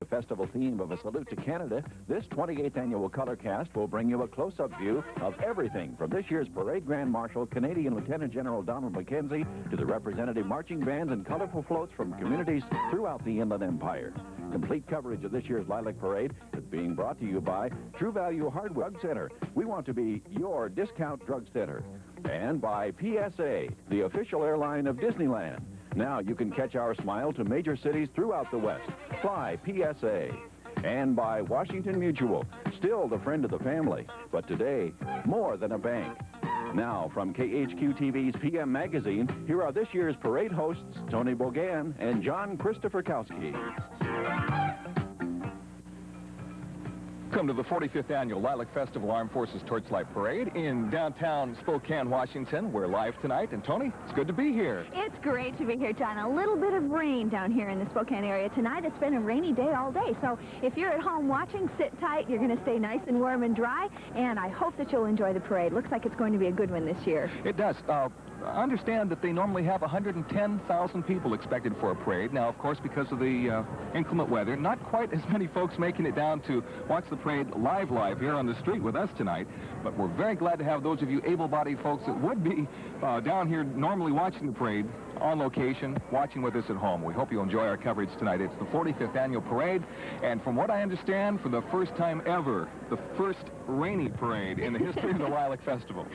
The festival theme of A Salute to Canada, this 28th annual Color Cast will bring you a close-up view of everything from this year's Parade Grand Marshal, Canadian Lieutenant General Donald Mackenzie, to the representative marching bands and colorful floats from communities throughout the Inland Empire. Complete coverage of this year's Lilac Parade is being brought to you by True Value Hardware Drug Center. We want to be your discount drug center. And by PSA, the official airline of Disneyland. Now you can catch our smile to major cities throughout the West. Fly PSA. And by Washington Mutual, still the friend of the family, but today, more than a bank. Now, from KHQ-TV's PM Magazine, here are this year's parade hosts, Toni Bogan and John Christopher Cowsky. Welcome to the 45th Annual Lilac Festival Armed Forces Torchlight Parade in downtown Spokane, Washington. We're live tonight, and Toni, it's good to be here. It's great to be here, John. A little bit of rain down here in the Spokane area tonight. It's been a rainy day all day, so if you're at home watching, sit tight. You're going to stay nice and warm and dry, and I hope that you'll enjoy the parade. Looks like it's going to be a good one this year. It does. I understand that they normally have 110,000 people expected for a parade. Now, of course, because of the inclement weather, not quite as many folks making it down to watch the parade live here on the street with us tonight. But we're very glad to have those of you able-bodied folks that would be down here normally watching the parade on location, watching with us at home. We hope you'll enjoy our coverage tonight. It's the 45th Annual Parade, and from what I understand, for the first time ever, the first rainy parade in the history of the Lilac Festival.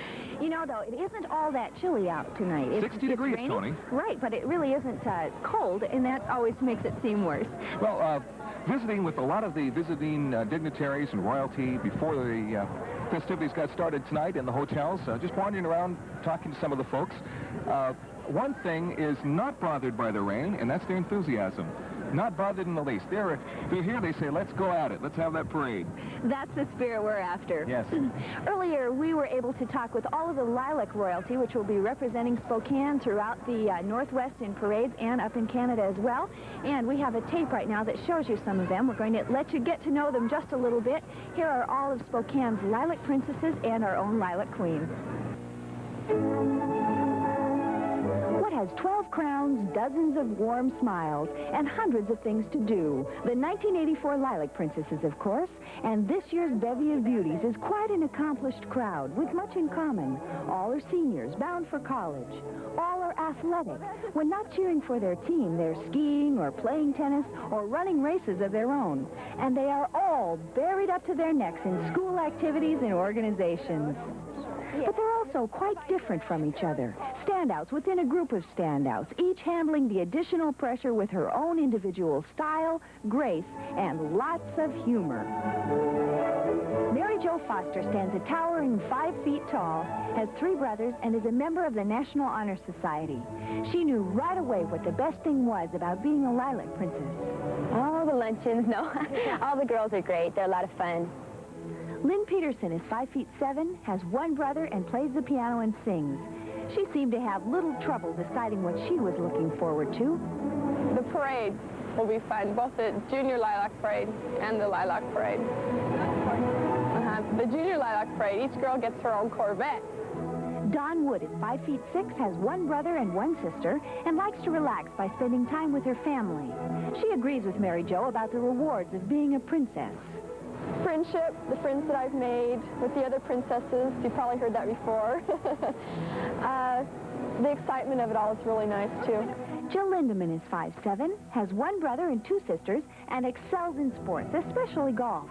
You know, though, it isn't all that chilly out tonight. 60 degrees, rainy. Toni. Right, but it really isn't cold, and that always makes it seem worse. Well, visiting with a lot of the visiting dignitaries and royalty before the festivities got started tonight in the hotels, just wandering around talking to some of the folks. One thing is not bothered by the rain, and that's their enthusiasm. Not bothered in the least. They're here, they say, let's go at it. Let's have that parade. That's the spirit we're after. Yes. Earlier, we were able to talk with all of the Lilac royalty, which will be representing Spokane throughout the Northwest in parades and up in Canada as well. And we have a tape right now that shows you some of them. We're going to let you get to know them just a little bit. Here are all of Spokane's Lilac princesses and our own Lilac queen. What has 12 crowns, dozens of warm smiles, and hundreds of things to do? The 1984 Lilac Princesses, of course, and this year's bevy of beauties is quite an accomplished crowd with much in common. All are seniors bound for college. All are athletic. When not cheering for their team, they're skiing or playing tennis or running races of their own. And they are all buried up to their necks in school activities and organizations. But they're also quite different from each other. Standouts within a group of standouts, each handling the additional pressure with her own individual style, grace, and lots of humor. Mary Jo Foster stands a towering 5 feet tall, has 3 brothers, and is a member of the National Honor Society. She knew right away what the best thing was about being a Lilac Princess. Oh, the luncheons, no. All the girls are great. They're a lot of fun. Lynn Peterson is 5 feet 7, has 1 brother, and plays the piano and sings. She seemed to have little trouble deciding what she was looking forward to. The parade will be fun, both the Junior Lilac Parade and the Lilac Parade. The Junior Lilac Parade, each girl gets her own Corvette. Dawn Wood is 5 feet 6, has 1 brother and 1 sister, and likes to relax by spending time with her family. She agrees with Mary Jo about the rewards of being a princess. Friendship, the friends that I've made with the other princesses, you've probably heard that before. The excitement of it all is really nice, too. Jill Lindemann is 5'7", has 1 brother and 2 sisters, and excels in sports, especially golf.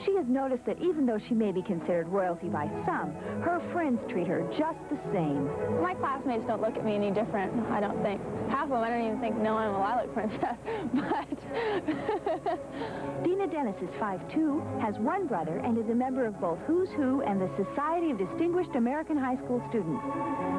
She has noticed that even though she may be considered royalty by some, her friends treat her just the same. My classmates don't look at me any different, I don't think. Half of them, I don't even think, no, I'm a Lilac Princess, but... Dina Dennis is 5'2", has 1 brother, and is a member of both Who's Who and the Society of Distinguished American High School Students.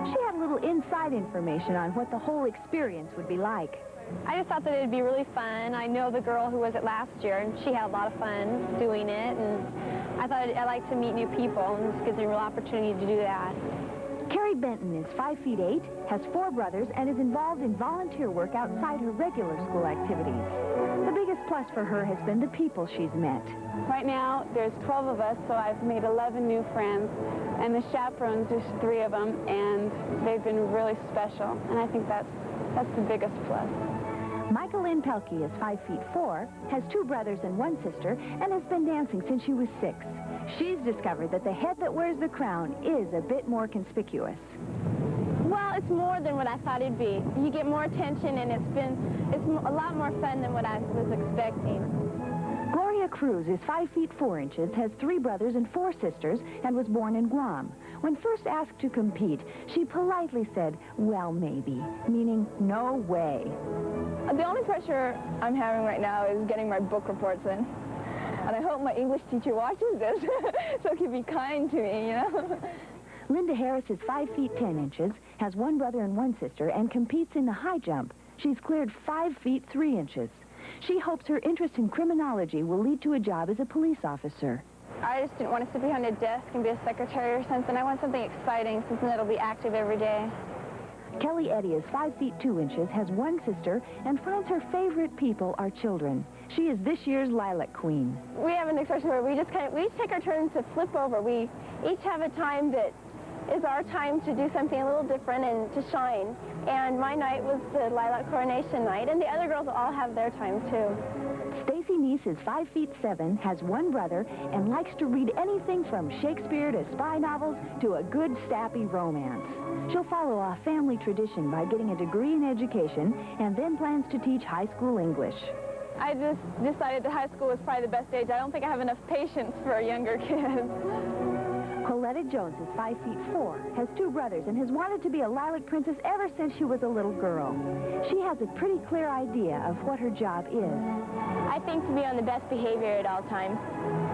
She had a little inside information on what the whole experience would be like. I just thought that it'd be really fun. I know the girl who was it last year, and she had a lot of fun doing it, and I thought I'd like to meet new people, and this gives me a real opportunity to do that. Carrie Benton is 5 feet 8, has 4 brothers, and is involved in volunteer work outside her regular school activities. The biggest plus for her has been the people she's met. Right now, there's 12 of us, so I've made 11 new friends, and the chaperones, there's 3 of them, and they've been really special, and I think that's the biggest plus. Michael Lynn Pelkey is 5'4", has 2 brothers and 1 sister, and has been dancing since she was 6. She's discovered that the head that wears the crown is a bit more conspicuous. Well, it's more than what I thought it'd be. You get more attention, and it's a lot more fun than what I was expecting. Gloria Cruz is 5'4", has 3 brothers and 4 sisters, and was born in Guam. When first asked to compete, she politely said, "Well, maybe," meaning no way. The only pressure I'm having right now is getting my book reports in. And I hope my English teacher watches this so he can be kind to me, you know. Linda Harris is 5'10", has 1 brother and 1 sister, and competes in the high jump. She's cleared 5'3". She hopes her interest in criminology will lead to a job as a police officer. I just didn't want to sit behind a desk and be a secretary or something. I want something exciting, something that'll be active every day. Kelly Eddy is 5'2", has 1 sister, and finds her favorite people are children. She is this year's Lilac Queen. We have an expression where we each take our turns to flip over. We each have a time that is our time to do something a little different and to shine. And my night was the Lilac Coronation night, and the other girls all have their time too. Stacy Neese is 5'7", has 1 brother, and likes to read anything from Shakespeare to spy novels to a good sappy romance. She'll follow a family tradition by getting a degree in education and then plans to teach high school English. I just decided that high school was probably the best age. I don't think I have enough patience for younger kids. Coletta Jones is 5'4", has 2 brothers, and has wanted to be a Lilac Princess ever since she was a little girl. She has a pretty clear idea of what her job is. I think to be on the best behavior at all times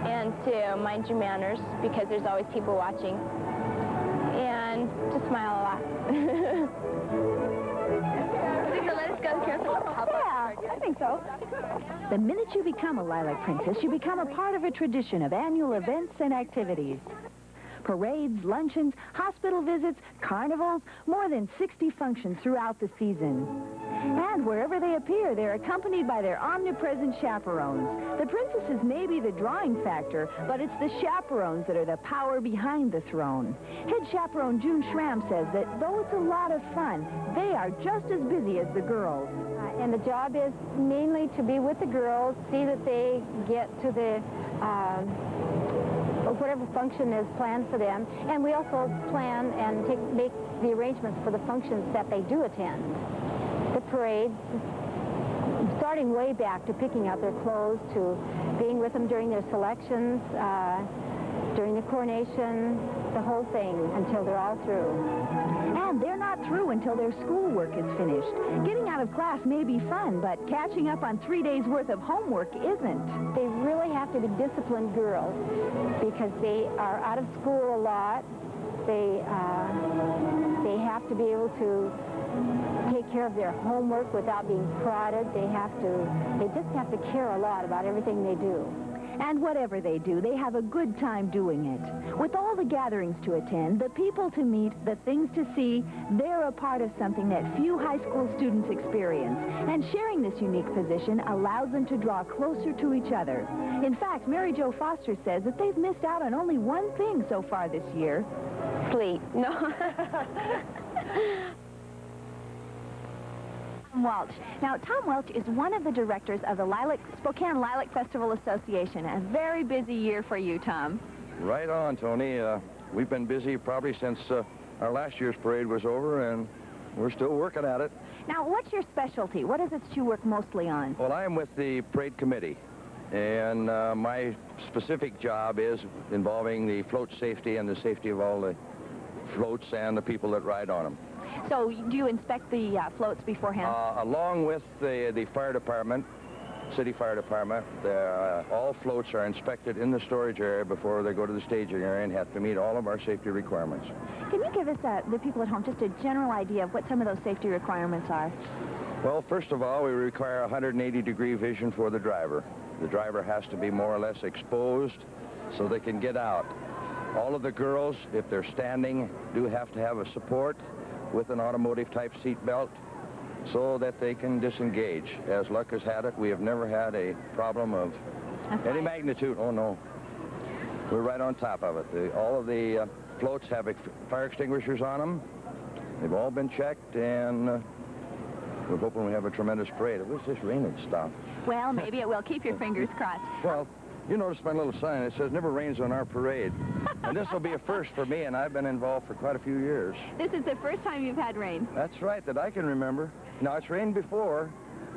and to mind your manners because there's always people watching and to smile a lot. So let us go here. Yeah, I think so. The minute you become a Lilac Princess, you become a part of a tradition of annual events and activities. Parades, luncheons, hospital visits, carnivals, more than 60 functions throughout the season. And wherever they appear, they're accompanied by their omnipresent chaperones. The princesses may be the drawing factor, but it's the chaperones that are the power behind the throne. Head chaperone June Schramm says that though it's a lot of fun, they are just as busy as the girls. And the job is mainly to be with the girls, see that they get to the whatever function is planned for them. And we also plan and make the arrangements for the functions that they do attend. The parades, starting way back to picking out their clothes, to being with them during their selections, during the coronation, the whole thing until they're all through. And they're not through until their schoolwork is finished. Getting out of class may be fun, but catching up on 3 days' worth of homework isn't. They really have to be disciplined girls because they are out of school a lot. They have to be able to take care of their homework without being prodded. They just have to care a lot about everything they do. And whatever they do, they have a good time doing it. With all the gatherings to attend, the people to meet, the things to see, they're a part of something that few high school students experience. And sharing this unique position allows them to draw closer to each other. In fact, Mary Jo Foster says that they've missed out on only one thing so far this year. Sleep. No. Welch. Now, Tom Welch is one of the directors of the Spokane Lilac Festival Association. A very busy year for you, Tom. Right on, Toni. We've been busy probably since our last year's parade was over, and we're still working at it. Now, what's your specialty? What is it that you work mostly on? Well, I am with the parade committee, and my specific job is involving the float safety and the safety of all the floats and the people that ride on them. So do you inspect the floats beforehand? Along with the fire department, city fire department, all floats are inspected in the storage area before they go to the staging area and have to meet all of our safety requirements. Can you give us, the people at home, just a general idea of what some of those safety requirements are? Well, first of all, we require 180-degree vision for the driver. The driver has to be more or less exposed so they can get out. All of the girls, if they're standing, do have to have a support with an automotive-type seat belt so that they can disengage. As luck has had it, we have never had a problem of any magnitude. Oh, no. We're right on top of it. All of the floats have fire extinguishers on them. They've all been checked, and we're hoping we have a tremendous parade. It was just raining stuff. Well, maybe it will. Keep your fingers crossed. Well, you notice my little sign. It says, never rains on our parade. And this will be a first for me, and I've been involved for quite a few years. This is the first time you've had rain. That's right, that I can remember. Now, it's rained before,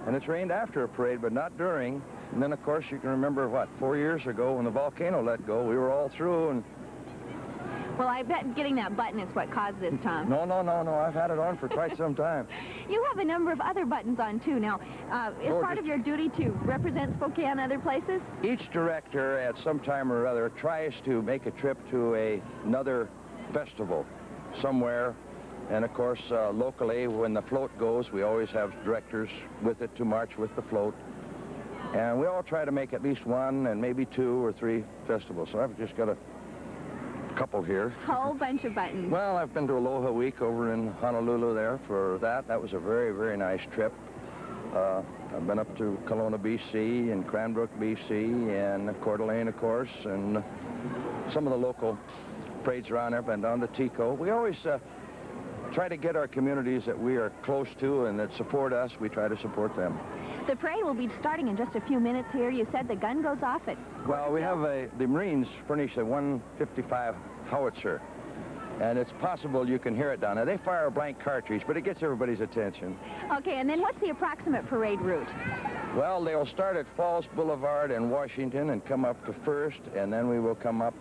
and it's rained after a parade, but not during. And then, of course, you can remember, what, 4 years ago when the volcano let go, we were all through, and... Well, I bet getting that button is what caused this, Tom. No, I've had it on for quite some time. You have a number of other buttons on, too. Now, is part of your duty to represent Spokane other places? Each director, at some time or other, tries to make a trip to another festival somewhere. And, of course, locally, when the float goes, we always have directors with it to march with the float. And we all try to make at least one and maybe 2 or 3 festivals. So I've just got a couple here. A whole bunch of buttons. Well, I've been to Aloha Week over in Honolulu there for that. That was a very, very nice trip. I've been up to Kelowna, BC, and Cranbrook, BC, and Coeur d'Alene, of course, and some of the local parades around there. Been down to Tico. We always try to get our communities that we are close to and that support us. We try to support them. The parade will be starting in just a few minutes here. You said the gun goes off at... Well, we have the Marines furnish a 155 howitzer, and it's possible you can hear it down there. They fire a blank cartridge, but it gets everybody's attention. Okay, and then what's the approximate parade route? Well, they'll start at Falls Boulevard in Washington and come up to First, and then we will come up,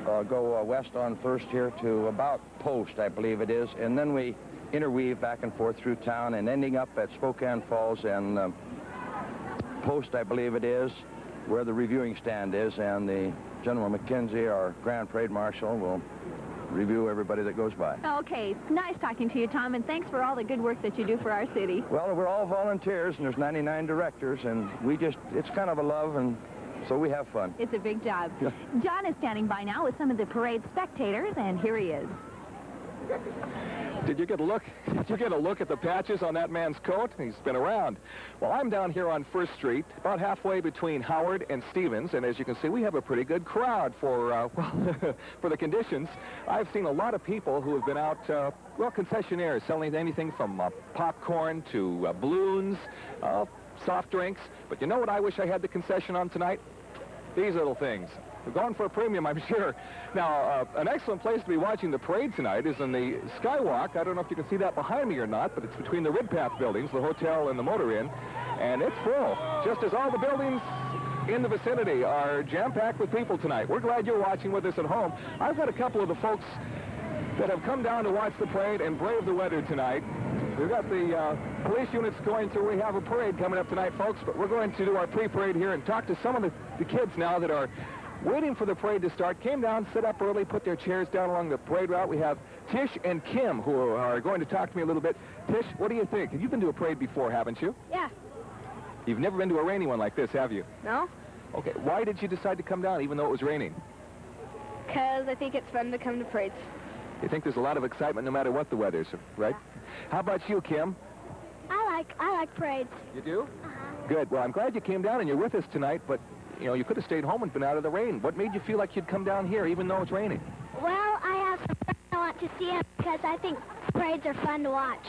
go west on First here to about Post, I believe it is, and then we interweave back and forth through town and ending up at Spokane Falls and Post, I believe it is, where the reviewing stand is, and the General McKenzie, our Grand Parade Marshal, will review everybody that goes by. Okay, nice talking to you, Tom, and thanks for all the good work that you do for our city. Well, we're all volunteers, and there's 99 directors, and it's kind of a love, and so we have fun. It's a big job. John is standing by now with some of the parade spectators, and here he is. Did you get a look? Did you get a look at the patches on that man's coat? He's been around. Well, I'm down here on First Street, about halfway between Howard and Stevens, and as you can see, we have a pretty good crowd for, well, for the conditions. I've seen a lot of people who have been out, well, concessionaires, selling anything from popcorn to balloons, soft drinks. But you know what I wish I had the concession on tonight? These little things. We're going for a premium, I'm sure. Now, an excellent place to be watching the parade tonight is in the Skywalk. I don't know if you can see that behind me or not, but it's between the Ridpath buildings, the hotel and the Motor Inn, and it's full, just as all the buildings in the vicinity are jam-packed with people tonight. We're glad you're watching with us at home. I've got a couple of the folks that have come down to watch the parade and brave the weather tonight. We've got the police units going through. We have a parade coming up tonight, folks, but we're going to do our pre-parade here and talk to some of the kids now that are waiting for the parade to start. Came down, sit up early, put their chairs down along the parade route. We have Tish and Kim who are going to talk to me a little bit. Tish, what do you think? You've been to a parade before, haven't you? Yeah. You've never been to a rainy one like this, have you? No? Okay, why did you decide to come down even though it was raining? Because I think it's fun to come to parades. You think there's a lot of excitement no matter what the weather's, right? How about you, Kim? I like parades. You do? Good. Well, I'm glad you came down and you're with us tonight, but you know, you could have stayed home and been out of the rain. What made you feel like you'd come down here even though it's raining? Well, I have some friends I want to see them because I think parades are fun to watch.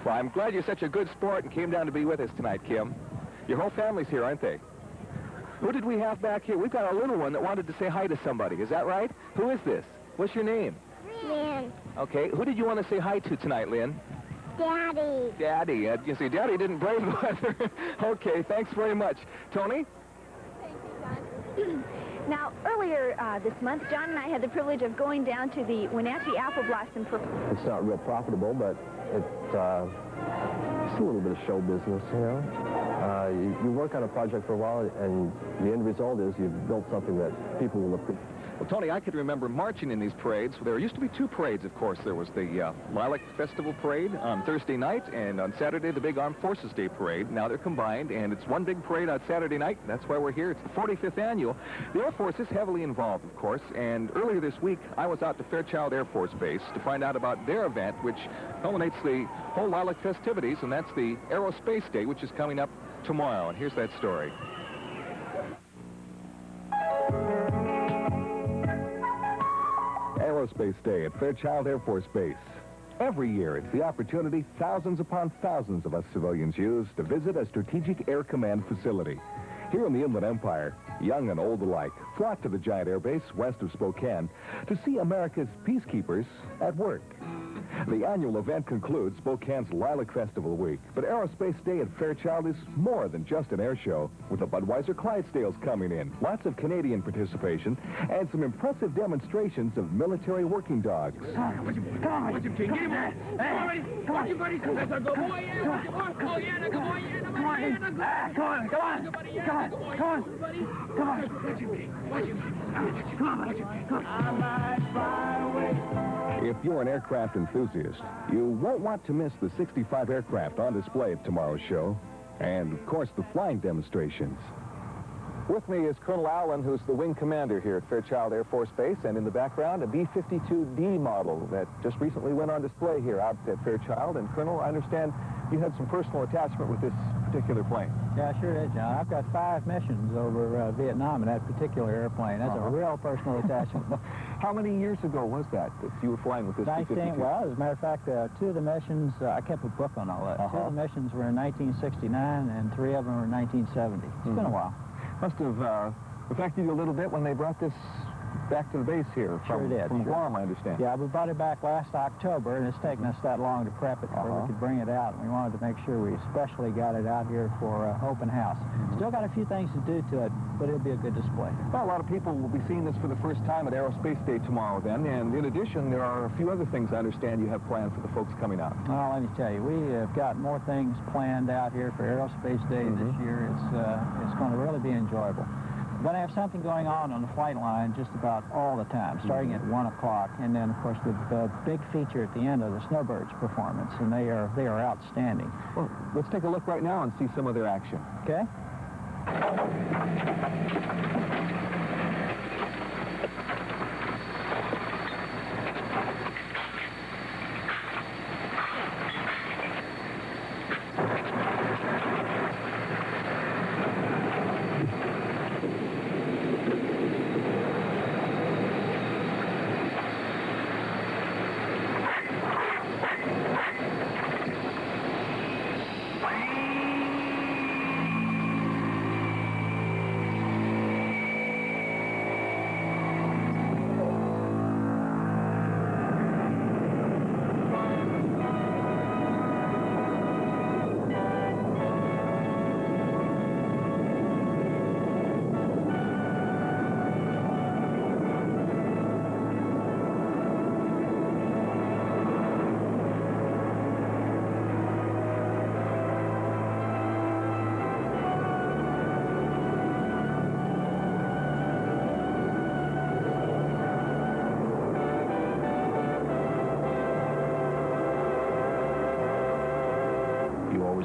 Well, I'm glad you're such a good sport and came down to be with us tonight, Kim. Your whole family's here, aren't they? Who did we have back here? We've got a little one that wanted to say hi to somebody. Is that right? Who is this? What's your name? Lynn. Okay. Who did you want to say hi to tonight, Lynn? Daddy. Daddy. You see, Daddy didn't brave the weather. Okay, thanks very much. Tony? Now, earlier this month, John and I had the privilege of going down to the Wenatchee Apple Blossom. It's not real profitable, but it's a little bit of show business, you know. You work on a project for a while, and the end result is you've built something that people will appreciate. Well, Tony, I could remember marching in these parades. There used to be 2 parades, of course. There was the Lilac Festival Parade on Thursday night, and on Saturday, the big Armed Forces Day Parade. Now they're combined, and it's one big parade on Saturday night. That's why we're here. It's the 45th annual. The Air Force is heavily involved, of course, and earlier this week, I was out to Fairchild Air Force Base to find out about their event, which culminates the whole Lilac festivities, and that's the Aerospace Day, which is coming up tomorrow. And here's that story. Aerospace Day at Fairchild Air Force Base. Every year, it's the opportunity thousands upon thousands of us civilians use to visit a strategic air command facility. Here in the Inland Empire, young and old alike flock to the giant air base west of Spokane to see America's peacekeepers at work. The annual event concludes Spokane's Lilac Festival Week, but Aerospace Day at Fairchild is more than just an air show, with the Budweiser Clydesdales coming in, lots of Canadian participation, and some impressive demonstrations of military working dogs. Come on, King, get him on. Hey, come on, buddy. That's a good boy, yeah. Come on, come on, come on, If you're an aircraft enthusiast, you won't want to miss the 65 aircraft on display at tomorrow's show, and, of course, the flying demonstrations. With me is Colonel Allen, who's the wing commander here at Fairchild Air Force Base, and in the background, a B-52D model that just recently went on display here out at Fairchild. And, Colonel, I understand you had some personal attachment with this particular plane. Yeah, I sure did, John. I've got 5 missions over Vietnam in that particular airplane. That's a real personal attachment. How many years ago was that you were flying with this B-52? Well, as a matter of fact, 2 of the missions, I kept a book on all that. 2 of the missions were in 1969, and 3 of them were in 1970. It's been a while. Must have affected you a little bit when they brought this back to the base here from Guam, I understand. Yeah, we brought it back last October, and it's taken us that long to prep it before we could bring it out. And we wanted to make sure we especially got it out here for open house. Still got a few things to do to it, but it'll be a good display. Well, a lot of people will be seeing this for the first time at Aerospace Day tomorrow then, and in addition, there are a few other things I understand you have planned for the folks coming out. Well, let me tell you, we have got more things planned out here for Aerospace Day this year. It's going to really be enjoyable. We're going to have something going on the flight line just about all the time, starting at 1 o'clock, and then, of course, the big feature at the end of the Snowbirds performance, and they are outstanding. Well, let's take a look right now and see some of their action. Okay.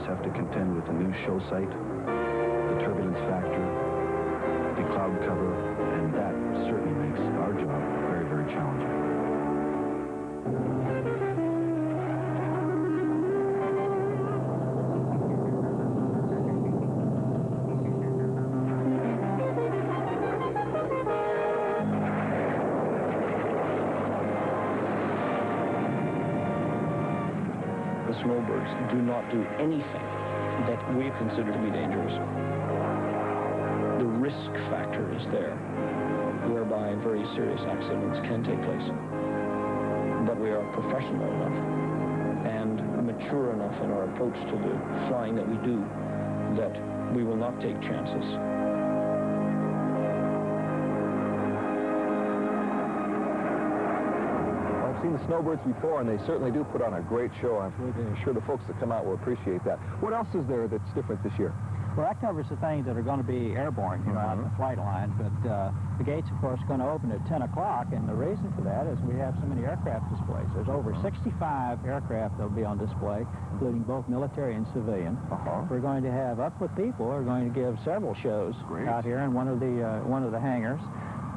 Have to contend with the new show site, the turbulence factor, the cloud cover, and that certainly makes our job very, very challenging. Snowbirds do not do anything that we consider to be dangerous. The risk factor is there, whereby very serious accidents can take place. But we are professional enough and mature enough in our approach to the flying that we do that we will not take chances. Seen the Snowbirds before, and they certainly do put on a great show. I'm sure the folks that come out will appreciate that. What else is there that's different this year? Well, that covers the things that are going to be airborne, out in the flight line. But the gates, of course, are going to open at 10 o'clock, and the reason for that is we have so many aircraft displays. There's over 65 aircraft that will be on display, including both military and civilian. We're going to have Up With People are going to give several shows out here in one of the hangars.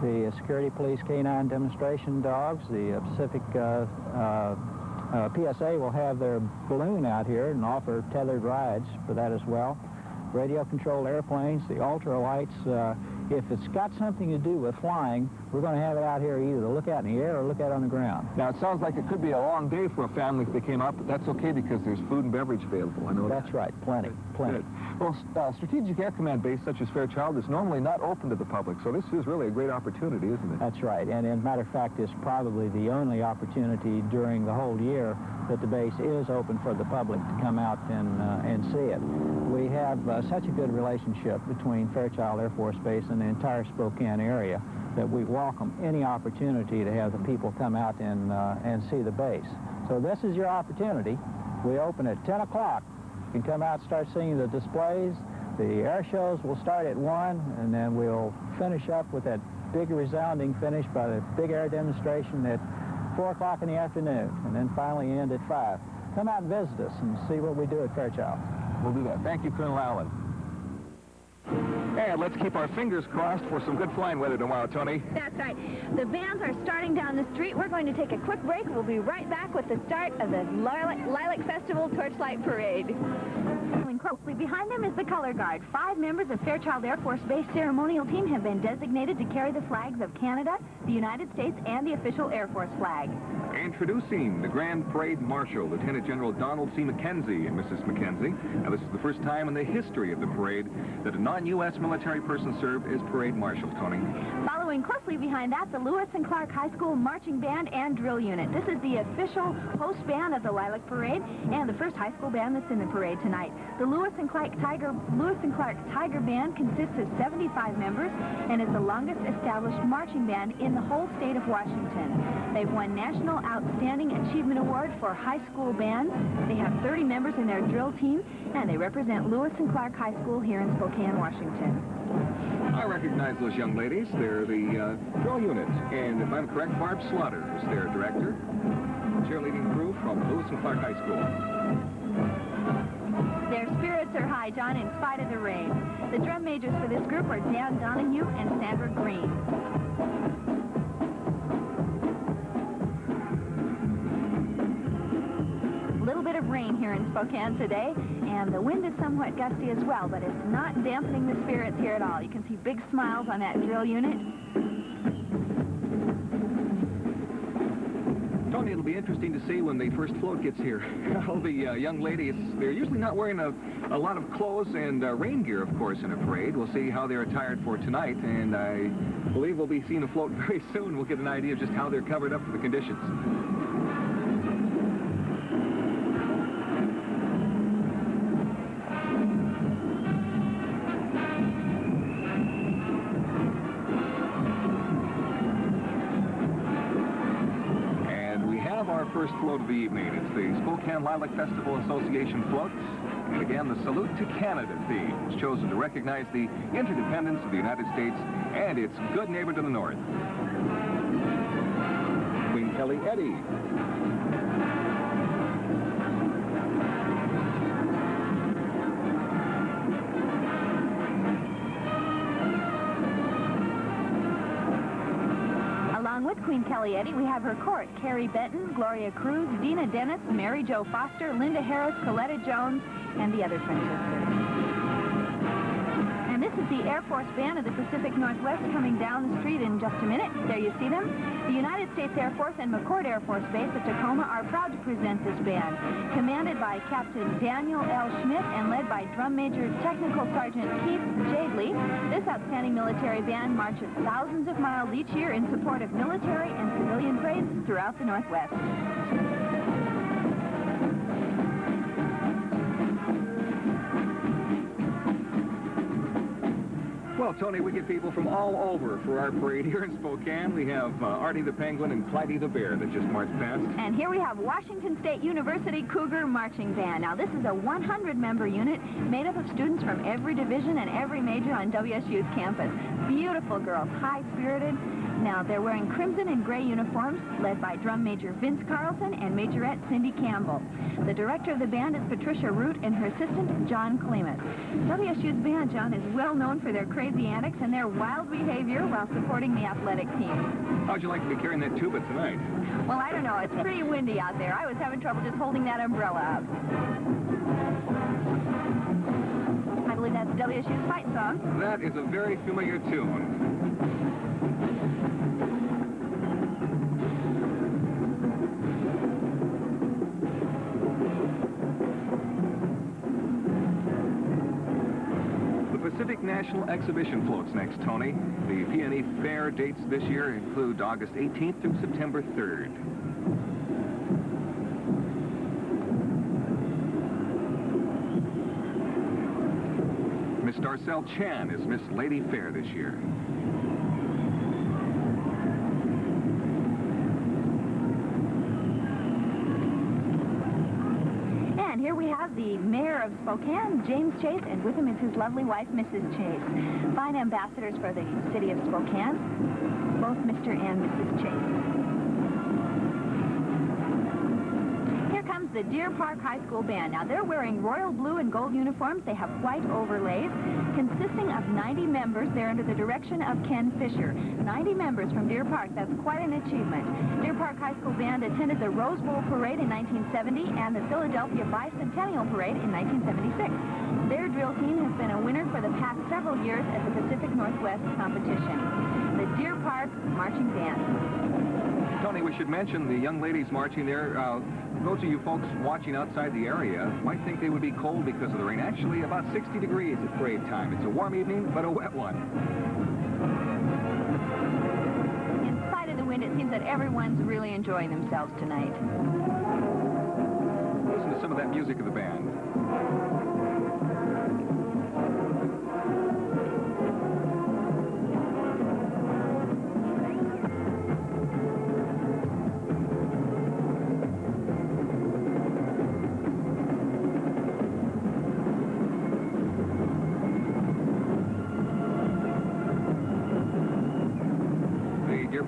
The Security Police K-9 demonstration dogs, the Pacific PSA will have their balloon out here and offer tethered rides for that as well. Radio-controlled airplanes, the ultralights if it's got something to do with flying, we're going to have it out here either to look at in the air or look at on the ground. Now, it sounds like it could be a long day for a family if they came out, but that's okay because there's food and beverage available. I know that's right. Plenty. Good. Well, Strategic Air Command Base such as Fairchild is normally not open to the public, so this is really a great opportunity, isn't it? That's right. And as a matter of fact, it's probably the only opportunity during the whole year that the base is open for the public to come out and see it. We have such a good relationship between Fairchild Air Force Base and the entire Spokane area that we welcome any opportunity to have the people come out and see the base. So this is your opportunity. We open at 10 o'clock. You can come out and start seeing the displays. The air shows will start at 1, and then we'll finish up with that big resounding finish by the big air demonstration at 4 o'clock in the afternoon, and then finally end at 5. Come out and visit us and see what we do at Fairchild. We'll do that. Thank you, Colonel Allen. And let's keep our fingers crossed for some good flying weather tomorrow, Toni. That's right. The bands are starting down the street. We're going to take a quick break. We'll be right back with the start of the Lilac Festival Torchlight Parade. Following closely behind them is the Color Guard. 5 members of Fairchild Air Force Base ceremonial team have been designated to carry the flags of Canada, the United States, and the official Air Force flag. Introducing the Grand Parade Marshal, Lieutenant General Donald C. McKenzie and Mrs. McKenzie. Now, this is the first time in the history of the parade that a non-U.S. military person served as Parade Marshal, Toni. Following closely behind that, the Lewis and Clark High School Marching Band and Drill Unit. This is the official host band of the Lilac Parade and the first high school band that's in the parade tonight. The Lewis and Clark Tiger Band consists of 75 members and is the longest established marching band in the whole state of Washington. They've won National Outstanding Achievement Award for high school bands. They have 30 members in their drill team, and they represent Lewis and Clark High School here in Spokane, Washington. I recognize those young ladies. They're the drill unit, and if I'm correct, Barb Slaughter is their director. Cheerleading crew from Lewis and Clark High School. Their spirits are high, John, in spite of the rain. The drum majors for this group are Dan Donahue and Sandra Green. A little bit of rain here in Spokane today, and the wind is somewhat gusty as well, but it's not dampening the spirits here at all. You can see big smiles on that drill unit. Toni, it'll be interesting to see when the first float gets here. All the young ladies, they're usually not wearing a lot of clothes and rain gear, of course, in a parade. We'll see how they're attired for tonight, and I believe we'll be seeing a float very soon. We'll get an idea of just how they're covered up for the conditions. First float of the evening. It's the Spokane Lilac Festival Association float. And again, the Salute to Canada theme is chosen to recognize the interdependence of the United States and its good neighbor to the north. Queen Kelly Eddy. With Queen Kelly Eddy, we have her court: Carrie Benton, Gloria Cruz, Dina Dennis, Mary Jo Foster, Linda Harris, Coletta Jones, and the other princesses. And this is the Air Force Band of the Pacific Northwest coming down the street in just a minute. There you see them. The United States Air Force and McCord Air Force Base at Tacoma are proud to present this band. Commanded by Captain Daniel L. Schmidt and led by Drum Major Technical Sergeant Keith Jadley, this outstanding military band marches thousands of miles each year in support of military and civilian parades throughout the Northwest. Well, Toni, we get people from all over for our parade here in Spokane. We have Artie the Penguin and Clyde the Bear that just marched past. And here we have Washington State University Cougar Marching Band. Now, this is a 100-member unit made up of students from every division and every major on WSU's campus. Beautiful girls, high-spirited. Now, they're wearing crimson and gray uniforms, led by Drum Major Vince Carlson and Majorette Cindy Campbell. The director of the band is Patricia Root and her assistant, John Clemet. WSU's band, John, is well known for their crazy antics and their wild behavior while supporting the athletic team. How'd you like to be carrying that tuba tonight? Well, I don't know. It's pretty windy out there. I was having trouble just holding that umbrella up. I believe That's WSU's fight song. That is a very familiar tune. The Pacific National Exhibition floats next, Toni. The P&E Fair dates this year include August 18th through September 3rd. Miss Darcel Chan is Miss Lady Fair this year. And here we have the mayor of Spokane, James Chase, and with him is his lovely wife, Mrs. Chase. Fine ambassadors for the city of Spokane, both Mr. and Mrs. Chase. The Deer Park High School Band. Now, they're wearing royal blue and gold uniforms. They have white overlays. Consisting of 90 members, they're under the direction of Ken Fisher. 90 members from Deer Park. That's quite an achievement. Deer Park High School Band attended the Rose Bowl Parade in 1970 and the Philadelphia Bicentennial Parade in 1976. Their drill team has been a winner for the past several years at the Pacific Northwest competition. The Deer Park Marching Band. Toni, we should mention the young ladies marching there. Those of you folks watching outside the area might think they would be cold because of the rain. Actually, about 60 degrees at parade time. It's a warm evening, but a wet one. In spite of the wind, it seems that everyone's really enjoying themselves tonight. Listen to some of that music of the band.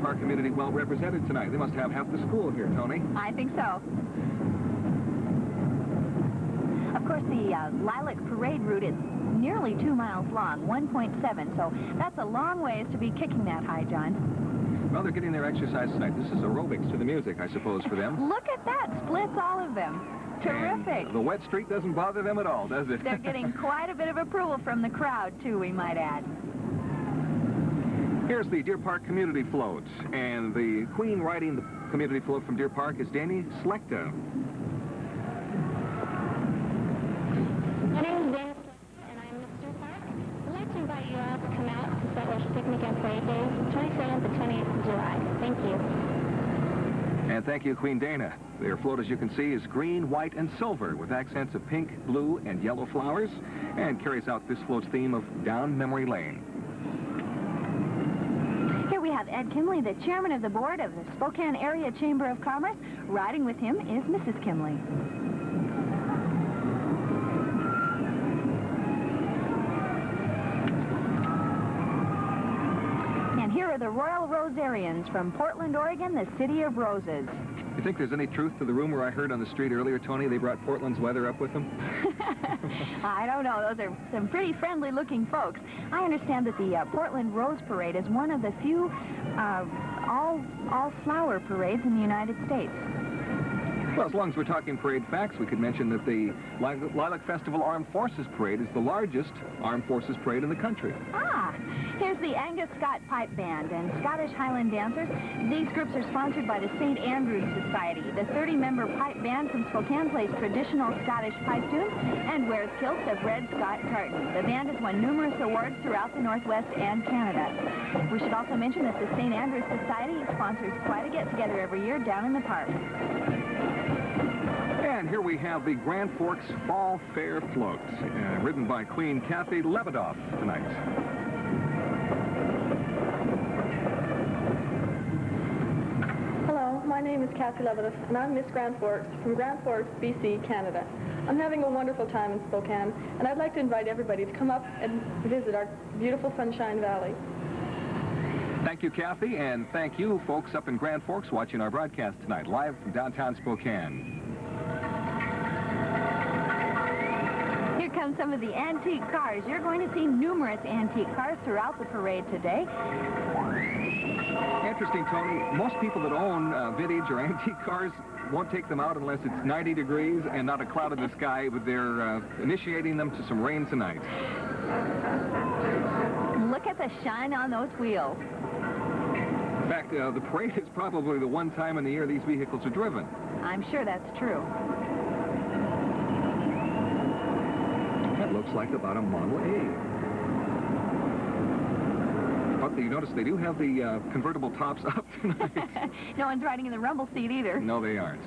Our community well represented tonight. They must have half the school here, Toni. I think so. Of course, the Lilac Parade route is nearly 2 miles long, 1.7, so that's a long ways to be kicking that high, John. Well, they're getting their exercise tonight. This is aerobics to the music, I suppose, for them. Look at that. Splits all of them. Terrific. And the wet streak doesn't bother them at all, does it? They're getting quite a bit of approval from the crowd, too, we might add. Here's the Deer Park Community Float, and the queen riding the community float from Deer Park is Danny Slechta. My name is Danny Slechta, and I'm Miss Deer Park. I'd like to invite you all to come out to Settlers Picnic and Parade Days, 27th and 28th of July. Thank you. And thank you, Queen Dana. Their float, as you can see, is green, white, and silver with accents of pink, blue, and yellow flowers, and carries out this float's theme of Down Memory Lane. We have Ed Kimley, the chairman of the board of the Spokane Area Chamber of Commerce. Riding with him is Mrs. Kimley. And here are the Royal Rosarians from Portland, Oregon, the city of roses. You think there's any truth to the rumor I heard on the street earlier, Toni? They brought Portland's weather up with them? I don't know. Those are some pretty friendly-looking folks. I understand that the Portland Rose Parade is one of the few all-flower parades in the United States. Well, as long as we're talking parade facts, we could mention that the Lilac Festival Armed Forces Parade is the largest Armed Forces parade in the country. Ah, here's the Angus Scott Pipe Band and Scottish Highland Dancers. These groups are sponsored by the St. Andrews Society. The 30-member pipe band from Spokane plays traditional Scottish pipe tunes and wears kilts of red Scott tartan. The band has won numerous awards throughout the Northwest and Canada. We should also mention that the St. Andrews Society sponsors quite a get-together every year down in the park. And here we have the Grand Forks Fall Fair Float, ridden by Queen Kathy Lebedoff tonight. Hello, my name is Kathy Lebedoff, and I'm Miss Grand Forks from Grand Forks, BC, Canada. I'm having a wonderful time in Spokane, and I'd like to invite everybody to come up and visit our beautiful Sunshine Valley. Thank you, Kathy, and thank you, folks up in Grand Forks watching our broadcast tonight, live from downtown Spokane. Here come some of the antique cars. You're going to see numerous antique cars throughout the parade today. Interesting, Toni. Most people that own vintage or antique cars won't take them out unless it's 90 degrees and not a cloud in the sky, but they're initiating them to some rain tonight. Look at the shine on those wheels. In fact, the parade is probably the one time in the year these vehicles are driven. I'm sure that's true. That looks like about a Model A. But you notice they do have the convertible tops up tonight. No one's riding in the rumble seat either. No, they aren't.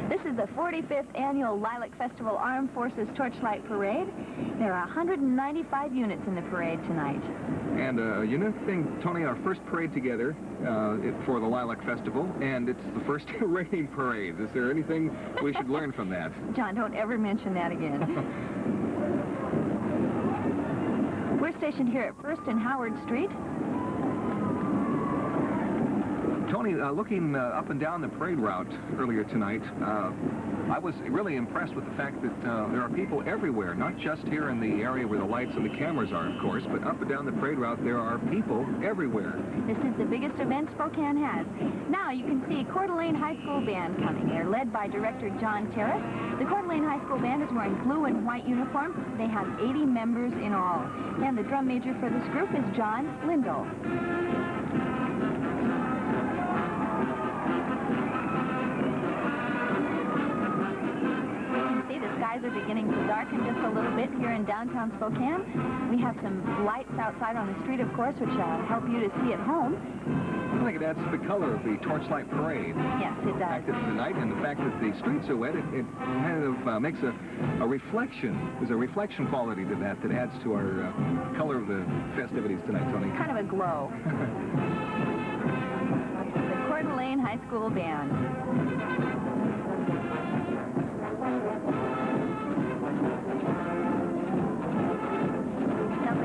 This is the 45th Annual Lilac Festival Armed Forces Torchlight Parade. There are 195 units in the parade tonight. And you know the thing, Toni, our first parade together for the Lilac Festival, and it's the first raining parade. Is there anything we should learn from that? John, don't ever mention that again. We're stationed here at 1st and Howard Street. Toni, looking up and down the parade route earlier tonight, I was really impressed with the fact that there are people everywhere, not just here in the area where the lights and the cameras are, of course, but up and down the parade route, there are people everywhere. This is the biggest event Spokane has. Now you can see Coeur d'Alene High School Band coming. They're led by director John Terrace. The Coeur d'Alene High School Band is wearing blue and white uniforms. They have 80 members in all. And the drum major for this group is John Lindell. Skies are beginning to darken just a little bit here in downtown Spokane. We have some lights outside on the street, of course, which help you to see at home. I think it adds to the color of the Torchlight Parade. Yes, it does. The fact that it's night and the fact that the streets are wet, it kind of makes a reflection. There's a reflection quality to that that adds to our color of the festivities tonight, Toni. Kind of a glow. The Coeur d'Alene High School Band.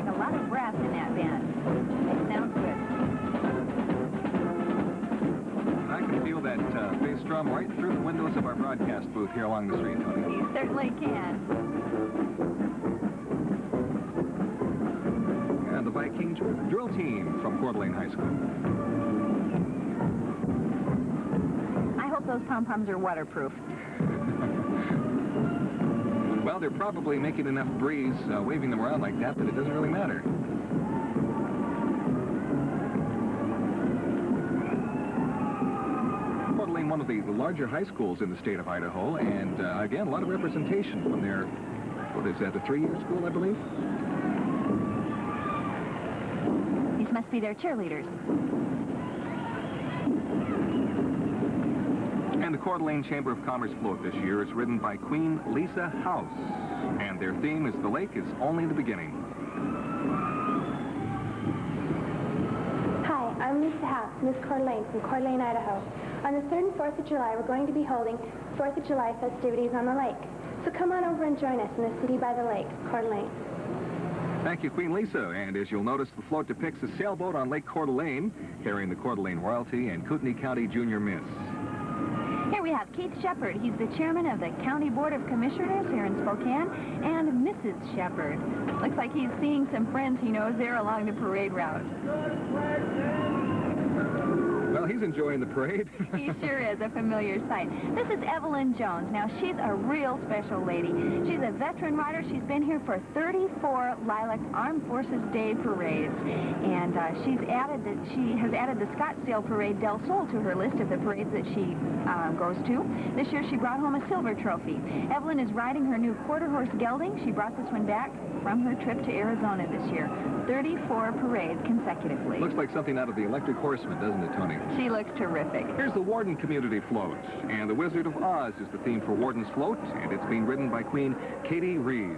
A lot of brass in that band. It sounds good. I can feel that bass drum right through the windows of our broadcast booth here along the street, Toni. You certainly can. And the Viking drill team from Coeur d'Alene High School. I hope those pom-poms are waterproof. Well, they're probably making enough breeze waving them around like that it doesn't really matter. Coeur d'Alene, one of the larger high schools in the state of Idaho, and again, a lot of representation from their, what is that, a 3-year school, I believe? These must be their cheerleaders. And the Coeur d'Alene Chamber of Commerce float this year is ridden by Queen Lisa House. And their theme is "The Lake is Only the Beginning." Hi, I'm Lisa House, Miss Coeur d'Alene from Coeur d'Alene, Idaho. On the 3rd and 4th of July, we're going to be holding 4th of July festivities on the lake. So come on over and join us in the city by the lake, Coeur d'Alene. Thank you, Queen Lisa. And as you'll notice, the float depicts a sailboat on Lake Coeur d'Alene, carrying the Coeur d'Alene royalty and Kootenai County Junior Miss. Here we have Keith Shepard. He's the chairman of the County Board of Commissioners here in Spokane, and Mrs. Shepard. Looks like he's seeing some friends he knows there along the parade route. Well, he's enjoying the parade. He sure is, a familiar sight. This is Evelyn Jones. Now, she's a real special lady. She's a veteran rider. She's been here for 34 Lilac Armed Forces Day parades. And she has added the Scottsdale Parade Del Sol to her list of the parades that she goes to. This year, she brought home a silver trophy. Evelyn is riding her new quarter-horse gelding. She brought this one back from her trip to Arizona this year. 34 parades consecutively. Looks like something out of the Electric Horseman, doesn't it, Toni? She looks terrific. Here's the Warden Community Float, and the Wizard of Oz is the theme for Warden's Float, and it's being ridden by Queen Katie Rees.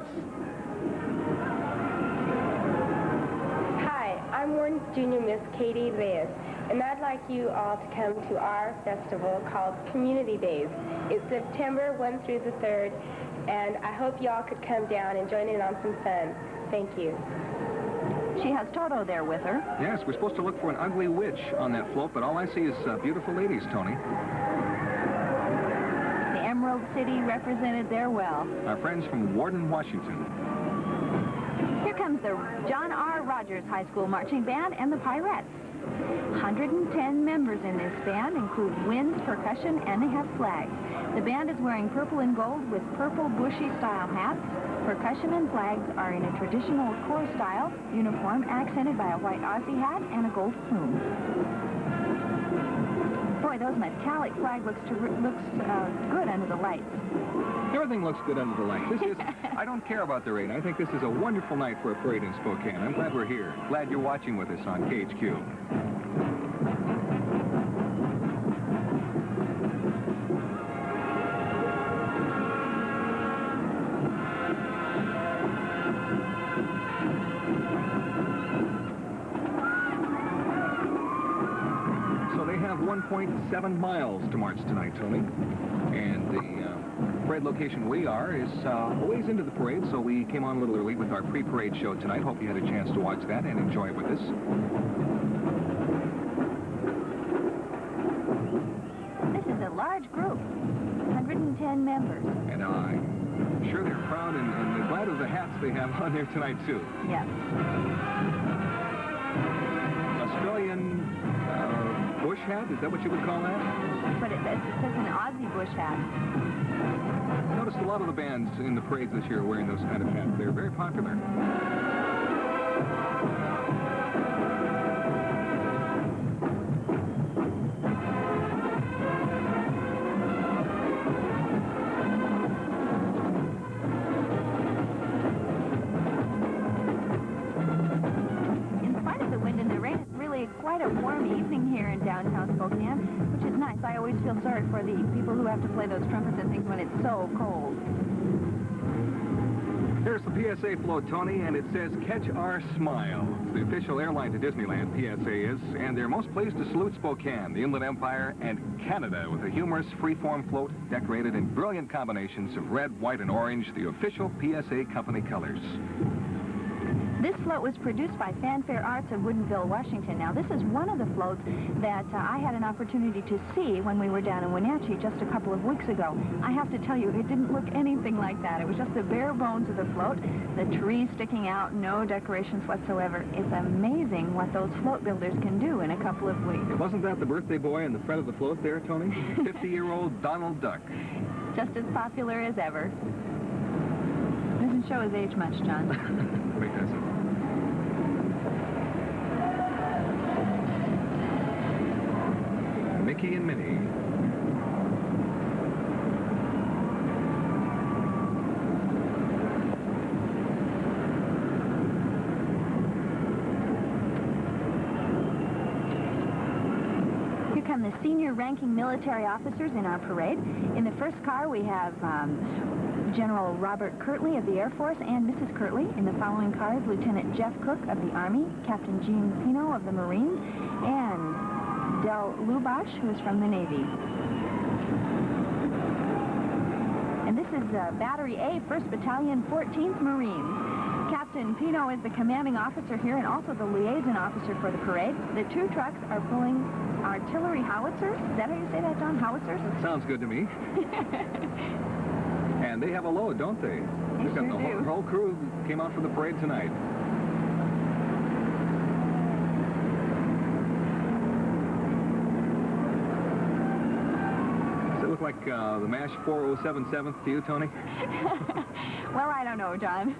Hi, I'm Warden's Junior Miss Katie Rees, and I'd like you all to come to our festival called Community Days. It's September 1 through the 3rd, and I hope y'all could come down and join in on some fun. Thank you. She has Toto there with her. Yes, we're supposed to look for an ugly witch on that float, but all I see is beautiful ladies, Toni. The Emerald City represented there well. Our friends from Warden, Washington. Here comes the John R. Rogers High School Marching Band and the Pirettes. 110 members in this band include winds, percussion, and they have flags. The band is wearing purple and gold with purple bushy-style hats. Percussion and flags are in a traditional corps style uniform accented by a white Aussie hat and a gold plume. Boy, those metallic flag looks good under the lights. Everything looks good under the lights. This is, I don't care about the rain. I think this is a wonderful night for a parade in Spokane. I'm glad we're here. Glad you're watching with us on KHQ. So they have 1.7 miles to march tonight, Tony. And the parade location we are is a ways into the parade, so we came on a little early with our pre-parade show tonight. Hope you had a chance to watch that and enjoy it with us. This is a large group, 110 members. And I'm sure they're proud and glad of the hats they have on there tonight, too. Yes. Australian bush hat, is that what you would call that? That's what it says. It says an Aussie bush hat. I noticed a lot of the bands in the parades this year are wearing those kind of hats. They're very popular. Quite a warm evening here in downtown Spokane, which is nice. I always feel sorry for the people who have to play those trumpets and things when it's so cold. Here's the PSA float, Toni, and it says, "Catch Our Smile." It's the official airline to Disneyland, PSA is, and they're most pleased to salute Spokane, the Inland Empire, and Canada with a humorous freeform float decorated in brilliant combinations of red, white, and orange, the official PSA company colors. This float was produced by Fanfare Arts of Woodinville, Washington. Now, this is one of the floats that I had an opportunity to see when we were down in Wenatchee just a couple of weeks ago. I have to tell you, it didn't look anything like that. It was just the bare bones of the float, the trees sticking out, no decorations whatsoever. It's amazing what those float builders can do in a couple of weeks. Wasn't that the birthday boy in the front of the float there, Toni? 50-year-old Donald Duck. Just as popular as ever. Doesn't show his age much, John. Wait, that's it. Mickey and Minnie. Here come the senior ranking military officers in our parade. In the first car, we have General Robert Kirtley of the Air Force and Mrs. Kirtley. In the following cars, Lieutenant Jeff Cook of the Army, Captain Gene Pino of the Marines, and Del Lubash, who is from the Navy. And this is Battery A, 1st Battalion, 14th Marines. Captain Pino is the commanding officer here and also the liaison officer for the parade. The two trucks are pulling artillery howitzers. Is that how you say that, John? Howitzers? Sounds good to me. And they have a load, don't they? They've got the whole crew came out for the parade tonight. Does it look like the MASH 4077th to you, Toni? Well, I don't know, John.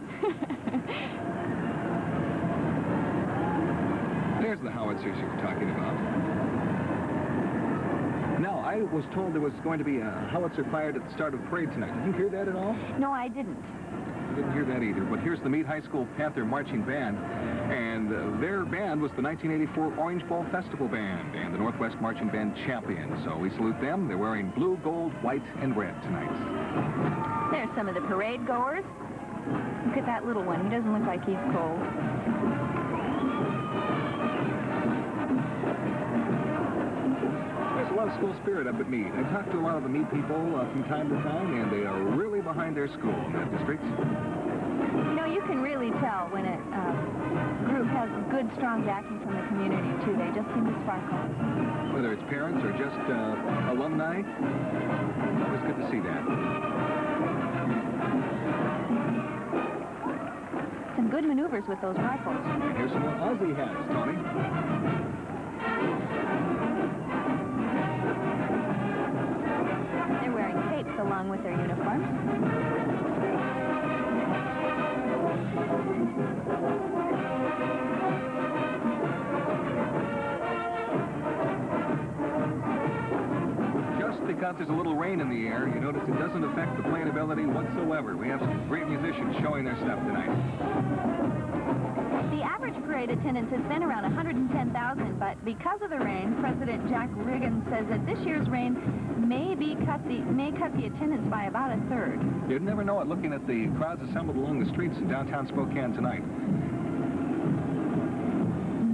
There's the howitzers you were talking about. Now, I was told there was going to be a howitzer fired at the start of the parade tonight. Did you hear that at all? No, I didn't. I didn't hear that either. But here's the Meade High School Panther Marching Band. And their band was the 1984 Orange Bowl Festival Band and the Northwest Marching Band champion. So we salute them. They're wearing blue, gold, white, and red tonight. There's some of the parade goers. Look at that little one. He doesn't look like he's cold. There's a lot of school spirit up at Meade. I've talked to a lot of the Meade people from time to time, and they are really behind their school in that district. You know, you can really tell when a group has good, strong backing from the community, too. They just seem to sparkle. Whether it's parents or just alumni, it's always good to see that. Some good maneuvers with those rifles. And here's some more Aussie hats, Toni. Just because there's a little rain in the air, you notice it doesn't affect the playing ability whatsoever. We have some great musicians showing their stuff tonight. The average parade attendance has been around 110,000, but because of the rain, President Jack Reagan says that this year's rain may cut the attendance by about a third. You'd never know it looking at the crowds assembled along the streets in downtown Spokane tonight.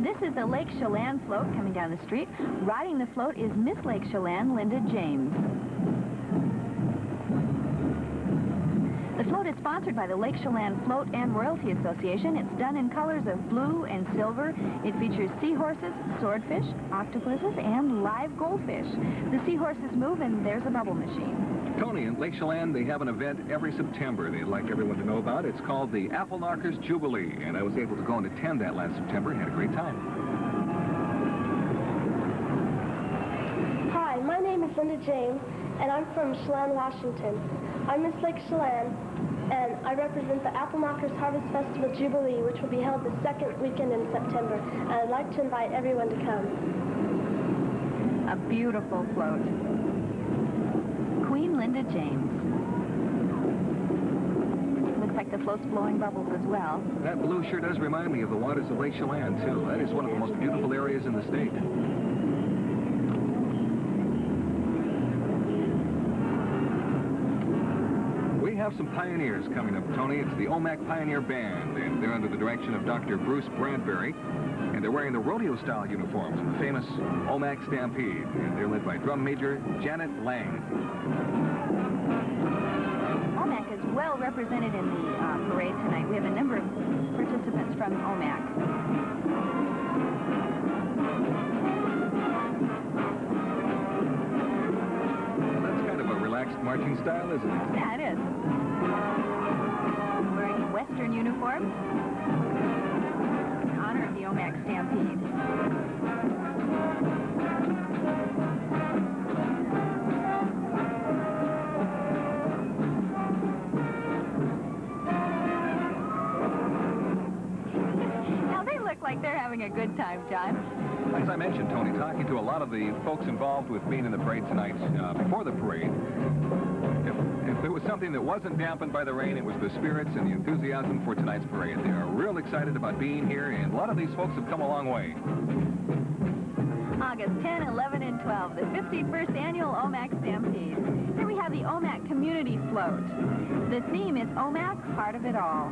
This is the Lake Chelan float coming down the street. Riding the float is Miss Lake Chelan, Linda James. The float is sponsored by the Lake Chelan Float and Royalty Association. It's done in colors of blue and silver. It features seahorses, swordfish, octopuses, and live goldfish. The seahorses move, and there's a bubble machine. Toni, in Lake Chelan, they have an event every September they'd like everyone to know about. It's called the Apple Knockers Jubilee, and I was able to go and attend that last September and had a great time. Hi, my name is Linda James, and I'm from Chelan, Washington. I'm Miss Lake Chelan, and I represent the Apple Knockers Harvest Festival Jubilee, which will be held the second weekend in September, and I'd like to invite everyone to come. A beautiful float. Queen Linda James. Looks like the float's blowing bubbles as well. That blue sure does remind me of the waters of Lake Chelan, too. That is one of the most beautiful areas in the state. We have some pioneers coming up, Toni. It's the OMAC Pioneer Band, and they're under the direction of Dr. Bruce Bradbury, and they're wearing the rodeo-style uniforms of the famous OMAC Stampede, and they're led by Drum Major Janet Lang. OMAC is well represented in the parade tonight. We have a number of participants from OMAC. Marching style, isn't it? Yeah, it is. Wearing Western uniforms in honor of the OMAC Stampede. Now they look like they're having a good time, John. As I mentioned, Toni, talking to a lot of the folks involved with being in the parade tonight, before the parade, if there was something that wasn't dampened by the rain, it was the spirits and the enthusiasm for tonight's parade. They are real excited about being here, and a lot of these folks have come a long way. August 10, 11, and 12, the 51st Annual OMAC Stampede. Here we have the OMAC Community Float. The theme is OMAC, Heart of It All.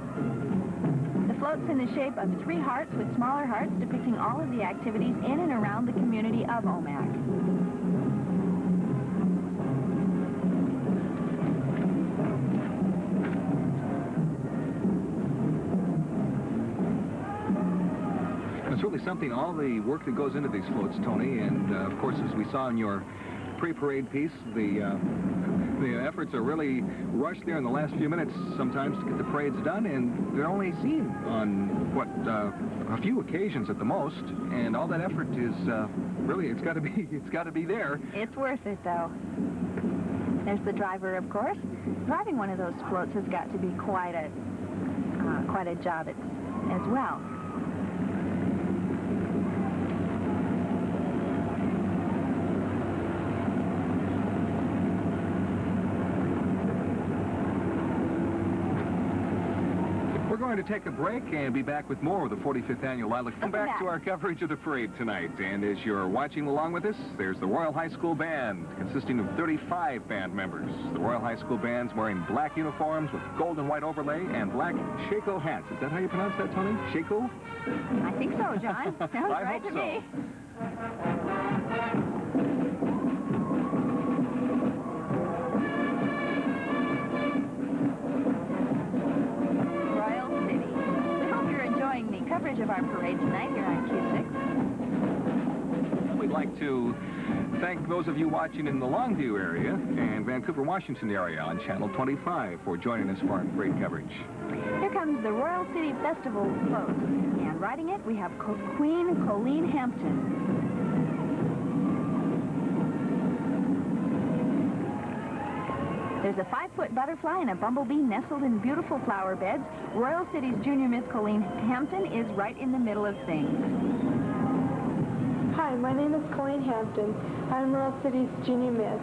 The float's in the shape of 3 hearts with smaller hearts depicting all of the activities in and around the community of OMAC. It's really something, all the work that goes into these floats, Toni, and of course, as we saw in your pre-parade piece, the efforts are really rushed there in the last few minutes sometimes to get the parades done, and they're only seen on, what, a few occasions at the most, and all that effort is really, it's got to be there. It's worth it, though. There's the driver, of course. Driving one of those floats has got to be quite a job as well. We're going to take a break and be back with more of the 45th Annual Lilac. Come back to our coverage of the parade tonight. And as you're watching along with us, there's the Royal High School Band, consisting of 35 band members. The Royal High School Band's wearing black uniforms with gold and white overlay and black shako hats. Is that how you pronounce that, Toni? Shako? I think so, John. Sounds right to me. The coverage of our parade tonight here on Q6. We'd like to thank those of you watching in the Longview area and Vancouver, Washington area on Channel 25 for joining us for our parade coverage. Here comes the Royal City Festival float, and riding it we have Queen Colleen Hampton. There's a 5-foot butterfly and a bumblebee nestled in beautiful flower beds. Royal City's Junior Miss Colleen Hampton is right in the middle of things. Hi, my name is Colleen Hampton. I'm Royal City's Junior Miss.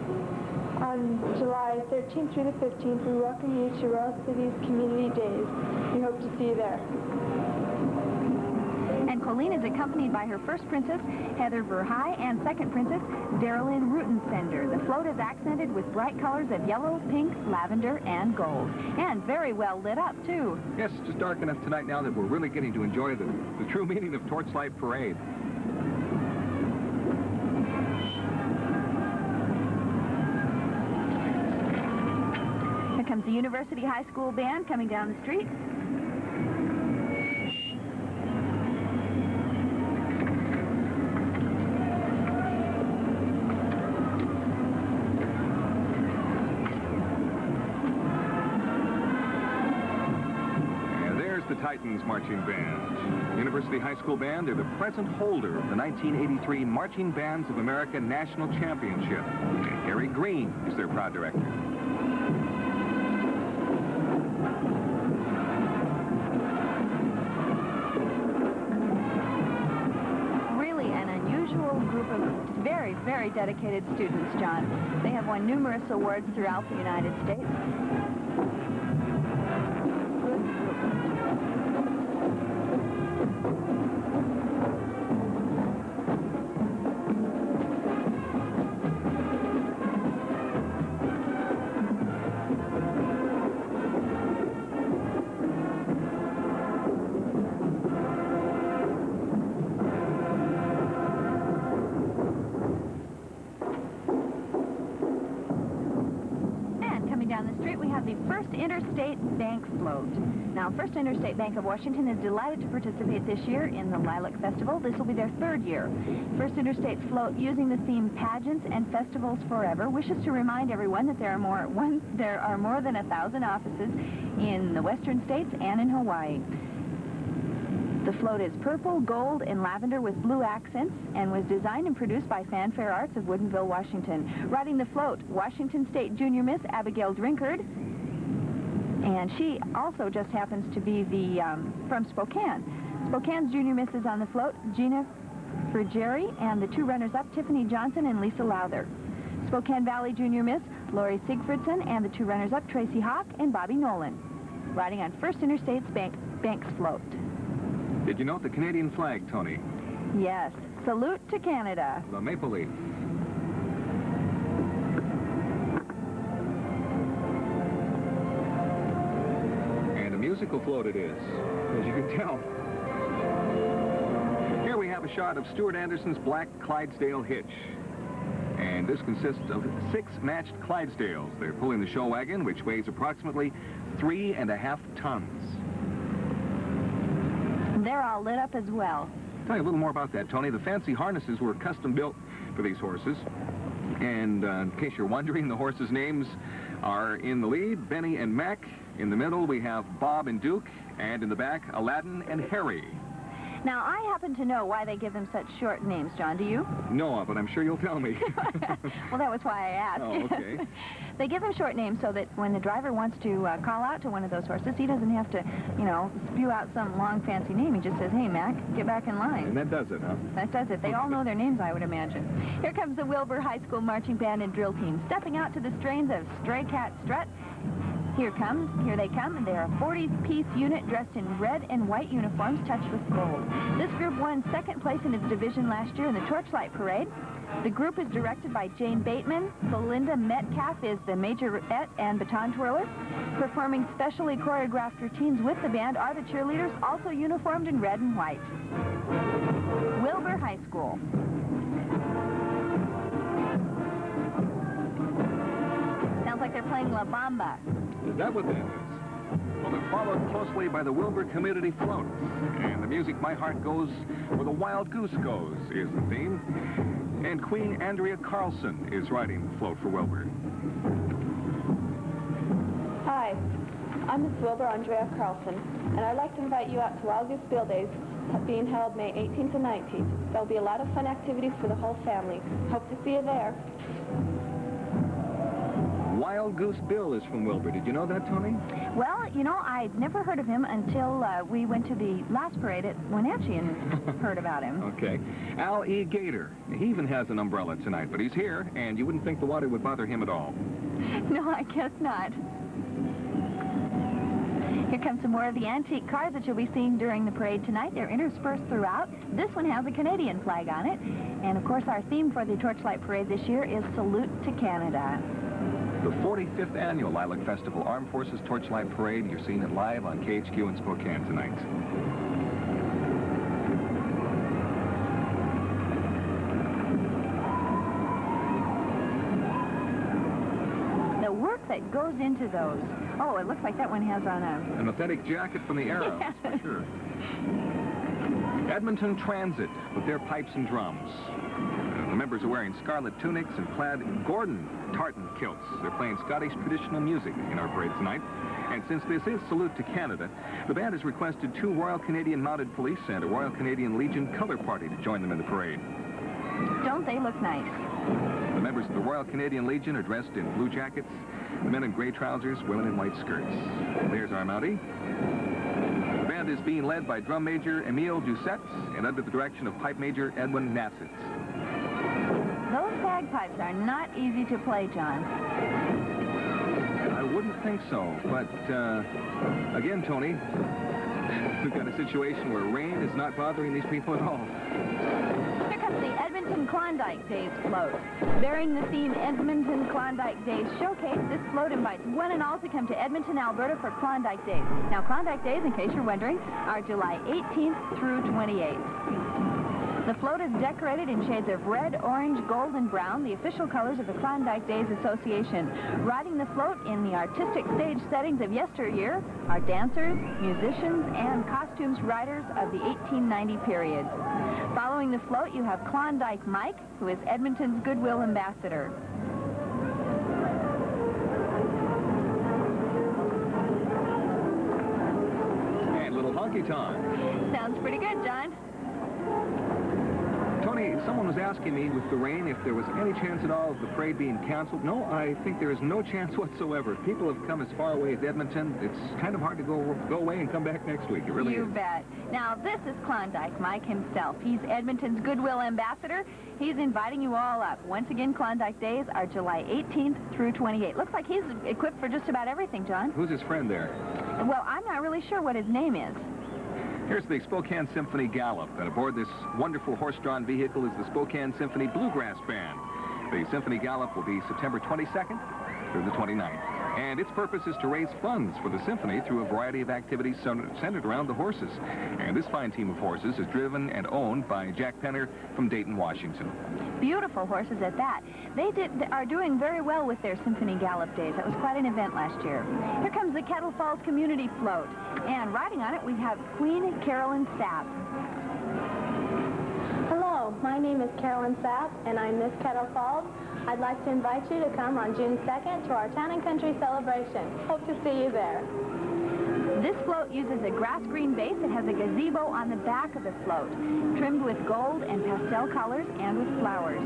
On July 13th through the 15th, we welcome you to Royal City's Community Days. We hope to see you there. And Colleen is accompanied by her first princess, Heather Verhey, and second princess, Darylyn Rutensender. The float is accented with bright colors of yellow, pink, lavender, and gold. And very well lit up, too. Yes, it's just dark enough tonight now that we're really getting to enjoy the true meaning of Torchlight Parade. Here comes the University High School band coming down the street. The Titans Marching Band. University High School Band, they're the present holder of the 1983 Marching Bands of America National Championship. And Harry Green is their proud director. Really an unusual group of very, very dedicated students, John. They have won numerous awards throughout the United States. Down the street, we have the First Interstate Bank Float. Now, First Interstate Bank of Washington is delighted to participate this year in the Lilac Festival. This will be their 3rd year. First Interstate's float, using the theme Pageants and Festivals Forever, wishes to remind everyone that there are more than 1,000 offices in the western states and in Hawaii. The float is purple, gold, and lavender with blue accents and was designed and produced by Fanfare Arts of Woodinville, Washington. Riding the float, Washington State Junior Miss Abigail Drinkard, and she also just happens to be from Spokane. Spokane's Junior Miss is on the float, Gina Frigeri, and the 2 runners-up, Tiffany Johnson and Lisa Lowther. Spokane Valley Junior Miss, Lori Sigfridson, and the 2 runners-up, Tracy Hawk and Bobby Nolan, riding on First Interstate's Bank's float. Did you note the Canadian flag, Toni? Yes. Salute to Canada. The maple leaf. And a musical float it is, as you can tell. Here we have a shot of Stuart Anderson's Black Clydesdale Hitch. And this consists of 6 matched Clydesdales. They're pulling the show wagon, which weighs approximately 3.5 tons. They're all lit up as well. Tell you a little more about that, Toni. The fancy harnesses were custom built for these horses. And in case you're wondering, the horses' names are in the lead, Benny and Mac. In the middle, we have Bob and Duke. And in the back, Aladdin and Harry. Now, I happen to know why they give them such short names, John. Do you? No, but I'm sure you'll tell me. Well, that was why I asked. Oh, okay. They give them short names so that when the driver wants to call out to one of those horses, he doesn't have to, spew out some long, fancy name. He just says, "Hey, Mac, get back in line." And that does it, huh? That does it. They all know their names, I would imagine. Here comes the Wilbur High School Marching Band and Drill Team, stepping out to the strains of Stray Cat Strut. Here they come, and they are a 40-piece unit dressed in red and white uniforms touched with gold. This group won 2nd place in its division last year in the Torchlight Parade. The group is directed by Jane Bateman. Belinda Metcalf is the majorette and baton twirler. Performing specially choreographed routines with the band are the cheerleaders, also uniformed in red and white. Wilbur High School. Sounds like they're playing La Bamba. Is that what that is? Well, they're followed closely by the Wilbur Community Float. And the music My Heart Goes Where the Wild Goose Goes is the theme. And Queen Andrea Carlson is riding the float for Wilbur. Hi, I'm Miss Wilbur Andrea Carlson, and I'd like to invite you out to Wild Goose Field Days being held May 18th and 19th. There'll be a lot of fun activities for the whole family. Hope to see you there. Wild Goose Bill is from Wilbur. Did you know that, Toni? Well, you know, I'd never heard of him until we went to the last parade at Wenatchee and heard about him. Okay. Al E. Gator. He even has an umbrella tonight, but he's here, and you wouldn't think the water would bother him at all. No, I guess not. Here come some more of the antique cars that you'll be seeing during the parade tonight. They're interspersed throughout. This one has a Canadian flag on it. And, of course, our theme for the Torchlight Parade this year is Salute to Canada. The 45th Annual Lilac Festival Armed Forces Torchlight Parade. You're seeing it live on KHQ in Spokane tonight. The work that goes into those. Oh, it looks like that one has on an authentic jacket from the era, yes. For sure. Edmonton Transit with their pipes and drums. The members are wearing scarlet tunics and clad in Gordon tartan kilts. They're playing Scottish traditional music in our parade tonight. And since this is Salute to Canada, the band has requested 2 Royal Canadian Mounted Police and a Royal Canadian Legion color party to join them in the parade. Don't they look nice? The members of the Royal Canadian Legion are dressed in blue jackets, the men in gray trousers, women in white skirts. There's our Mountie. The band is being led by Drum Major Emile Doucette and under the direction of Pipe Major Edwin Nassitz. Those bagpipes are not easy to play, John. I wouldn't think so, but again, Toni, we've got a situation where rain is not bothering these people at all. Here comes the Edmonton Klondike Days float. Bearing the theme Edmonton Klondike Days Showcase, this float invites one and all to come to Edmonton, Alberta for Klondike Days. Now, Klondike Days, in case you're wondering, are July 18th through 28th. The float is decorated in shades of red, orange, gold, and brown, the official colors of the Klondike Days Association. Riding the float in the artistic stage settings of yesteryear are dancers, musicians, and costumes riders of the 1890 period. Following the float, you have Klondike Mike, who is Edmonton's Goodwill Ambassador. And little honky tonk. Sounds pretty good, John. Toni, someone was asking me with the rain if there was any chance at all of the parade being canceled. No, I think there is no chance whatsoever. People have come as far away as Edmonton. It's kind of hard to go away and come back next week. It really is. You bet. Now, this is Klondike Mike himself. He's Edmonton's Goodwill Ambassador. He's inviting you all up. Once again, Klondike Days are July 18th through 28th. Looks like he's equipped for just about everything, John. Who's his friend there? Well, I'm not really sure what his name is. Here's the Spokane Symphony Gallop, and aboard this wonderful horse-drawn vehicle is the Spokane Symphony Bluegrass Band. The Symphony Gallop will be September 22nd through the 29th. And its purpose is to raise funds for the symphony through a variety of activities centered around the horses. And this fine team of horses is driven and owned by Jack Penner from Dayton, Washington. Beautiful horses at that. They are doing very well with their Symphony Gallop days. That was quite an event last year. Here comes the Kettle Falls Community Float. And riding on it, we have Queen Carolyn Sapp. Hello, my name is Carolyn Sapp, and I'm Miss Kettle Falls. I'd like to invite you to come on June 2nd to our Town and Country celebration. Hope to see you there. This float uses a grass green base that has a gazebo on the back of the float, trimmed with gold and pastel colors and with flowers.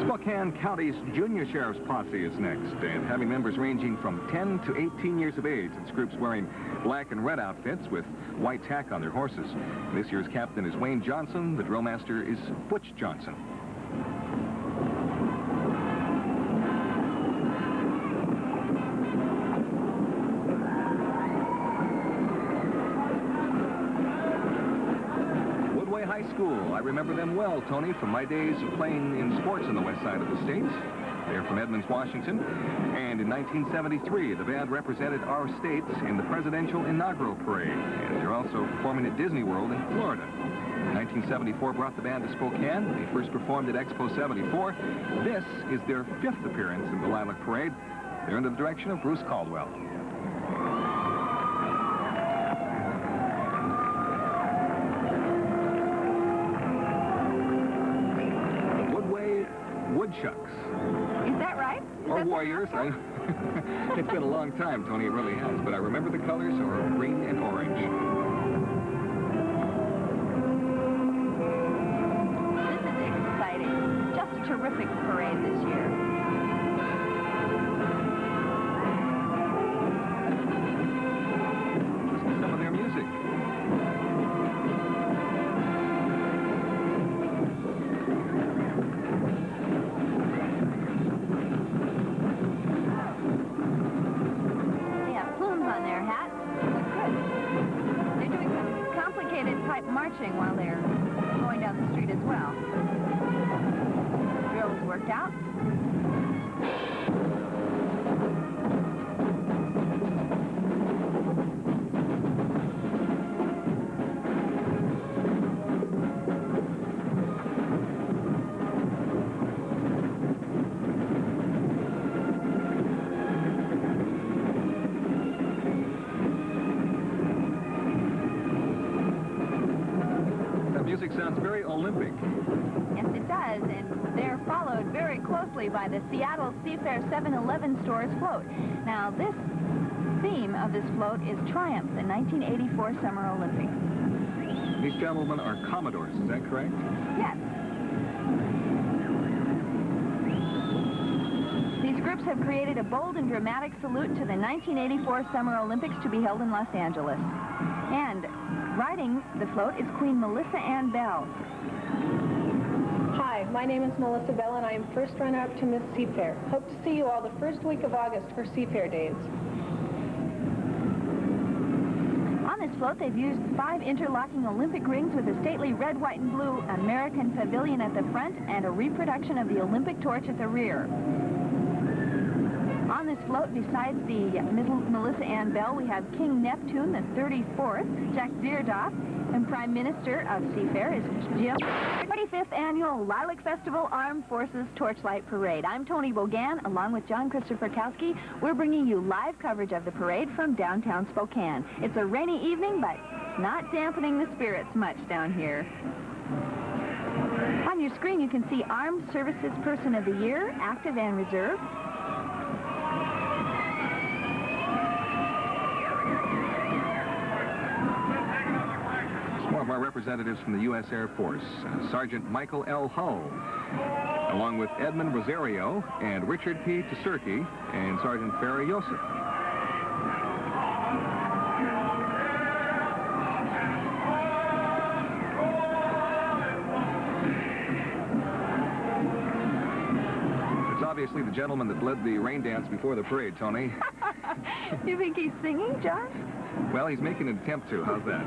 Spokane County's Junior Sheriff's Posse is next, and having members ranging from 10 to 18 years of age. It's groups wearing black and red outfits with white tack on their horses. This year's captain is Wayne Johnson. The drill master is Butch Johnson. High School. I remember them well, Toni, from my days of playing in sports on the west side of the state. They're from Edmonds, Washington. And in 1973, the band represented our state in the Presidential Inaugural Parade. And they're also performing at Disney World in Florida. 1974 brought the band to Spokane. They first performed at Expo 74. This is their 5th appearance in the Lilac Parade. They're under the direction of Bruce Caldwell. Woodchucks. Is that right? Or Warriors. It's been a long time, Toni, it really has. But I remember the colors are green and orange. This is exciting. Just a terrific parade this year. as well. Drill was worked out. Music sounds very Olympic. Yes, it does, and they're followed very closely by the Seattle Seafair 7-Eleven stores float. Now, this theme of this float is Triumph, the 1984 Summer Olympics. These gentlemen are Commodores, is that correct? Yes. These groups have created a bold and dramatic salute to the 1984 Summer Olympics to be held in Los Angeles. And riding the float is Queen Melissa Ann Bell. Hi, my name is Melissa Bell, and I am first runner-up to Miss Seafair. Hope to see you all the first week of August for Seafair Days. On this float, they've used 5 interlocking Olympic rings with a stately red, white, and blue American pavilion at the front and a reproduction of the Olympic torch at the rear. On this float, besides the Melissa Ann Bell, we have King Neptune, the 34th, Jack Deerdoff, and Prime Minister of Seafair is Jim. 45th Annual Lilac Festival Armed Forces Torchlight Parade. I'm Toni Bogan, along with John Christopher Cowsky. We're bringing you live coverage of the parade from downtown Spokane. It's a rainy evening, but not dampening the spirits much down here. On your screen, you can see Armed Services Person of the Year, Active and Reserve. One of our representatives from the U.S. Air Force, Sergeant Michael L. Hull, along with Edmund Rosario and Richard P. Tsurkey and Sergeant Ferry Yosef. It's obviously the gentleman that led the rain dance before the parade, Tony. You think he's singing, John? Well, he's making an attempt to. How's that?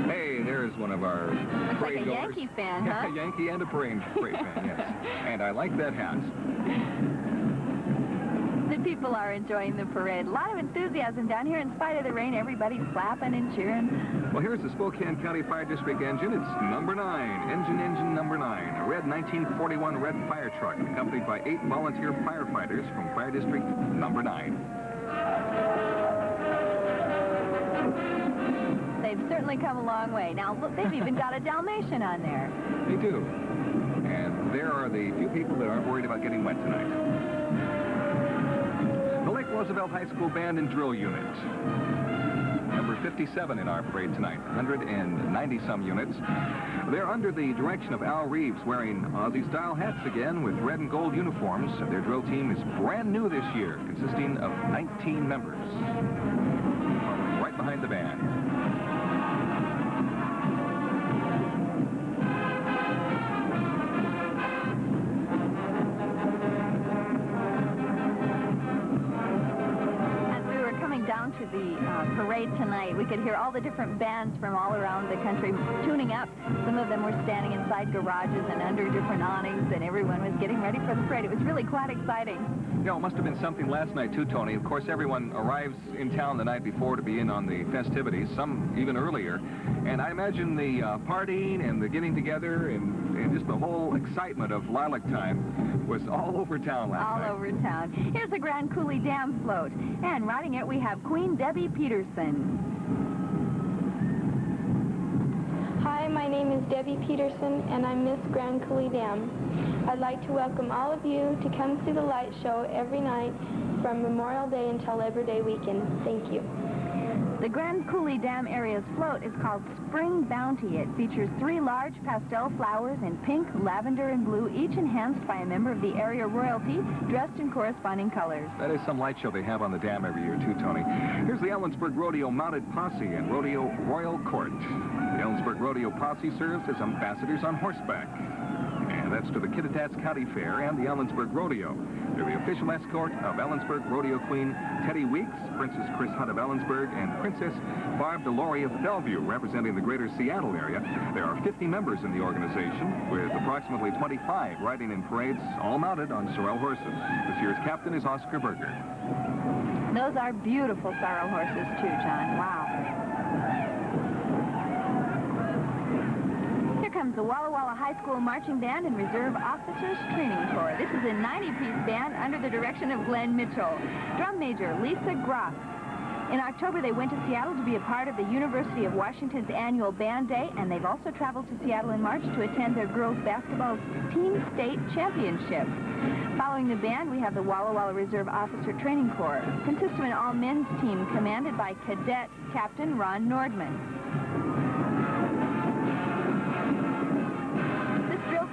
Hey, there's one of our Looks like a goers. Yankee fan, huh? Yeah, Yankee and a parade fan, yes. And I like that hat. The people are enjoying the parade. A lot of enthusiasm down here. In spite of the rain, everybody's clapping and cheering. Well, here's the Spokane County Fire District engine. It's number 9, engine number 9. A red 1941 red fire truck, accompanied by 8 volunteer firefighters from Fire District number 9. They've certainly come a long way. Now, look, they've even got a Dalmatian on there. They do. And there are the few people that aren't worried about getting wet tonight. The Lake Roosevelt High School Band and Drill Unit. Number 57 in our parade tonight, 190-some units. They're under the direction of Al Reeves, wearing Aussie-style hats again with red and gold uniforms. Their drill team is brand new this year, consisting of 19 members. Right behind the band. Down to the parade tonight, we could hear all the different bands from all around the country tuning up. Some of them were standing inside garages and under different awnings, and everyone was getting ready for the parade. It was really quite exciting. You know, it must have been something last night, too, Toni. Of course, everyone arrives in town the night before to be in on the festivities, some even earlier. And I imagine the partying and the getting together and just the whole excitement of Lilac time was all over town last night. All over town. Here's the Grand Coulee Dam float. And riding it, we have Queen Debbie Peterson. Hi, my name is Debbie Peterson, and I'm Miss Grand Coulee Dam. I'd like to welcome all of you to come see the light show every night from Memorial Day until Labor Day weekend. Thank you. The Grand Coulee Dam area's float is called Spring Bounty. It features 3 large pastel flowers in pink, lavender, and blue, each enhanced by a member of the area royalty dressed in corresponding colors. That is some light show they have on the dam every year, too, Toni. Here's the Ellensburg Rodeo Mounted Posse and Rodeo Royal Court. The Ellensburg Rodeo Posse serves as ambassadors on horseback. And that's to the Kittitas County Fair and the Ellensburg Rodeo. They're the official escort of Ellensburg Rodeo Queen Teddy Weeks, Princess Chris Hunt of Ellensburg, and Princess Barb DeLaurie of Bellevue, representing the greater Seattle area. There are 50 members in the organization, with approximately 25 riding in parades, all mounted on sorrel horses. This year's captain is Oscar Berger. Those are beautiful sorrel horses, too, John. Wow. Here comes the Walla Walla High School Marching Band and Reserve Officers Training Corps. This is a 90-piece band under the direction of Glenn Mitchell. Drum Major Lisa Groff. In October, they went to Seattle to be a part of the University of Washington's annual Band Day, and they've also traveled to Seattle in March to attend their girls' basketball team state championship. Following the band, we have the Walla Walla Reserve Officer Training Corps. It consists of an all-men's team commanded by Cadet Captain Ron Nordman.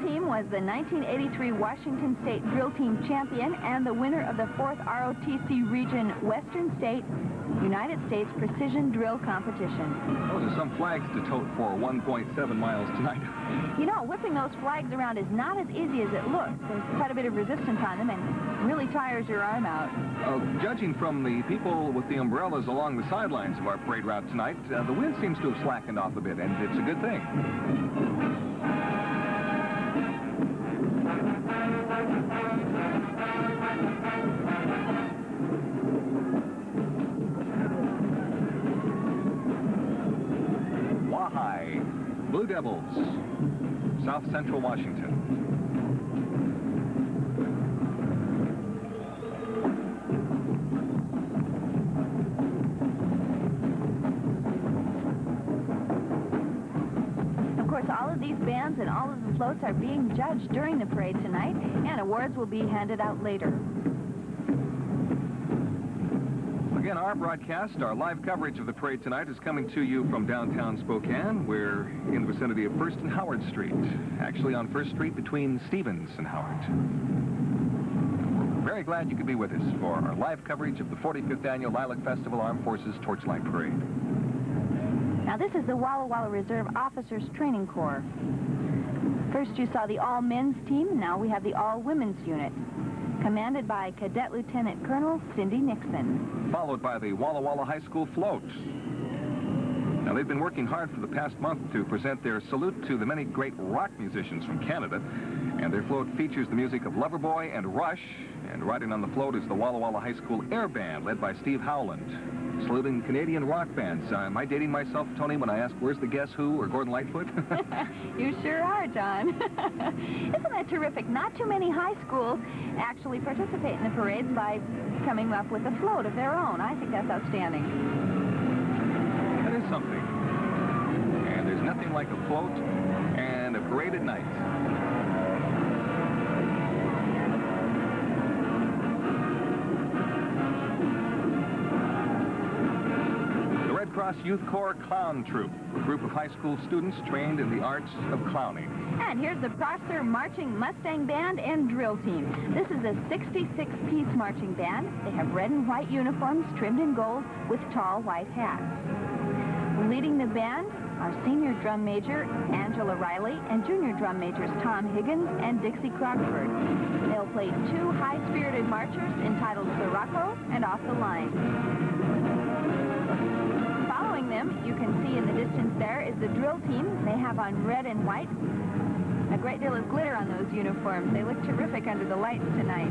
Team was the 1983 Washington State Drill Team champion and the winner of the 4th ROTC Region Western State United States Precision Drill Competition. Those are some flags to tote for 1.7 miles tonight. You know, whipping those flags around is not as easy as it looks. There's quite a bit of resistance on them and really tires your arm out. Judging from the people with the umbrellas along the sidelines of our parade route tonight, the wind seems to have slackened off a bit, and it's a good thing. Blue Devils, South Central Washington. Of course, all of these bands and all of the floats are being judged during the parade tonight, and awards will be handed out later. Again, our broadcast, our live coverage of the parade tonight is coming to you from downtown Spokane. We're in the vicinity of 1st and Howard Street, actually on 1st Street between Stevens and Howard. We're very glad you could be with us for our live coverage of the 45th Annual Lilac Festival Armed Forces Torchlight Parade. Now, this is the Walla Walla Reserve Officers Training Corps. First, you saw the all-men's team. Now we have the all-women's unit, commanded by Cadet Lieutenant Colonel Cindy Nixon. Followed by the Walla Walla High School Float. Now, they've been working hard for the past month to present their salute to the many great rock musicians from Canada. And their float features the music of Loverboy and Rush. And riding on the float is the Walla Walla High School Air Band, led by Steve Howland, saluting Canadian rock bands. Am I dating myself, Toni, when I ask, where's the Guess Who or Gordon Lightfoot? You sure are, John. Isn't that terrific? Not too many high schools actually participate in the parades by coming up with a float of their own. I think that's outstanding. That is something. And there's nothing like a float and a parade at night. Cross Youth Corps Clown Troupe, a group of high school students trained in the arts of clowning. And here's the Prosser Marching Mustang Band and Drill Team. This is a 66-piece marching band. They have red and white uniforms trimmed in gold with tall white hats. Leading the band are senior drum major Angela Riley and junior drum majors Tom Higgins and Dixie Crockford. They'll play two high-spirited marchers entitled Sirocco and Off the Line. Following them, you can see in the distance there is the drill team. They have on red and white. A great deal of glitter on those uniforms. They look terrific under the lights tonight.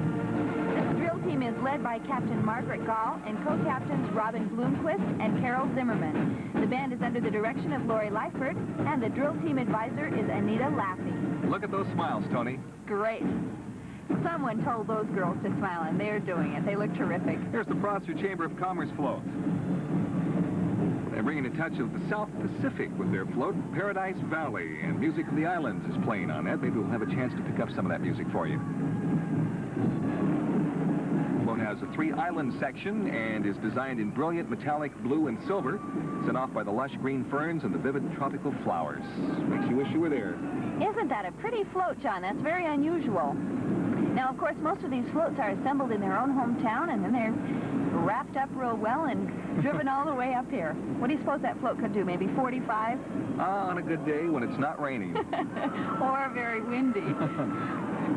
This drill team is led by Captain Margaret Gall and co-captains Robin Bloomquist and Carol Zimmerman. The band is under the direction of Lori Leifert, and the drill team advisor is Anita Laffey. Look at those smiles, Toni. Great. Someone told those girls to smile, and they're doing it. They look terrific. Here's the Prosser Chamber of Commerce float. They're bringing a touch of the South Pacific with their float. Paradise Valley and Music of the Islands is playing on that. Maybe we'll have a chance to pick up some of that music for you. The float has a 3-island section and is designed in brilliant metallic blue and silver, set off by the lush green ferns and the vivid tropical flowers. Makes you wish you were there. Isn't that a pretty float, John? That's very unusual. Now, of course, most of these floats are assembled in their own hometown, and then they're wrapped up real well and driven all the way up here. What do you suppose that float could do, maybe 45? On a good day when it's not raining. Or very windy.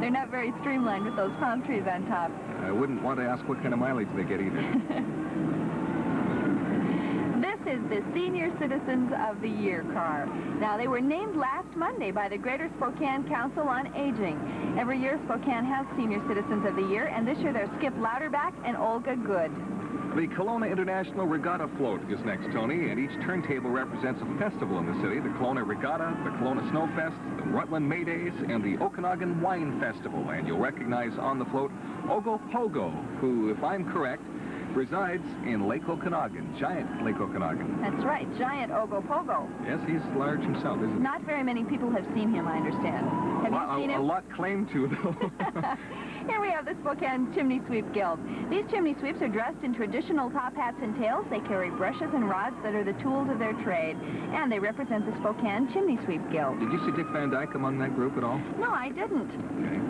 They're not very streamlined with those palm trees on top. I wouldn't want to ask what kind of mileage they get either. This is the Senior Citizens of the Year car. Now, they were named last Monday by the Greater Spokane Council on Aging. Every year, Spokane has Senior Citizens of the Year, and this year they're Skip Louderback and Olga Good. The Kelowna International Regatta Float is next, Tony, and each turntable represents a festival in the city. The Kelowna Regatta, the Kelowna Snowfest, the Rutland May Days, and the Okanagan Wine Festival. And you'll recognize on the float Ogo Pogo, who, if I'm correct, resides in Lake Okanagan, giant Lake Okanagan. That's right, giant Ogo Pogo. Yes, he's large himself, isn't he? Not very many people have seen him, I understand. Have you seen him? A lot claim to, though. Here we have the Spokane Chimney Sweep Guild. These chimney sweeps are dressed in traditional top hats and tails. They carry brushes and rods that are the tools of their trade. And they represent the Spokane Chimney Sweep Guild. Did you see Dick Van Dyke among that group at all? No, I didn't. Okay.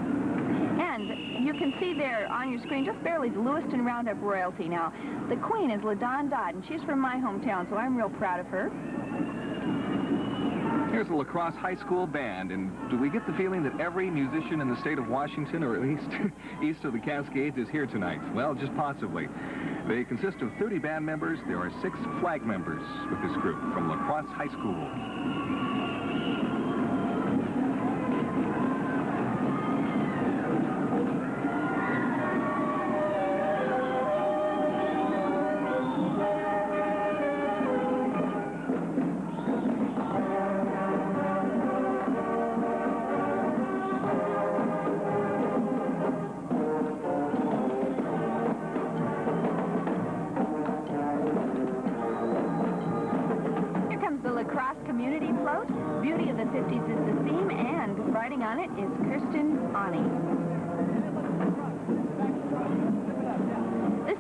And you can see there on your screen just barely the Lewiston Roundup royalty. Now, the queen is LaDon Dodd, and she's from my hometown, so I'm real proud of her. Here's the La Crosse High School Band, and do we get the feeling that every musician in the state of Washington, or at least east of the Cascades, is here tonight? Well, just possibly. They consist of 30 band members. There are 6 flag members with this group from La Crosse High School.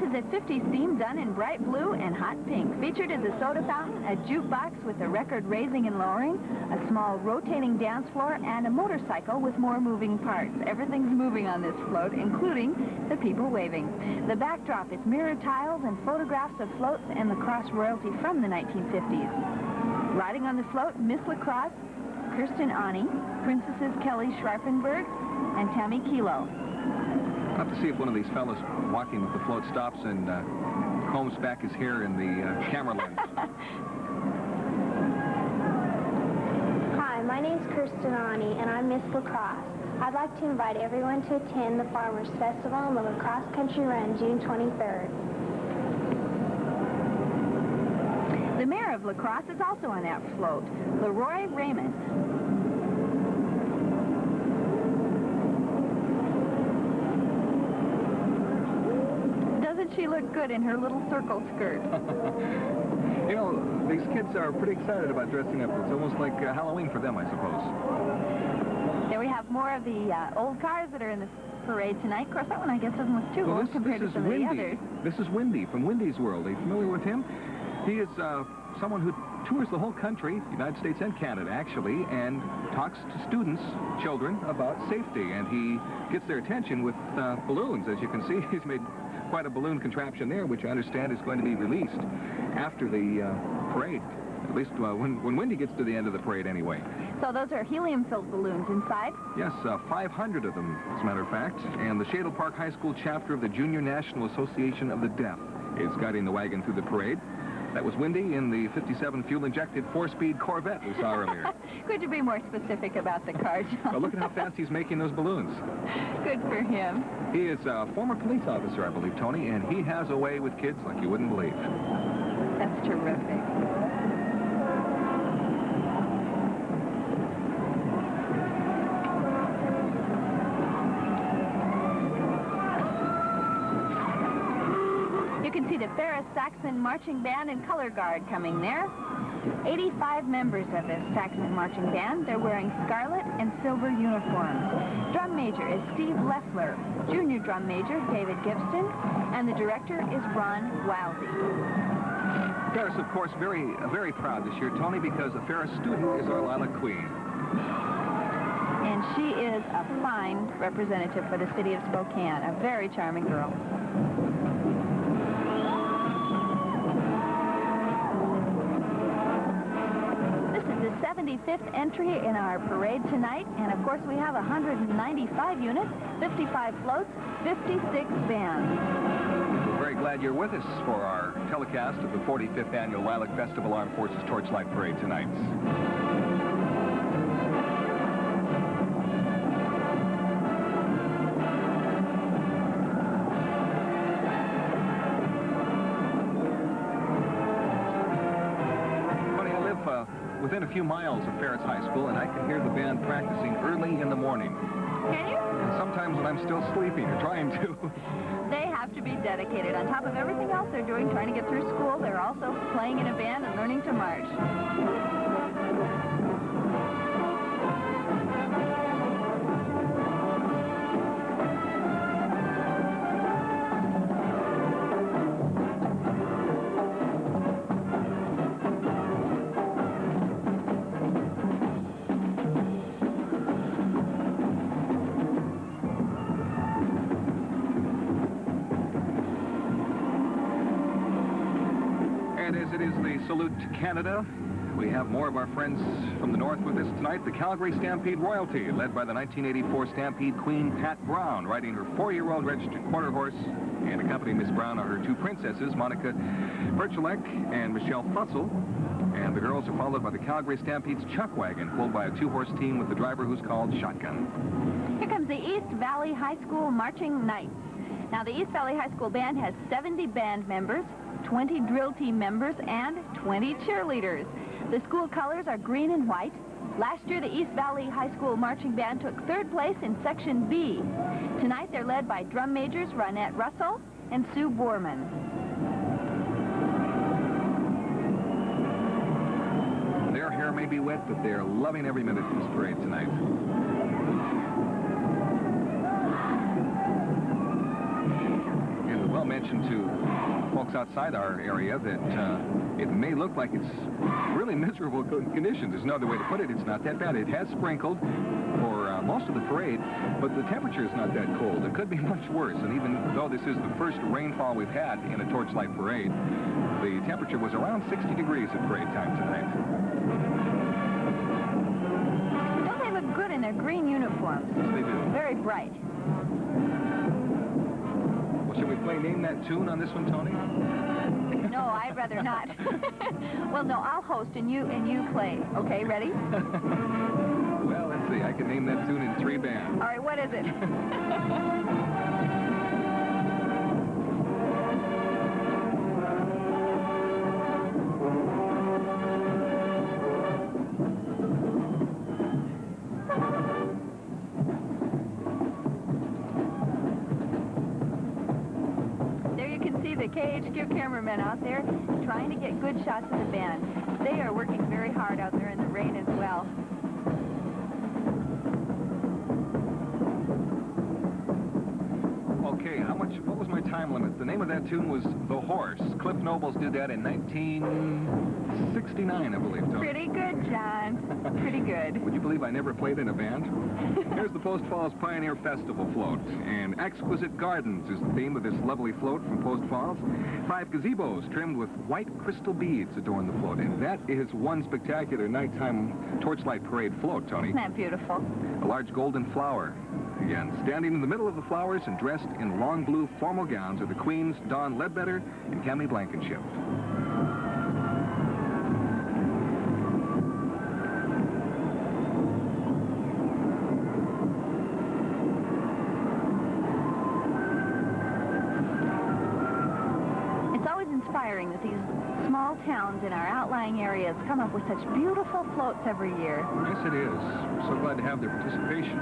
The 50s theme done in bright blue and hot pink. Featured is a soda fountain, a jukebox with a record raising and lowering, a small rotating dance floor, and a motorcycle with more moving parts. Everything's moving on this float, including the people waving. The backdrop is mirror tiles and photographs of floats and La Crosse royalty from the 1950s. Riding on the float, Miss La Crosse, Kirsten Ani, Princesses Kelly Schreipenberg, and Tammy Kilo. I'll have to see if one of these fellas walking with the float stops and combs back his hair in the camera lens. Hi, my name's Kirsten Ani, and I'm Miss La Crosse. I'd like to invite everyone to attend the Farmers Festival and the La Crosse Country Run, June 23rd. The mayor of La Crosse is also on that float, Leroy Raymond. Doesn't she look good in her little circle skirt? You know, these kids are pretty excited about dressing up. It's almost like Halloween for them, I suppose. There we have more of the old cars that are in the parade tonight. Of course, that one I guess doesn't look too old compared to some of the others. This is Wendy from Wendy's World. Are you familiar with him? He is someone who tours the whole country, United States and Canada, actually, and talks to students, children, about safety. And he gets their attention with balloons. As you can see, he's made quite a balloon contraption there, which I understand is going to be released after the parade. At least when Wendy gets to the end of the parade, anyway. So those are helium-filled balloons inside? Yes, 500 of them, as a matter of fact. And the Shadle Park High School chapter of the Junior National Association of the Deaf is guiding the wagon through the parade. That was Wendy in the 57 fuel-injected 4-speed Corvette we saw earlier. Could you be more specific about the car, John? Well, look at how fast he's making those balloons. Good for him. He is a former police officer, I believe, Tony, and he has a way with kids like you wouldn't believe. That's terrific. You can see the Ferris Saxon Marching Band and Color Guard coming there. 85 members of this Saxon Marching Band. They're wearing scarlet and silver uniforms. Drum major is Steve Leffler. Junior drum major, David Gibson. And the director is Ron Wildy. Ferris, of course, very proud this year, Tony, because a Ferris student is our Lilac Queen. And she is a fine representative for the city of Spokane. A very charming girl. 75th entry in our parade tonight. And, of course, we have 195 units, 55 floats, 56 bands. We're very glad you're with us for our telecast of the 45th Annual Lilac Festival Armed Forces Torchlight Parade tonight. Within a few miles of Ferris High School, and I can hear the band practicing early in the morning. Can you? And sometimes when I'm still sleeping or trying to. They have to be dedicated. On top of everything else they're doing, trying to get through school, they're also playing in a band and learning to march. Salute to Canada. We have more of our friends from the north with us tonight. The Calgary Stampede Royalty, led by the 1984 Stampede Queen, Pat Brown, riding her 4-year-old registered quarter horse, and accompanying Miss Brown are her 2 princesses, Monica Torchlight and Michelle Fussell. And the girls are followed by the Calgary Stampede's Chuck Wagon, pulled by a 2-horse team with the driver who's called Shotgun. Here comes the East Valley High School Marching Knights. Now, the East Valley High School Band has 70 band members, 20 drill team members, and 20 cheerleaders. The school colors are green and white. Last year, the East Valley High School Marching Band took 3rd place in Section B. Tonight, they're led by drum majors Ronette Russell and Sue Borman. Their hair may be wet, but they're loving every minute of this parade tonight. And well mentioned to folks outside our area that it may look like it's really miserable conditions. There's no other way to put it. It's not that bad. It has sprinkled for most of the parade, but the temperature is not that cold. It could be much worse. And even though this is the first rainfall we've had in a Torchlight parade, the temperature was around 60 degrees at parade time tonight. Don't they look good in their green uniforms? Yes, they do. Very bright. Should we play Name That Tune on this one, Tony? No, I'd rather not. Well, no, I'll host and you play. Okay, ready? Well, let's see. I can name that tune in 3 bands. All right, what is it? KHQ cameramen out there trying to get good shots of the band. They are working very hard out there in the rain as well. Okay, what was my time limit? The name of that tune was The Horse. Cliff Nobles did that in 1969, I believe, Tony. Pretty good, John. Pretty good. Would you believe I never played in a band? Here's the Post Falls Pioneer Festival float. And Exquisite Gardens is the theme of this lovely float from Post Falls. 5 gazebos trimmed with white crystal beads adorn the float. And that is one spectacular nighttime Torchlight Parade float, Tony. Isn't that beautiful? A large golden flower. Again, standing in the middle of the flowers and dressed in long blue formal gowns are the Queens Dawn Ledbetter and Cammie Blankenship. It's always inspiring that these small towns in our outlying areas come up with such beautiful floats every year. Yes, it is. We're so glad to have their participation.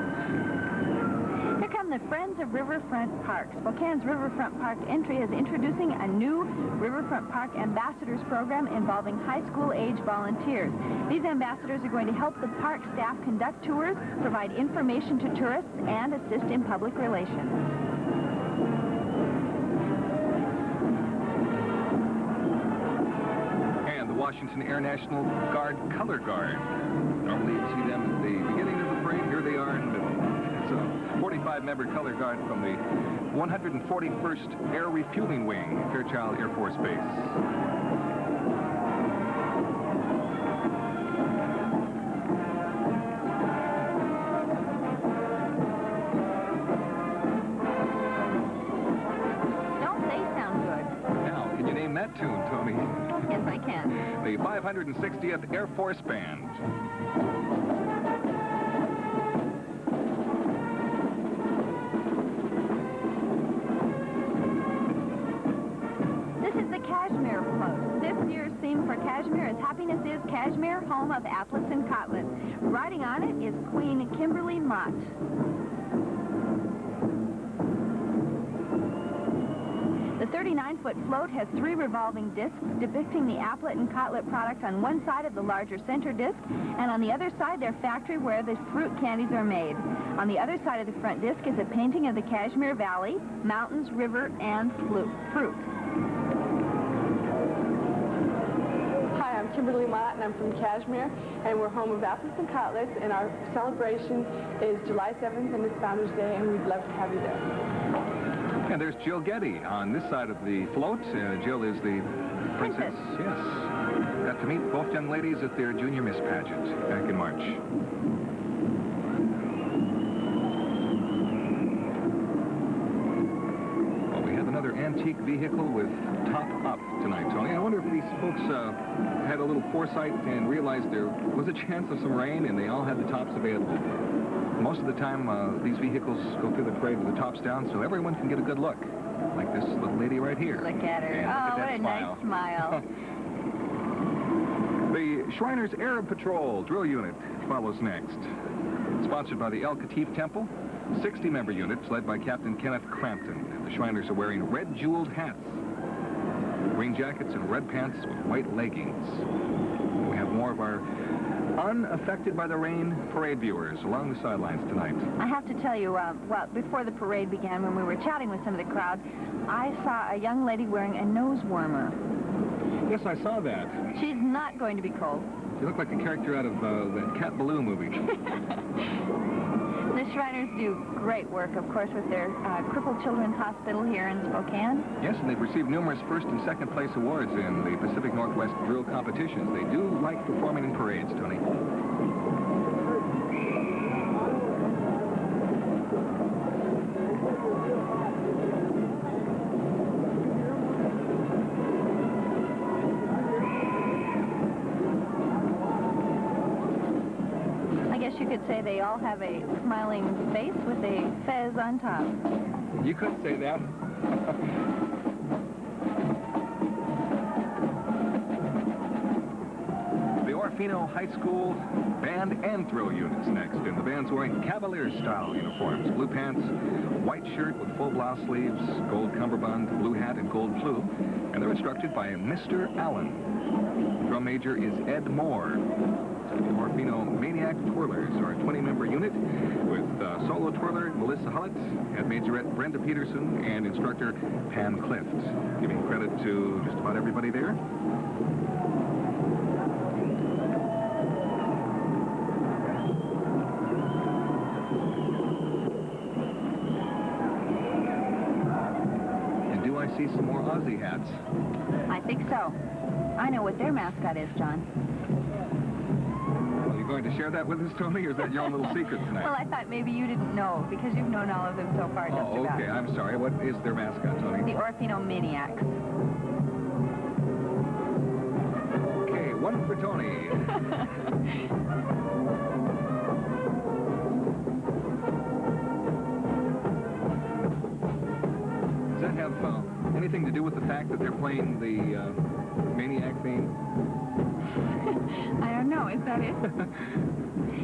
Here come the Friends of Riverfront Park. Spokane's Riverfront Park entry is introducing a new Riverfront Park Ambassadors program involving high school age volunteers. These ambassadors are going to help the park staff conduct tours, provide information to tourists, and assist in public relations. And the Washington Air National Guard Color Guard. Normally you see them at the beginning of the parade. Here they are in the middle. It's a 45-member color guard from the 141st Air Refueling Wing, Fairchild Air Force Base. the 560th Air Force Band. This is the Cashmere float. This year's theme for Cashmere is Happiness is Cashmere, home of applets and cutlets. Riding on it is Queen Kimberly Mott. The 39-foot float has 3 revolving discs depicting the applet and cutlet products on one side of the larger center disc, and on the other side their factory where the fruit candies are made. On the other side of the front disc is a painting of the Cashmere Valley, mountains, river, and fruit. Hi, I'm Kimberly Mott, and I'm from Cashmere, and we're home of applets and cutlets, and our celebration is July 7th, and it's Founders Day, and we'd love to have you there. And there's Jill Getty on this side of the float. Jill is the princess. Yes. Got to meet both young ladies at their Junior Miss pageant back in March. Well, we have another antique vehicle with top up tonight, Tony. I wonder if these folks had a little foresight and realized there was a chance of some rain, and they all had the tops available. Most of the time, these vehicles go through the parade with the tops down, so everyone can get a good look. Like this little lady right here. Look at her. And Oh, look at what that a smile. nice smile. The Shriners Arab Patrol Drill Unit follows next. Sponsored by the El Khatif Temple, 60-member units led by Captain Kenneth Crampton. The Shriners are wearing red jeweled hats, green jackets, and red pants with white leggings. We have more of our unaffected by the rain parade viewers along the sidelines tonight. I have to tell you, well, before the parade began, when we were chatting with some of the crowd, I saw a young lady wearing a nose warmer. Yes, I saw that. She's not going to be cold. You look like a character out of that Cat Ballou movie. The Shriners do great work, of course, with their Crippled Children's Hospital here in Spokane. Yes, and they've received numerous first and second place awards in the Pacific Northwest drill competitions. They do like performing in parades, Tony. You could say they all have a smiling face with a fez on top. You could say that. The Orofino High School band and thrill units next, and the band's wearing Cavalier-style uniforms. Blue pants, white shirt with full blouse sleeves, gold cummerbund, blue hat, and gold plume. And they're instructed by Mr. Allen. The drum major is Ed Moore. The Orofino Maniac Twirlers are a 20-member unit with solo twirler Melissa Hullett, head majorette Brenda Peterson, and instructor Pam Clift. Giving credit to just about everybody there. And do I see some more Aussie hats? I think so. I know what their mascot is, John. Are you going to share that with us, Tony, or is that your own little secret tonight? Well, I thought maybe you didn't know, because you've known all of them so far, just Oh, about. okay. I'm sorry. What is their mascot, Tony? The Orofino Maniacs. Okay, one for Tony. Does that have anything to do with the fact that they're playing the Maniac theme? I don't know. Is that it?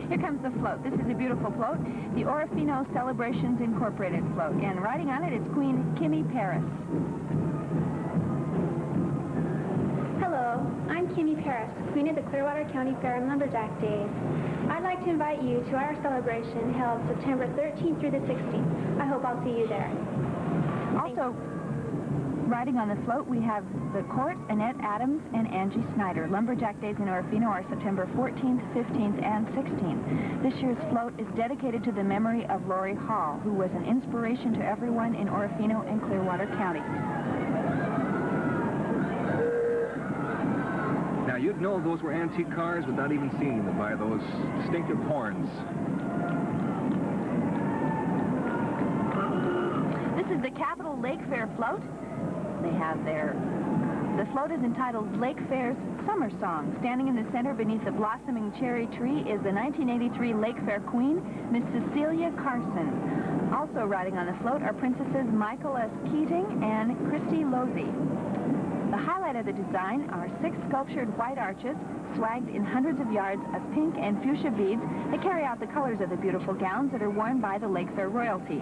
Here comes the float. This is a beautiful float, the Orofino Celebrations Incorporated float, and riding on it is Queen Kimmy Paris. Hello, I'm Kimmy Paris, Queen of the Clearwater County Fair and Lumberjack Days. I'd like to invite you to our celebration held September 13th through the 16th. I hope I'll see you there. Also, riding on the float, we have the Court, Annette Adams, and Angie Snyder. Lumberjack Days in Orofino are September 14th, 15th, and 16th. This year's float is dedicated to the memory of Lori Hall, who was an inspiration to everyone in Orofino and Clearwater County. Now, you'd know those were antique cars without even seeing them by those distinctive horns. This is the Capitol Lake Fair float. They have the The float is entitled Lake Fair's Summer Song. Standing in the center beneath the blossoming cherry tree is the 1983 Lake Fair Queen, Miss Cecilia Carson. Also riding on the float are Princesses Michael S. Keating and Christy Losey. The highlight of the design are 6 sculptured white arches, swagged in hundreds of yards of pink and fuchsia beads that carry out the colors of the beautiful gowns that are worn by the Lake Fair royalty.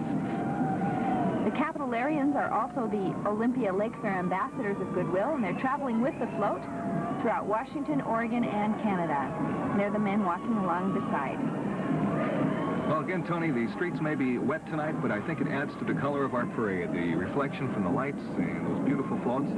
The Capitolarians are also the Olympia Lake Fair ambassadors of goodwill, and they're traveling with the float throughout Washington, Oregon, and Canada. And they're the men walking along beside. Well, again, Toni, the streets may be wet tonight, but I think it adds to the color of our parade. The reflection from the lights and those beautiful floats,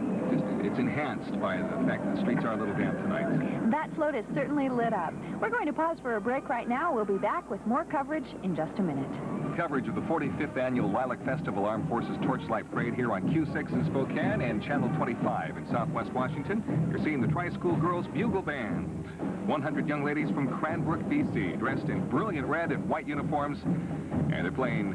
it's enhanced by the fact that the streets are a little damp tonight. That float is certainly lit up. We're going to pause for a break right now. We'll be back with more coverage in just a minute. Coverage of the 45th Annual Lilac Festival Armed Forces Torchlight Parade here on Q6 in Spokane and Channel 25 in Southwest Washington. You're seeing the Tri-School Girls Bugle Band. 100 young ladies from Cranbrook, B.C., dressed in brilliant red and white uniforms, and they're playing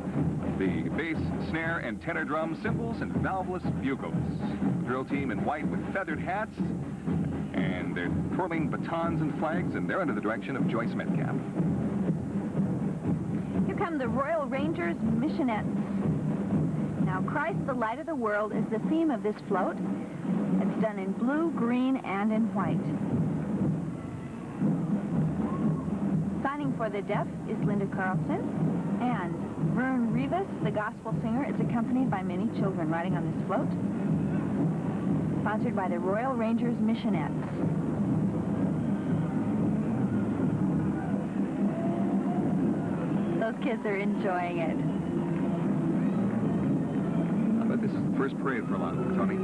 the bass, snare, and tenor drum, cymbals, and valveless bugles. The drill team in white with feathered hats, and they're twirling batons and flags, and they're under the direction of Joyce Metcalf. Here come the Royal Rangers Missionettes. Now, Christ, the Light of the World, is the theme of this float. It's done in blue, green, and in white. Signing for the deaf is Linda Carlson, and Vern Rivas, the gospel singer, is accompanied by many children riding on this float. Sponsored by the Royal Rangers Missionettes. Those kids are enjoying it. I bet this is the first parade for a lot of them, Toni.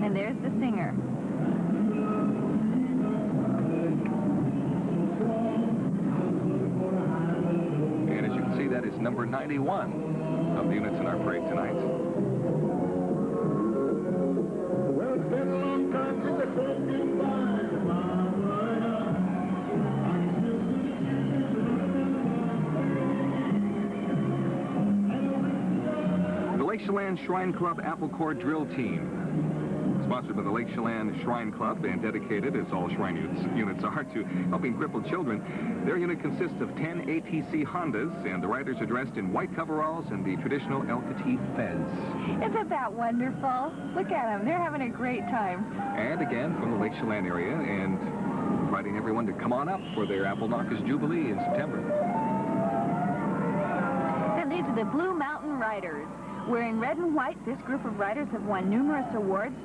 And there's the singer. And as you can see, that is number 91 of the units in our parade tonight. Lake Chelan Shrine Club Apple Corps Drill Team, sponsored by the Lake Chelan Shrine Club and dedicated, as all shrine units are, to helping crippled children. Their unit consists of 10 ATC Hondas, and the riders are dressed in white coveralls and the traditional El Petit fez. Isn't that wonderful? Look at them. They're having a great time. And again, from the Lake Chelan area, and inviting everyone to come on up for their Apple Knockers Jubilee in September. And these are the Blue Mountain Riders. Wearing red and white, this group of riders have won numerous awards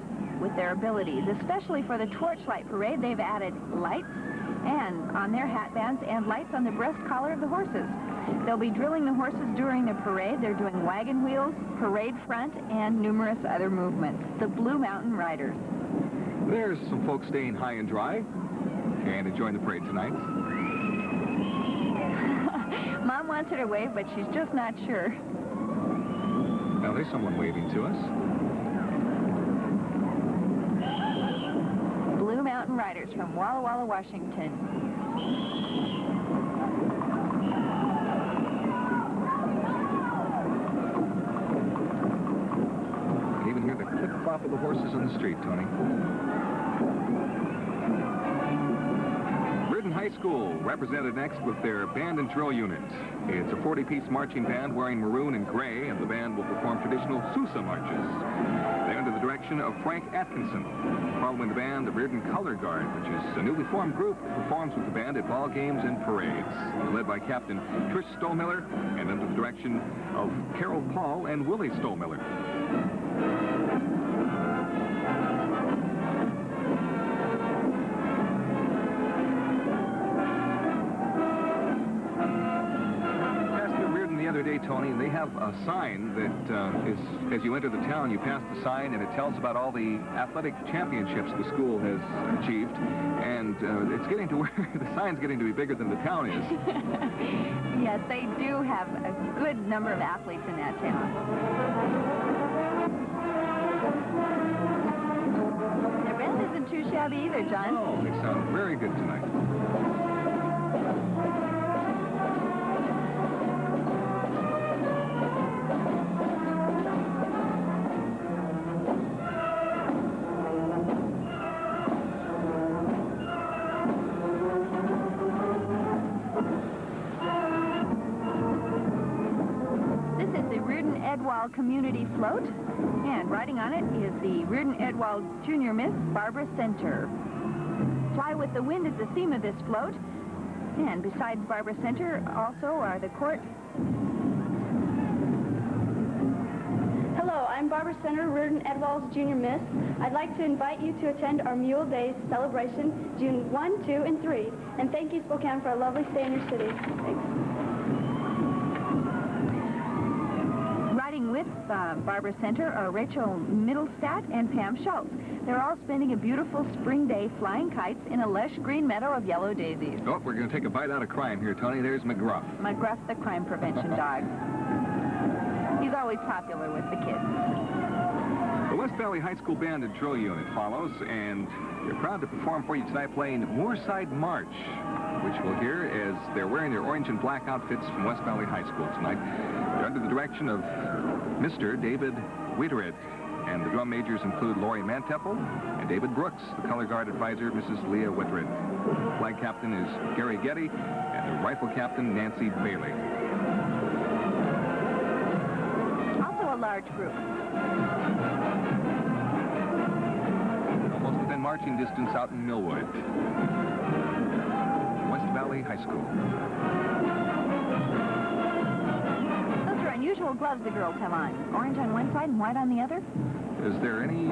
with their abilities. Especially for the Torchlight Parade, they've added lights and on their hat bands and lights on the breast collar of the horses. They'll be drilling the horses during the parade. They're doing wagon wheels, parade front, and numerous other movements. The Blue Mountain Riders. There's some folks staying high and dry and enjoying the parade tonight. Mom wants her to wave, but she's just not sure. Now, there's someone waving to us. Blue Mountain Riders from Walla Walla, Washington. You can even hear the clip-clop of the horses on the street, Toni. High School represented next with their band and drill unit. It's a 40-piece marching band wearing maroon and gray, and the band will perform traditional Sousa marches. They're under the direction of Frank Atkinson. Following the band, the Reardon Color Guard, which is a newly formed group, performs with the band at ball games and parades. They're led by Captain Trish Stolmiller and under the direction of Carol Paul and Willie Stolmiller. Day, Toni, they have a sign that is, as you enter the town, you pass the sign, and it tells about all the athletic championships the school has achieved, and it's getting to where the sign's getting to be bigger than the town is. Yes, they do have a good number of athletes in that town. The band isn't too shabby either, John. Oh, they sound very good tonight. Edwall Community Float, and riding on it is the Reardon Edwall Junior Miss Barbara Center. Fly with the Wind is the theme of this float, and besides Barbara Center also are the court. Hello, I'm Barbara Center, Reardon Edwall's Junior Miss. I'd like to invite you to attend our Mule Days celebration June 1, 2, and 3. And thank you, Spokane, for a lovely stay in your city. Thanks. Riding with Barbara Center are Rachel Middlestadt and Pam Schultz. They're all spending a beautiful spring day flying kites in a lush green meadow of yellow daisies. Oh, we're going to take a bite out of crime here, Toni. There's McGruff. McGruff, the crime prevention dog. He's always popular with the kids. The West Valley High School Band and Drill Unit follows, and they're proud to perform for you tonight playing Moorside March, which we'll hear as they're wearing their orange and black outfits from West Valley High School tonight. They're under the direction of Mr. David Wiedered, and the drum majors include Lori Manteppel and David Brooks, the color guard advisor, Mrs. Leah Wiedered. Flag captain is Gary Getty, and the rifle captain, Nancy Bailey. Also a large group. Almost within marching distance out in Millwood. West Valley High School. Those are unusual gloves the girls have on. Orange on one side and white on the other. Is there any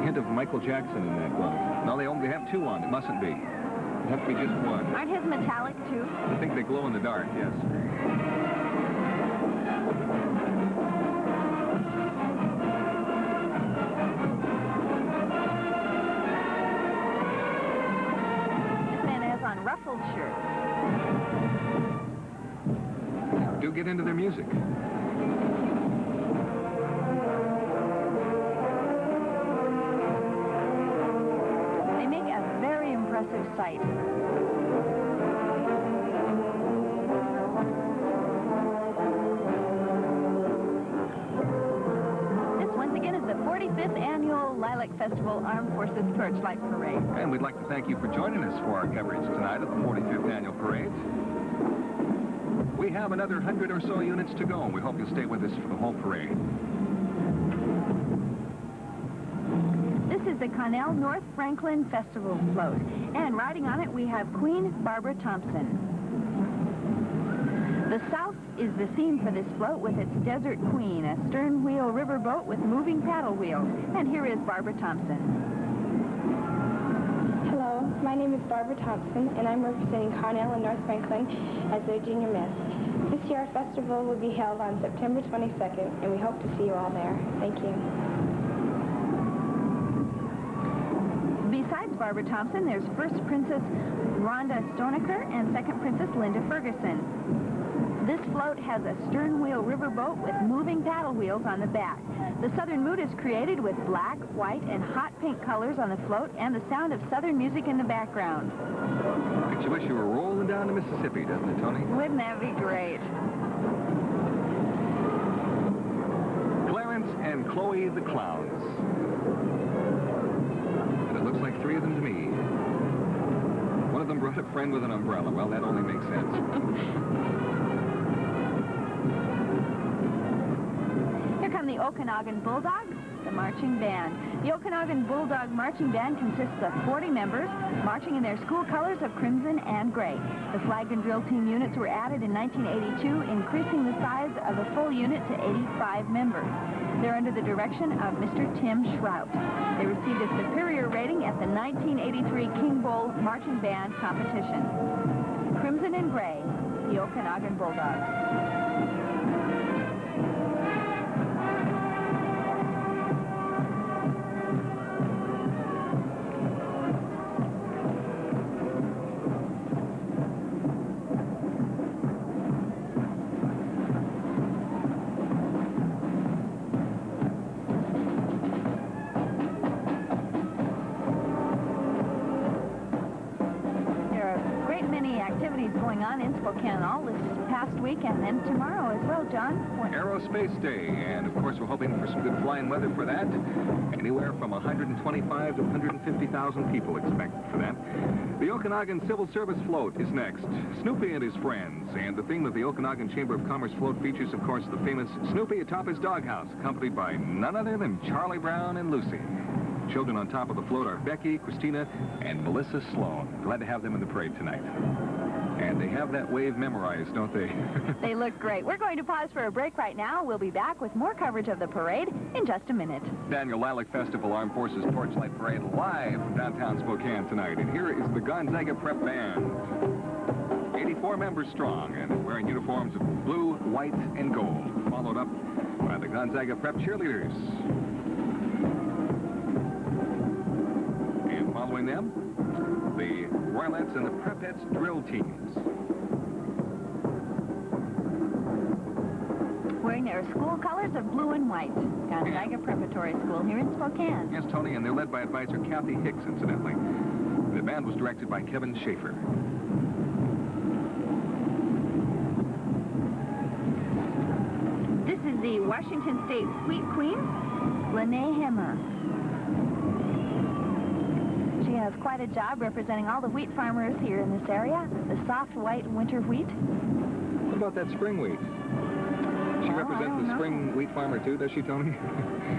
hint of Michael Jackson in that glove? No, they only have two on. It mustn't be. It has to be just one. Aren't his metallic, too? I think they glow in the dark, yes. On ruffled shirts. Do get into their music. They make a very impressive sight. This, once again, is the 45th Annual Lilac Festival Armed Forces Torchlight Parade. And we'd like to thank you for joining us for our coverage tonight of the 45th Annual Parade. We have another 100 or so units to go, and we hope you'll stay with us for the whole parade. This is the Connell North Franklin Festival float, and riding on it we have Queen Barbara Thompson. The South is the theme for this float with its Desert Queen, a stern wheel riverboat with moving paddle wheels. And here is Barbara Thompson. Hello, my name is Barbara Thompson, and I'm representing Carnell and North Franklin as their junior miss. This year our festival will be held on September 22nd, and we hope to see you all there. Thank you. Besides Barbara Thompson, there's First Princess Rhonda Stonecker and Second Princess Linda Ferguson. This float has a stern wheel riverboat with moving paddle wheels on the back. The Southern mood is created with black, white, and hot pink colors on the float and the sound of Southern music in the background. Makes you wish you were rolling down to Mississippi, doesn't it, Toni? Wouldn't that be great? Clarence and Chloe the Clowns. And it looks like three of them to me. One of them brought a friend with an umbrella. Well, that only makes sense. Here come the Okanagan Bulldogs, the marching band. The Okanagan Bulldog Marching Band consists of 40 members, marching in their school colors of crimson and gray. The flag and drill team units were added in 1982, increasing the size of the full unit to 85 members. They're under the direction of Mr. Tim Schrout. They received a superior rating at the 1983 King Bowl Marching Band competition. Crimson and gray, the Okanagan Bulldogs. Going on in Spokane all this past week and then tomorrow as well, John. Aerospace Day, and of course we're hoping for some good flying weather for that. Anywhere from 125 to 150,000 people expected for that. The Okanagan Civil Service Float is next. Snoopy and his friends. And the theme of the Okanagan Chamber of Commerce float features, of course, the famous Snoopy atop his doghouse, accompanied by none other than Charlie Brown and Lucy. Children on top of the float are Becky, Christina, and Melissa Sloan. Glad to have them in the parade tonight. And they have that wave memorized, don't they? They look great. We're going to pause for a break right now. We'll be back with more coverage of the parade in just a minute. Daniel Lilac Festival Armed Forces Torchlight Parade live from downtown Spokane tonight. And here is the Gonzaga Prep Band. 84 members strong and wearing uniforms of blue, white, and gold. Followed up by the Gonzaga Prep cheerleaders. And following them, the Royalettes and the Prepettes drill teams. Wearing their school colors of blue and white. Gonzaga Preparatory School here in Spokane. Yes, Toni, and they're led by advisor Kathy Hicks, incidentally. The band was directed by Kevin Schaefer. This is the Washington State Sweet Queen, Lene Hemmer. She has quite a job representing all the wheat farmers here in this area. The soft white winter wheat. What about that spring wheat? She represents the spring wheat farmer too, does she, Toni?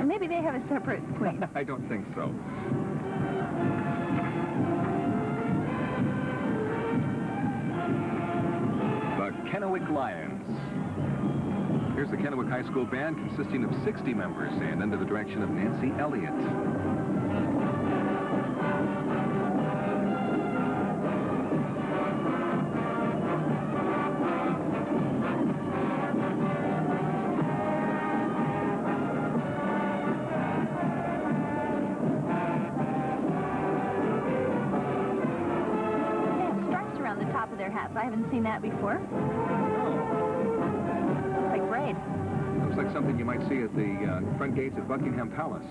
Maybe they have a separate queen. I don't think so. The Kennewick Lions. Here's the Kennewick High School Band consisting of 60 members and under the direction of Nancy Elliott. I haven't seen that before. Like braid. Looks like something you might see at the front gates at Buckingham Palace.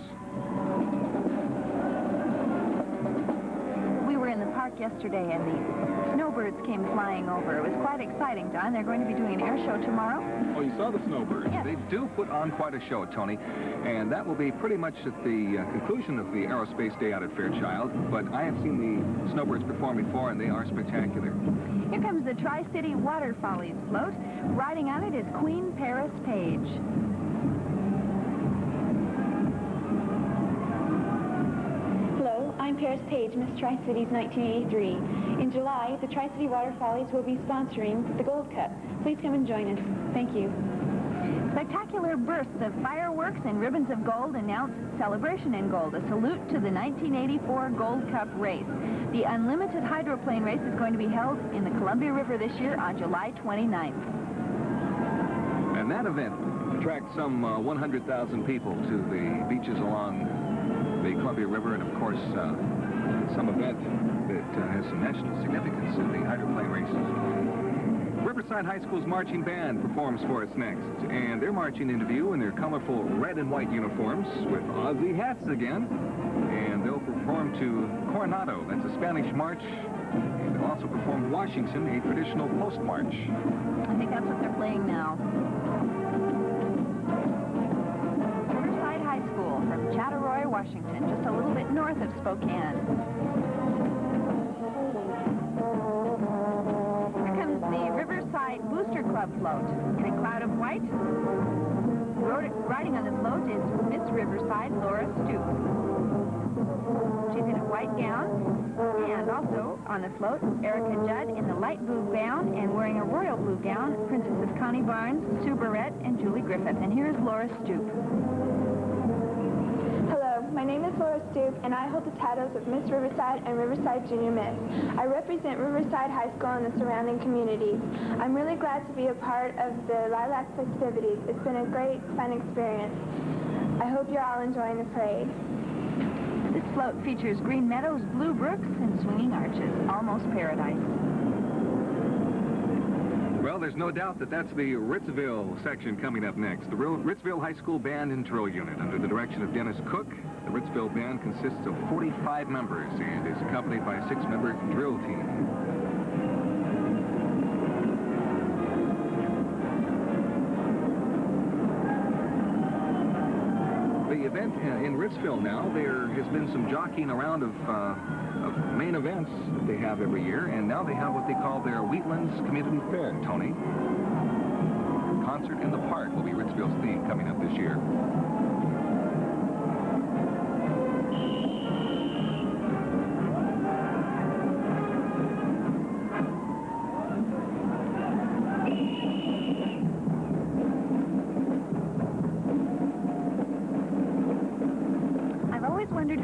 We were in the park yesterday and the snowbirds came flying over. It was quite exciting, Don. They're going to be doing an air show tomorrow. Oh, you saw the snowbirds? Yes. They do put on quite a show, Toni. And that will be pretty much at the conclusion of the Aerospace Day out at Fairchild. But I have seen the snowbirds perform before, and they are spectacular. Here comes the Tri-City Water Follies float. Riding on it is Queen Paris Page. Hello, I'm Paris Page, Miss Tri-Cities 1983. In July, the Tri-City Water Follies will be sponsoring the Gold Cup. Please come and join us. Thank you. Spectacular bursts of fireworks and ribbons of gold announce Celebration in Gold, a salute to the 1984 Gold Cup race. The Unlimited Hydroplane race is going to be held in the Columbia River this year on July 29th. And that event attracts some 100,000 people to the beaches along the Columbia River, and of course, some event that has some national significance in the hydroplane races. Riverside High School's marching band performs for us next, and they're marching into view in their colorful red and white uniforms with Aussie hats again, and they'll perform to Coronado. That's a Spanish march, and they'll also perform Washington, a traditional post-march. I think that's what they're playing now. Riverside High School from Chattaroy, Washington, just a little bit north of Spokane. Riverside Booster Club float in a cloud of white. Riding on the float is Miss Riverside Laura Stoop. She's in a white gown, and also on the float, Erica Judd in the light blue gown and wearing a royal blue gown, Princesses Connie Barnes, Sue Barrett, and Julie Griffith. And here's Laura Stoop. My name is Laura Stoop, and I hold the titles of Miss Riverside and Riverside Junior Miss. I represent Riverside High School and the surrounding communities. I'm really glad to be a part of the Lilac festivities. It's been a great, fun experience. I hope you're all enjoying the parade. This float features green meadows, blue brooks, and swinging arches. Almost paradise. Well, there's no doubt that that's the Ritzville section coming up next. The Ritzville High School Band and Drill Unit under the direction of Dennis Cook. The Ritzville Band consists of 45 members and is accompanied by a 6-member drill team. The event in Ritzville now, there has been some jockeying around of of main events that they have every year, and now they have what they call their Wheatlands Community Fair, Tony. Concert in the Park will be Ritzville's theme coming up this year.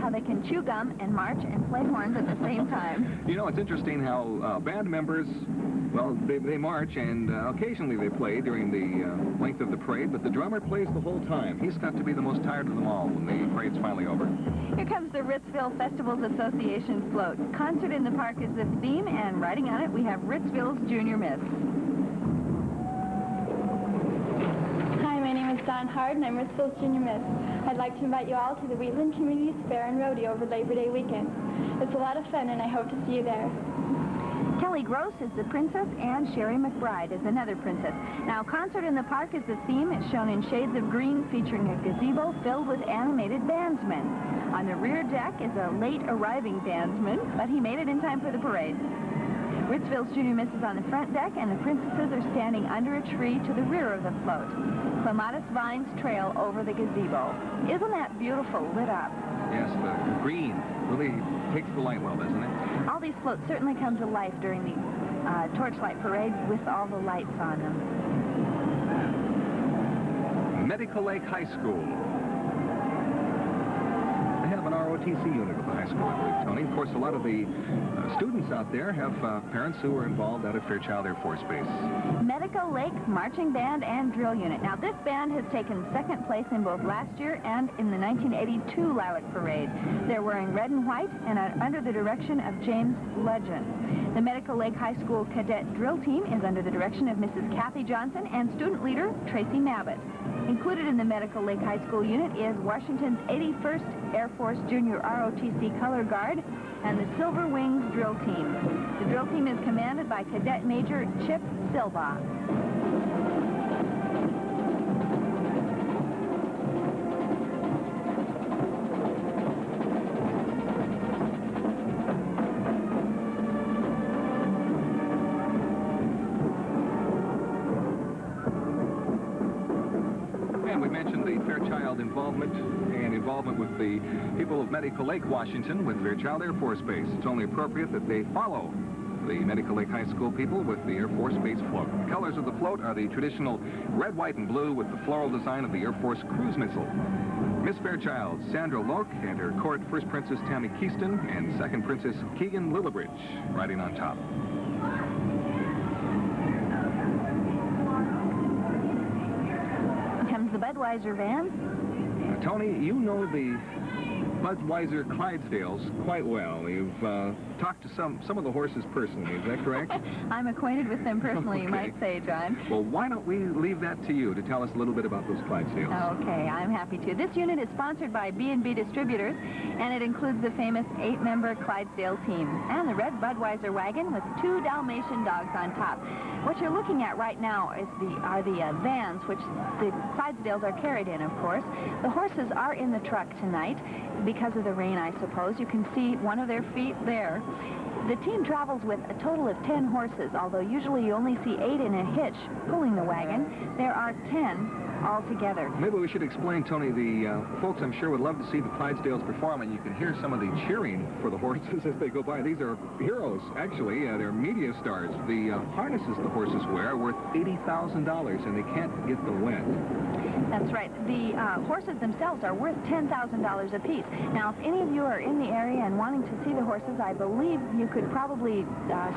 How they can chew gum and march and play horns at the same time. You know, it's interesting how band members, well, they march and occasionally they play during the length of the parade, but the drummer plays the whole time. He's got to be the most tired of them all when the parade's finally over. Here comes the Ritzville Festivals Association float. Concert in the Park is the theme, and riding on it we have Ritzville's Junior Miss. Hi, my name is Dawn Hard, and I'm Ritzville's Junior Miss. I'd like to invite you all to the Wheatland Community's Fair and Rodeo over Labor Day weekend. It's a lot of fun, and I hope to see you there. Kelly Gross is the princess, and Sherry McBride is another princess. Now, Concert in the Park is the theme. It's shown in shades of green, featuring a gazebo filled with animated bandsmen. On the rear deck is a late-arriving bandsman, but he made it in time for the parade. Ritzville's Junior Miss is on the front deck, and the princesses are standing under a tree to the rear of the float. Clematis vines trail over the gazebo. Isn't that beautiful, lit up? Yes, the green really takes the light well, doesn't it? All these floats certainly come to life during the Torchlight parade with all the lights on them. Medical Lake High School. They have an ROTC unit at the high school, I believe, Tony. Of course, a lot of the students out there have parents who are involved out at Fairchild Air Force Base. Medical Lake Marching Band and Drill Unit. Now, this band has taken second place in both last year and in the 1982 Lilac Parade. They're wearing red and white and are under the direction of James Legend. The Medical Lake High School Cadet Drill Team is under the direction of Mrs. Kathy Johnson and student leader Tracy Mabbitt. Included in the Medical Lake High School unit is Washington's 81st Air Force Junior ROTC Color Guard and the Silver Wings Drill Team. The drill team is commanded by Cadet Major Chip Silva. We mentioned the Fairchild involvement and involvement with the people of Medical Lake, Washington, with Fairchild Air Force Base. It's only appropriate that they follow the Medical Lake High School people with the Air Force Base float. The colors of the float are the traditional red, white, and blue with the floral design of the Air Force cruise missile. Miss Fairchild, Sandra Loke, and her court First Princess Tammy Keaston, and Second Princess Keegan Lillibridge riding on top. The Budweiser van. Tony, you know the Budweiser Clydesdales quite well. You've talked to some of the horses personally, is that correct? I'm acquainted with them personally, Okay. You might say, John. Well, why don't we leave that to you to tell us a little bit about those Clydesdales? Okay, I'm happy to. This unit is sponsored by B&B Distributors, and it includes the famous 8-member Clydesdale team and the red Budweiser wagon with 2 Dalmatian dogs on top. What you're looking at right now are the vans, which the Clydesdales are carried in, of course. The horses are in the truck tonight because of the rain, I suppose. You can see one of their feet there. The team travels with a total of 10 horses, although usually you only see 8 in a hitch pulling the wagon. There are 10 altogether. Maybe we should explain, Tony, the folks I'm sure would love to see the Clydesdales perform, and you can hear some of the cheering for the horses as they go by. These are heroes, actually. They're media stars. The harnesses the horses wear are worth $80,000, and they can't get them wet. That's right. The horses themselves are worth $10,000 apiece. Now, if any of you are in the area and wanting to see the horses, I believe you could probably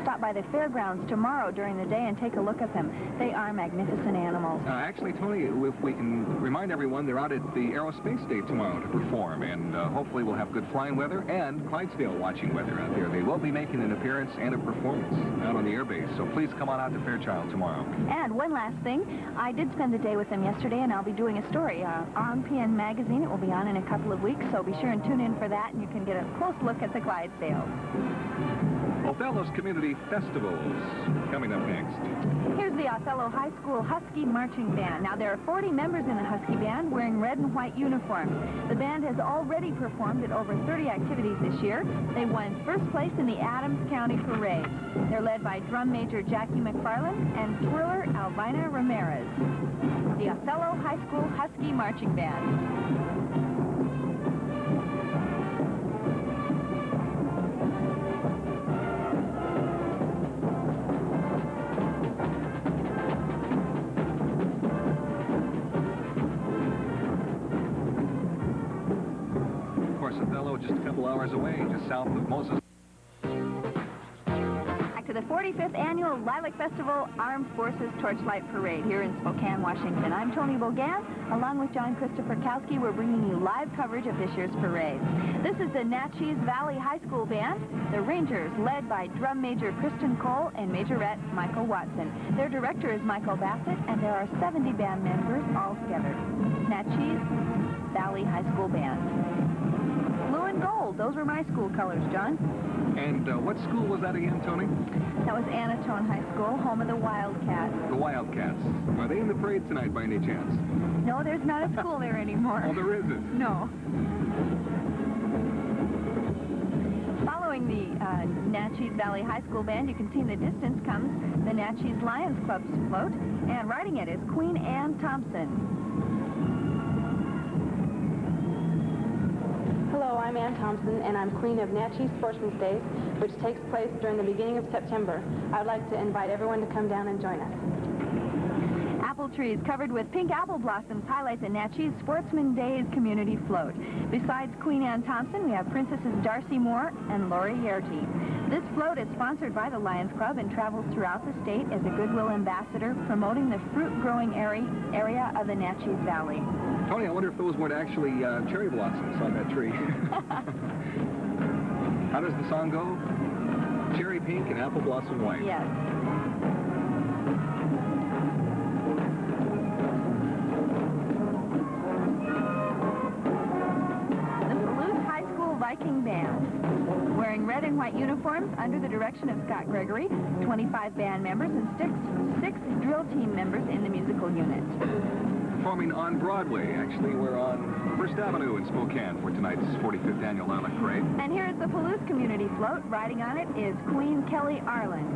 stop by the fairgrounds tomorrow during the day and take a look at them. They are magnificent animals. Actually, Tony, if we can remind everyone, they're out at the Aerospace Day tomorrow to perform, and hopefully we'll have good flying weather and Clydesdale watching weather out there. They will be making an appearance and a performance out on the airbase, so please come on out to Fairchild tomorrow. And one last thing, I did spend the day with them yesterday, and I'll be doing a story on PN Magazine. It will be on in a couple of weeks, so be sure and tune in for that, and you can get a close look at the Clydesdales. Well, Othello's Community Festivals coming up next. Here's the Othello High School Husky Marching Band. Now, there are 40 members in the Husky Band wearing red and white uniforms. The band has already performed at over 30 activities this year. They won first place in the Adams County Parade. They're led by drum major Jackie McFarland and twirler Albina Ramirez. The Othello High School Husky Marching Band. Just a couple hours away, just south of Moses. Back to the 45th Annual Lilac Festival Armed Forces Torchlight Parade here in Spokane, Washington. I'm Toni Bogan. Along with John Christopher Cowsky, we're bringing you live coverage of this year's parade. This is the Natchez Valley High School Band, the Rangers, led by drum major Kristen Cole and majorette Michael Watson. Their director is Michael Bassett, and there are 70 band members altogether. Natchez Valley High School Band. Blue and gold. Those were my school colors, John. And what school was that again, Toni? That was Anatone High School, home of the Wildcats. The Wildcats. Are they in the parade tonight by any chance? No, there's not a school there anymore. Oh, there isn't? No. Following the Natchez Valley High School Band, you can see in the distance comes the Natchez Lions Club's float, and riding it is Queen Anne Thompson. Hello, I'm Ann Thompson, and I'm Queen of Natchez Sportsman's Days, which takes place during the beginning of September. I would like to invite everyone to come down and join us. Apple trees covered with pink apple blossoms highlight the Natchez Sportsman Days community float. Besides Queen Anne Thompson, we have Princesses Darcy Moore and Lori Yerty. This float is sponsored by the Lions Club and travels throughout the state as a goodwill ambassador, promoting the fruit-growing area of the Natchez Valley. Toni, I wonder if those weren't actually cherry blossoms on that tree. How does the song go? Cherry pink and apple blossom white. Yes. The Duluth High School Viking Band, wearing red and white uniforms under the direction of Scott Gregory, 25 band members and six drill team members in the musical unit. Performing on Broadway. Actually, we're on First Avenue in Spokane for tonight's 45th Annual Lilac Parade. And here is the Palouse Community Float. Riding on it is Queen Kelly Arland.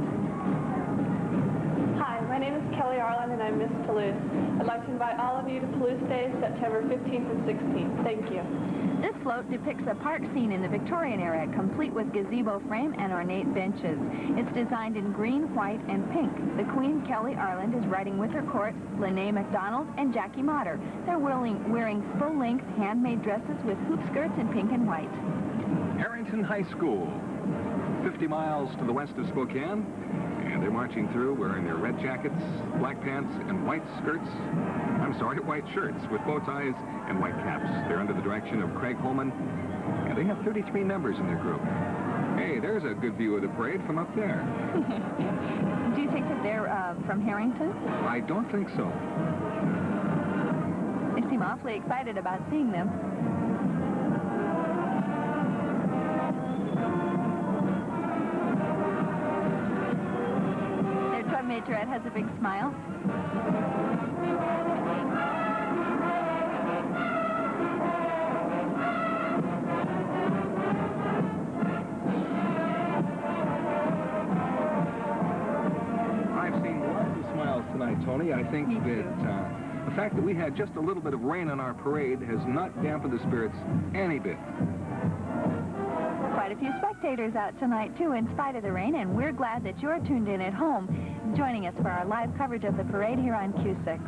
Hi, my name is Kelly Arland, and I'm Miss Palouse. I'd like to invite all of you to Palouse Days, September 15th and 16th. Thank you. This float depicts a park scene in the Victorian era, complete with gazebo frame and ornate benches. It's designed in green, white, and pink. The Queen, Kelly Arland, is riding with her court, Lene MacDonald and Jackie Motter. They're wearing full-length handmade dresses with hoop skirts in pink and white. Harrington High School, 50 miles to the west of Spokane, and they're marching through wearing their red jackets, black pants, and white skirts. I'm sorry, white shirts with bow ties and white caps. They're under the direction of Craig Holman, and they have 33 members in their group. Hey, there's a good view of the parade from up there. Do you think that they're from Harrington? I don't think so. They seem awfully excited about seeing them. Their drum majorette has a big smile. Toni, I think that the fact that we had just a little bit of rain on our parade has not dampened the spirits any bit. Quite a few spectators out tonight, too, in spite of the rain, and we're glad that you're tuned in at home, joining us for our live coverage of the parade here on Q6.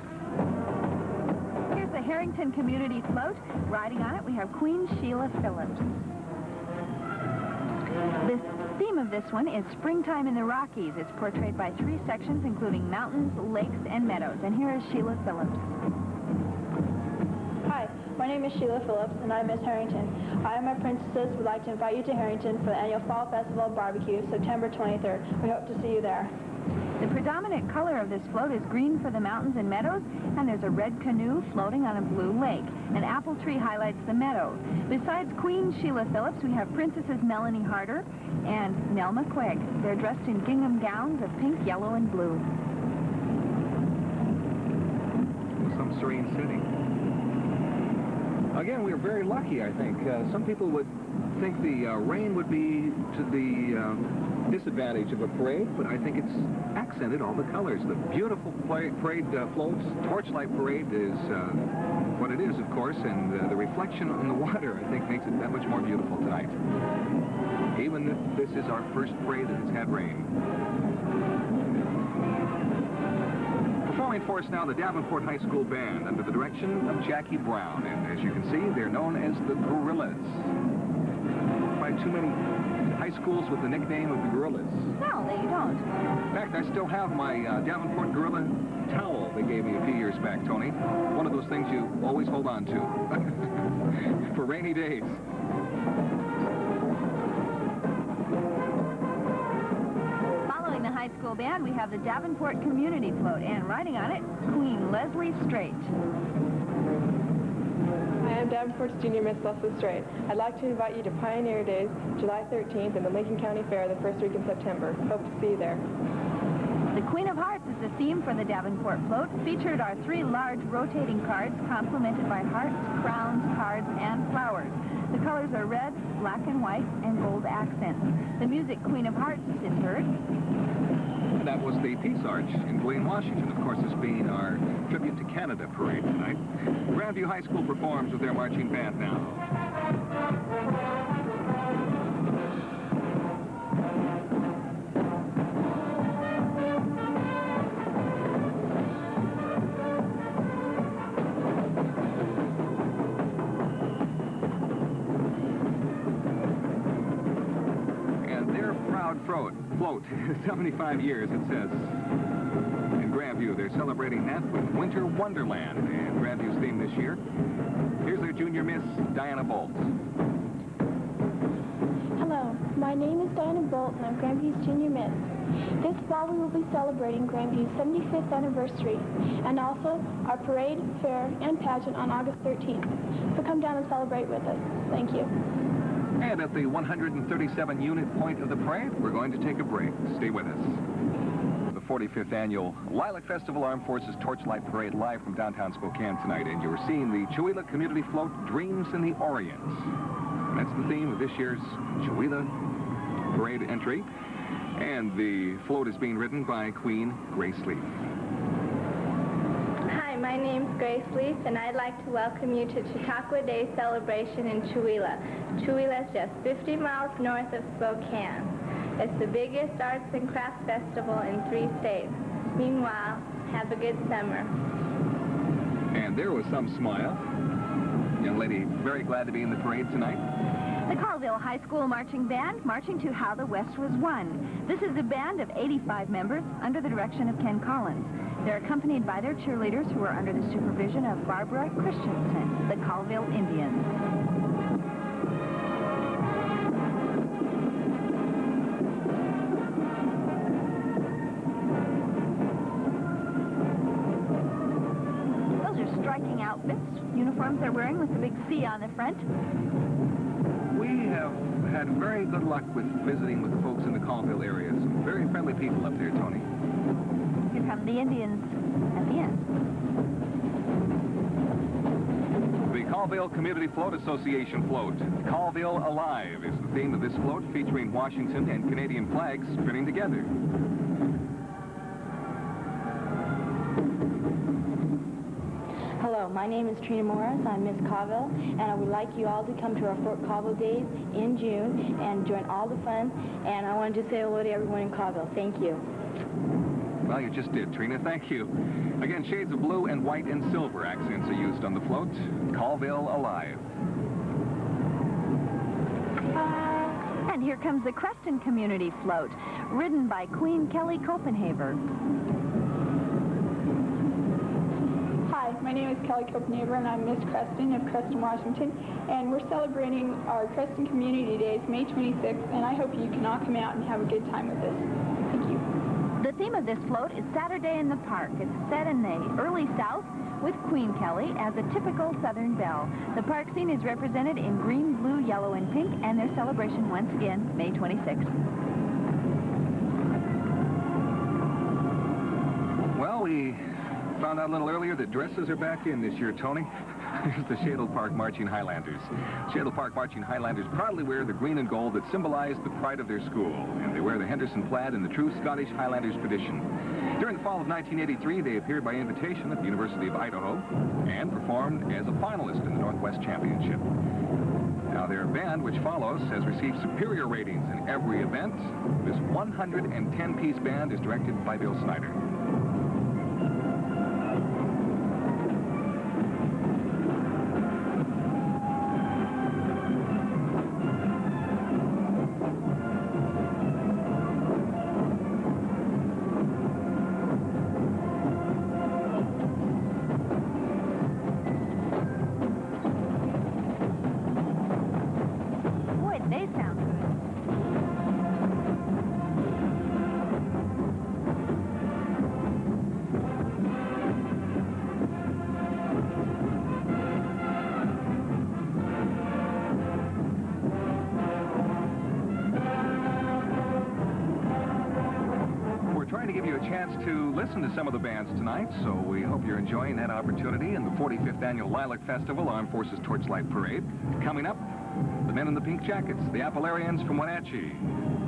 Here's the Harrington Community Float. Riding on it, we have Queen Sheila Phillips. The theme of this one is Springtime in the Rockies. It's portrayed by 3 sections, including mountains, lakes, and meadows. And here is Sheila Phillips. Hi, my name is Sheila Phillips, and I'm Miss Harrington. I and my princesses would like to invite you to Harrington for the annual Fall Festival Barbecue, September 23rd. We hope to see you there. The predominant color of this float is green for the mountains and meadows, and there's a red canoe floating on a blue lake. An apple tree highlights the meadow. Besides Queen Sheila Phillips, we have Princesses Melanie Harder and Nelma Quegg. They're dressed in gingham gowns of pink, yellow, and blue. Some serene city. Again, we're very lucky, I think. Some people would think the rain would be to the disadvantage of a parade, but I think it's accented all the colors. The beautiful parade floats. Torchlight parade is what it is, of course, and the reflection in the water, I think, makes it that much more beautiful tonight. Even if this is our first parade that has had rain. Performing for us now, the Davenport High School Band, under the direction of Jackie Brown. And as you can see, they're known as the Gorillas. By too many high schools with the nickname of the Gorillas. No, you don't. In fact, I still have my Davenport Gorilla towel they gave me a few years back, Tony. One of those things you always hold on to for rainy days. Following the high school band, we have the Davenport Community Float, and riding on it, Queen Leslie Strait. Hi, I'm Davenport's Junior Miss Leslie Strait. I'd like to invite you to Pioneer Days, July 13th, and the Lincoln County Fair the first week in September. Hope to see you there. The Queen of Hearts is the theme for the Davenport float. Featured are 3 large rotating cards complemented by hearts, crowns, cards, and flowers. The colors are red, black and white, and gold accents. The music Queen of Hearts is heard. That was the Peace Arch in Blaine, Washington, of course, this being our Tribute to Canada parade tonight. Grandview High School performs with their marching band now. Float, 75 years, it says. In Grandview, they're celebrating that with Winter Wonderland, and Grandview's theme this year. Here's their junior miss, Diana Bolt. Hello, my name is Diana Bolt, and I'm Grandview's junior miss. This fall, we will be celebrating Grandview's 75th anniversary, and also our parade, fair, and pageant on August 13th. So come down and celebrate with us. Thank you. And at the 137-unit point of the parade, we're going to take a break. Stay with us. The 45th Annual Lilac Festival Armed Forces Torchlight Parade live from downtown Spokane tonight, and you're seeing the Chewelah Community Float, Dreams in the Orient. That's the theme of this year's Chewelah Parade entry, and the float is being ridden by Queen Grace Leaf. Hi, my name's Grace Leaf, and I'd like to welcome you to Chautauqua Day celebration in Chewelah. Chewelah is just 50 miles north of Spokane. It's the biggest arts and crafts festival in 3 states. Meanwhile, have a good summer. And there was some smile. Young lady, very glad to be in the parade tonight. The Colville High School Marching Band, marching to How the West Was Won. This is a band of 85 members under the direction of Ken Collins. They're accompanied by their cheerleaders who are under the supervision of Barbara Christensen, the Colville Indians. Those are striking outfits, uniforms they're wearing with the big C on the front. We have had very good luck with visiting with the folks in the Colville area. Some very friendly people up there, Toni. Here come the Indians at the end. The Colville Community Float Association float. Colville Alive is the theme of this float, featuring Washington and Canadian flags spinning together. Hello, my name is Trina Morris. I'm Miss Colville, and I would like you all to come to our Fort Colville Days in June and join all the fun. And I wanted to say hello to everyone in Colville. Thank you. Well, you just did, Trina. Thank you. Again, shades of blue and white and silver accents are used on the float. Colville Alive. And here comes the Creston Community Float, ridden by Queen Kelly Copenhaver. Hi, my name is Kelly Copenhaver, and I'm Miss Creston of Creston, Washington, and we're celebrating our Creston Community Days, May 26th, and I hope you can all come out and have a good time with us. Thank you. The theme of this float is Saturday in the Park. It's set in the early South with Queen Kelly as a typical Southern belle. The park scene is represented in green, blue, yellow, and pink, and their celebration once again, May 26th. Well, we found out a little earlier that dresses are back in this year, Toni. Here's the Shadle Park Marching Highlanders. Shadle Park Marching Highlanders proudly wear the green and gold that symbolize the pride of their school, and they wear the Henderson plaid in the true Scottish Highlanders tradition. During the fall of 1983, they appeared by invitation at the University of Idaho and performed as a finalist in the Northwest Championship. Now, their band, which follows, has received superior ratings in every event. This 110-piece band is directed by Bill Snyder. To listen to some of the bands tonight, so we hope you're enjoying that opportunity in the 45th Annual Lilac Festival Armed Forces Torchlight Parade. Coming up, the men in the pink jackets, the Appalarians from Wenatchee,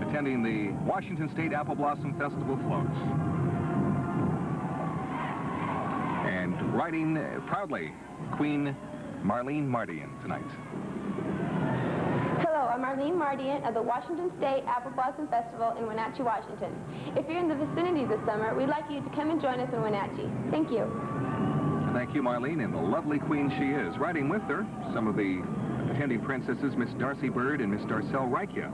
attending the Washington State Apple Blossom Festival floats. And riding proudly, Queen Marlene Mardian tonight. Hello, I'm Marlene Mardian of the Washington State Apple Blossom Festival in Wenatchee, Washington. If you're in the vicinity this summer, we'd like you to come and join us in Wenatchee. Thank you. Thank you, Marlene, and the lovely queen she is. Riding with her, some of the attending princesses, Miss Darcy Bird and Miss Darcel Reikia.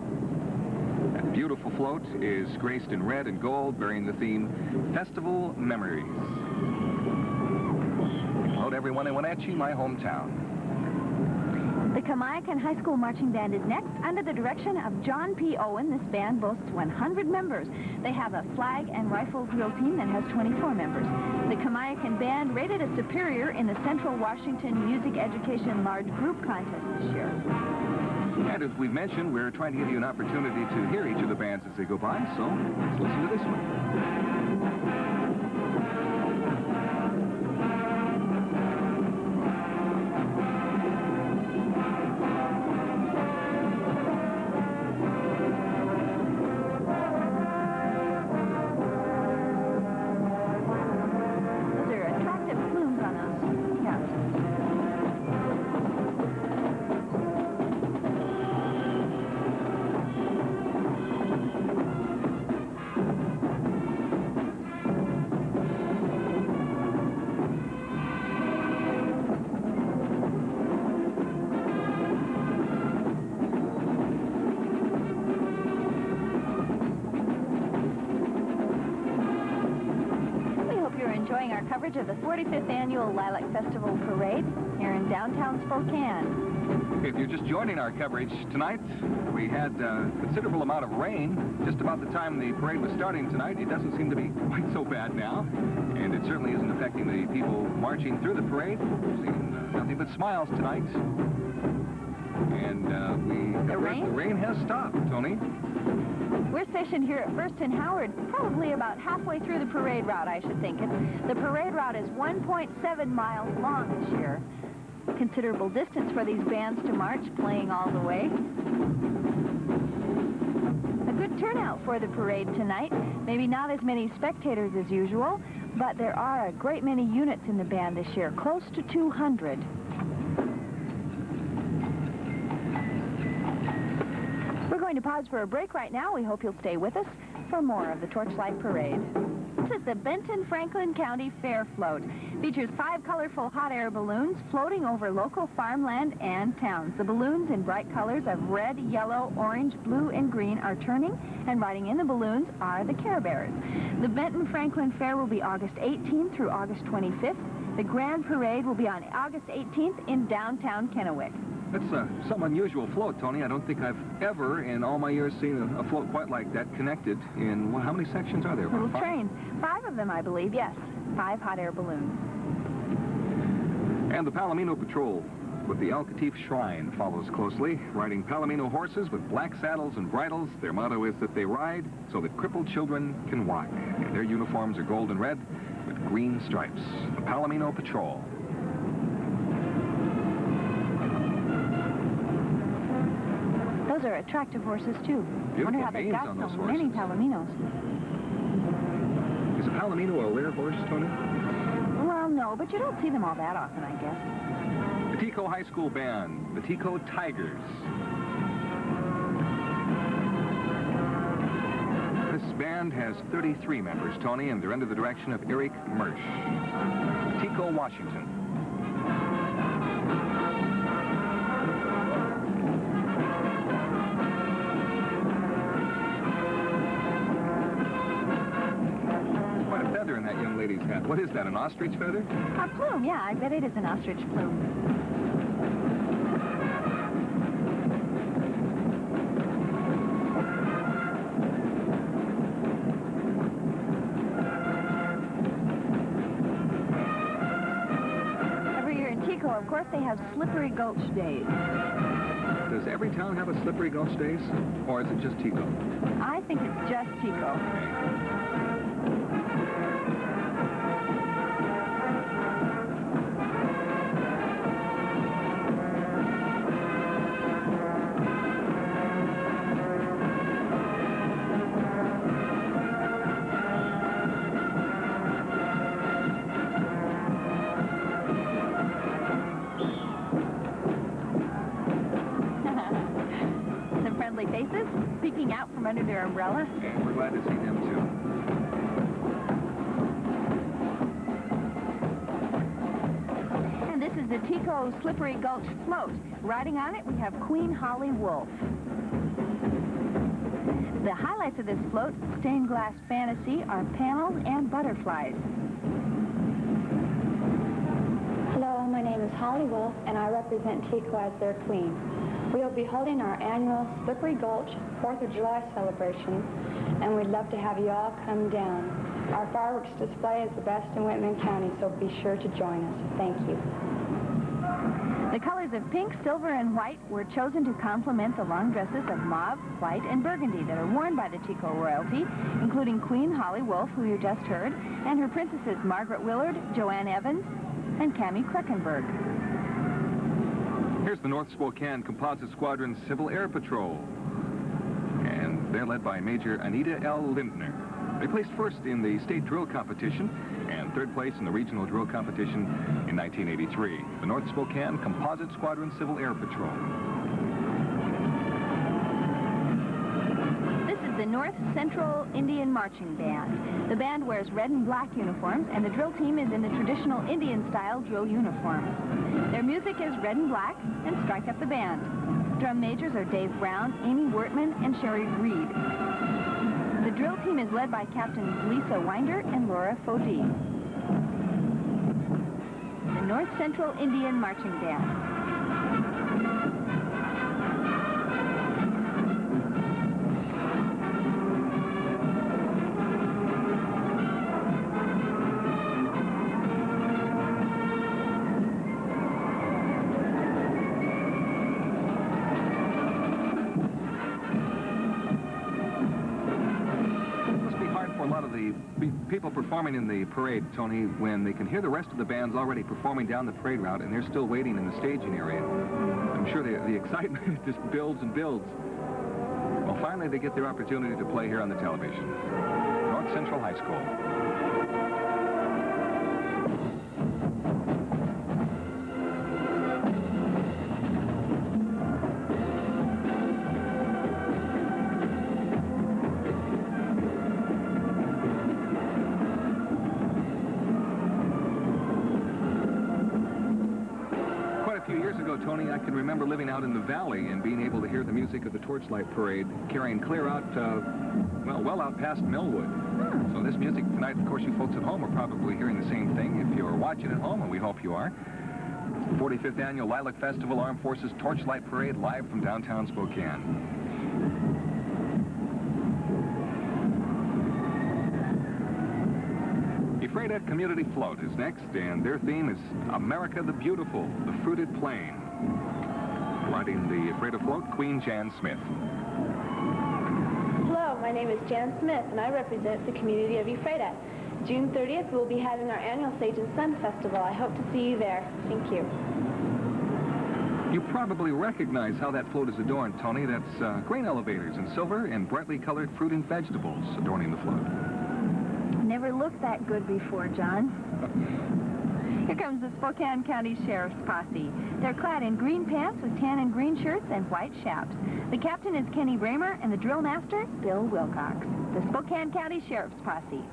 That beautiful float is graced in red and gold, bearing the theme, Festival Memories. Hello to everyone in Wenatchee, my hometown. The Kamiakan High School Marching Band is next under the direction of John P. Owen. This band boasts 100 members. They have a flag and rifle drill team that has 24 members. The Kamiakan Band rated a superior in the Central Washington Music Education Large Group Contest this year. And as we've mentioned, we're trying to give you an opportunity to hear each of the bands as they go by, so let's listen to this one. Enjoying our coverage of the 45th Annual Lilac Festival Parade here in downtown Spokane. If you're just joining our coverage tonight, we had a considerable amount of rain just about the time the parade was starting tonight. It doesn't seem to be quite so bad now, and it certainly isn't affecting the people marching through the parade. We've seen nothing but smiles tonight. And the rain has stopped, Toni. We're stationed here at First and Howard, probably about halfway through the parade route, I should think. The parade route is 1.7 miles long this year. Considerable distance for these bands to march, playing all the way. A good turnout for the parade tonight. Maybe not as many spectators as usual, but there are a great many units in the band this year, close to 200. We're going to pause for a break right now. We hope you'll stay with us for more of the Torchlight Parade. This is the Benton Franklin County Fair Float. Features 5 colorful hot air balloons floating over local farmland and towns. The balloons in bright colors of red, yellow, orange, blue, and green are turning, and riding in the balloons are the Care Bears. The Benton Franklin Fair will be August 18th through August 25th. The Grand Parade will be on August 18th in downtown Kennewick. That's some unusual float, Toni. I don't think I've ever, in all my years, seen a float quite like that connected in, well, how many sections are there? Little train. 5 of them, I believe, yes. 5 hot air balloons. And the Palomino Patrol with the El Catif Shrine follows closely, riding Palomino horses with black saddles and bridles. Their motto is that they ride so that crippled children can walk. And their uniforms are gold and red with green stripes. The Palomino Patrol. Those are attractive horses, too. I wonder how they names got on so those horses. many Palominos. Is a Palomino a rare horse, Toni? Well, no, but you don't see them all that often, I guess. The Tico High School Band, the Tico Tigers. This band has 33 members, Toni, and they're under the direction of Eric Mersch. Tico, Washington. Quite a feather in that young lady's hat. What is that, an ostrich feather? A plume, yeah, I bet it is an ostrich plume. Of course, they have Slippery Gulch Days. Does every town have a Slippery Gulch Days, or is it just Tico? I think it's just Tico. Faces peeking out from under their umbrella. And we're glad to see them, too. And this is the Tico Slippery Gulch Float. Riding on it, we have Queen Holly Wolf. The highlights of this float, stained glass fantasy, are panels and butterflies. Hello, my name is Holly Wolf, and I represent Tico as their queen. We will be holding our annual Slippery Gulch 4th of July celebration, and we'd love to have you all come down. Our fireworks display is the best in Whitman County, so be sure to join us. Thank you. The colors of pink, silver, and white were chosen to complement the long dresses of mauve, white, and burgundy that are worn by the Tico royalty, including Queen Holly Wolf, who you just heard, and her princesses Margaret Willard, Joanne Evans, and Cammie Kreckenberg. Here's the North Spokane Composite Squadron Civil Air Patrol. And they're led by Major Anita L. Lindner. They placed first in the state drill competition and third place in the regional drill competition in 1983. The North Spokane Composite Squadron Civil Air Patrol. This is the North Central Indian Marching Band. The band wears red and black uniforms, and the drill team is in the traditional Indian-style drill uniform. Their music is red and black and Strike Up the Band. Drum majors are Dave Brown, Amy Wortman, and Sherry Reed. The drill team is led by Captains Lisa Winder and Laura Fodee. The North Central Indian Marching Band. People performing in the parade, Toni, when they can hear the rest of the bands already performing down the parade route and they're still waiting in the staging area. I'm sure the excitement just builds and builds. Well, finally they get their opportunity to play here on the television. North Central High School. Toni, I can remember living out in the valley and being able to hear the music of the Torchlight Parade carrying clear out, well out past Millwood. So this music tonight, of course, you folks at home are probably hearing the same thing if you're watching at home, and we hope you are. 45th Annual Lilac Festival Armed Forces Torchlight Parade live from downtown Spokane. The Freighted Community Float is next, and their theme is America the Beautiful, the Fruited Plain. Riding the Freighted Float, Queen Jan Smith. Hello, my name is Jan Smith, and I represent the community of Ephrata. June 30th, we'll be having our annual Sage and Sun Festival. I hope to see you there. Thank you. You probably recognize how that float is adorned, Toni. That's grain elevators in silver and brightly colored fruit and vegetables adorning the float. Never looked that good before, John. Here comes the Spokane County Sheriff's Posse. They're clad in green pants with tan and green shirts and white chaps. The captain is Kenny Bramer and the drill master, Bill Wilcox. The Spokane County Sheriff's Posse.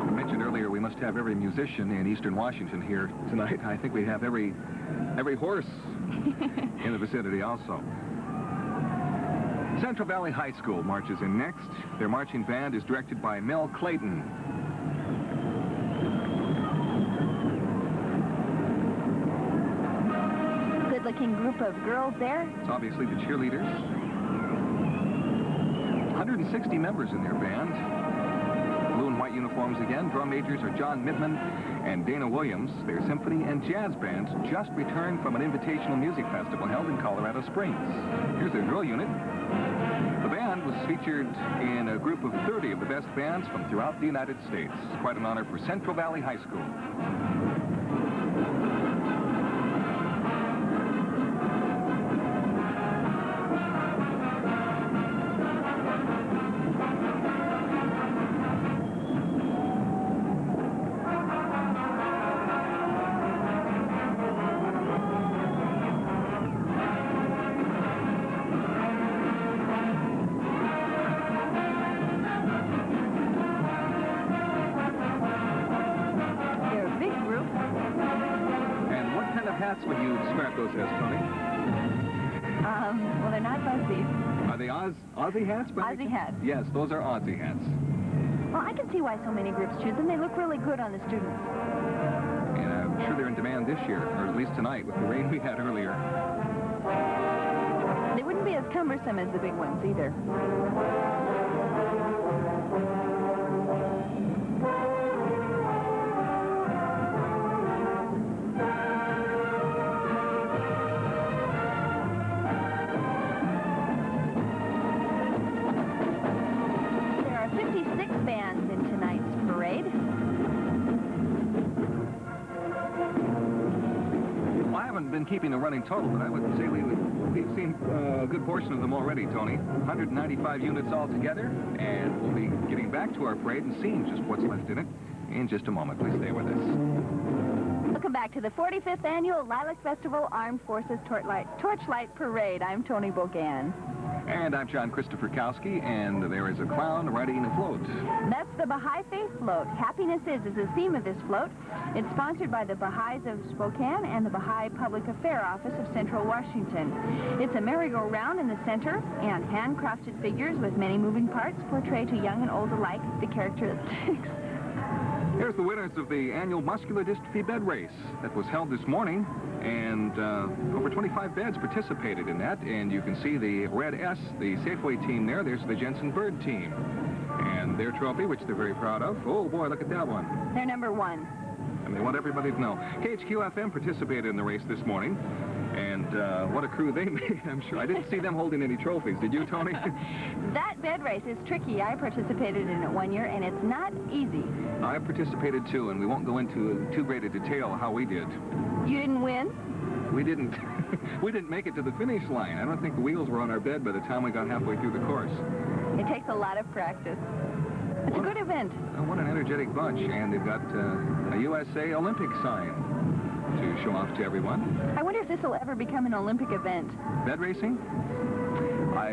I mentioned earlier we must have every musician in Eastern Washington here tonight. I think we have every horse in the vicinity also. Central Valley High School marches in next. Their marching band is directed by Mel Clayton. Good-looking group of girls there. It's obviously the cheerleaders. 160 members in their band. Blue and white uniforms again. Drum majors are John Midman and Dana Williams. Their symphony and jazz bands just returned from an invitational music festival held in Colorado Springs. Here's their drill unit. The band was featured in a group of 30 of the best bands from throughout the United States. Quite an honor for Central Valley High School. Hats would you describe those as, Toni? Well, they're not fuzzy. Are they Aussie hats? Aussie hats. Yes, those are Aussie hats. Well, I can see why so many groups choose them. They look really good on the students. And I'm sure they're in demand this year, or at least tonight with the rain we had earlier. They wouldn't be as cumbersome as the big ones either. Bands in tonight's parade. Well, I haven't been keeping a running total, but I would say we've seen a good portion of them already, Toni. 195 units altogether, and we'll be getting back to our parade and seeing just what's left in it in just a moment. Please stay with us. Welcome back to the 45th Annual Lilac Festival Armed Forces Torchlight Parade. I'm Toni Bogan. And I'm John Christopher Cowsky, and there is a clown riding a float. That's the Baha'i Faith Float. Happiness is the theme of this float. It's sponsored by the Baha'is of Spokane and the Baha'i Public Affairs Office of Central Washington. It's a merry-go-round in the center, and handcrafted figures with many moving parts portray to young and old alike the characteristics. Here's the winners of the annual muscular dystrophy bed race that was held this morning, and over 25 beds participated in that, and you can see the red S, the Safeway team there. There's the Jensen Bird team, and their trophy, which they're very proud of. Oh, boy, look at that one. They're number one. And they want everybody to know. KHQ-FM participated in the race this morning, and what a crew they made, I'm sure. I didn't see them holding any trophies. Did you, Toni? That bed race is tricky. I participated in it one year, and it's not easy. I participated, too, and we won't go into too great a detail how we did. You didn't win? We didn't. We didn't make it to the finish line. I don't think the wheels were on our bed by the time we got halfway through the course. It takes a lot of practice. It's a good event. What an energetic bunch, and they've got a USA Olympic sign to show off to everyone. I wonder if this will ever become an Olympic event. Bed racing? I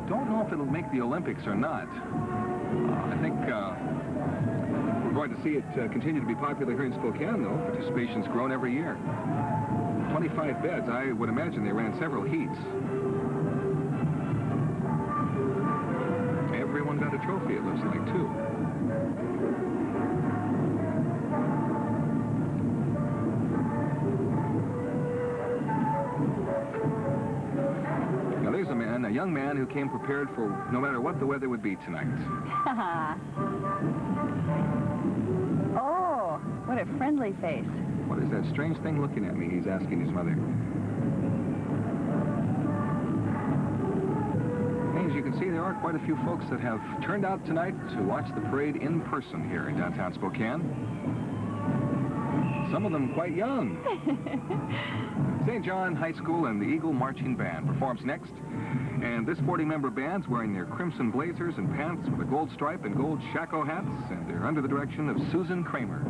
don't know if it'll make the Olympics or not. I think we're going to see it continue to be popular here in Spokane, though. Participation's grown every year. 25 beds. I would imagine they ran several heats. Everyone got a trophy, it looks like, too. man, a young man who came prepared for no matter what the weather would be tonight. Oh, what a friendly face. What is that strange thing looking at me? He's asking his mother. As you can see, there are quite a few folks that have turned out tonight to watch the parade in person here in downtown Spokane. Some of them quite young. St. John High School and the Eagle Marching Band performs next. And this 40-member band's wearing their crimson blazers and pants with a gold stripe and gold shako hats, and they're under the direction of Susan Kramer.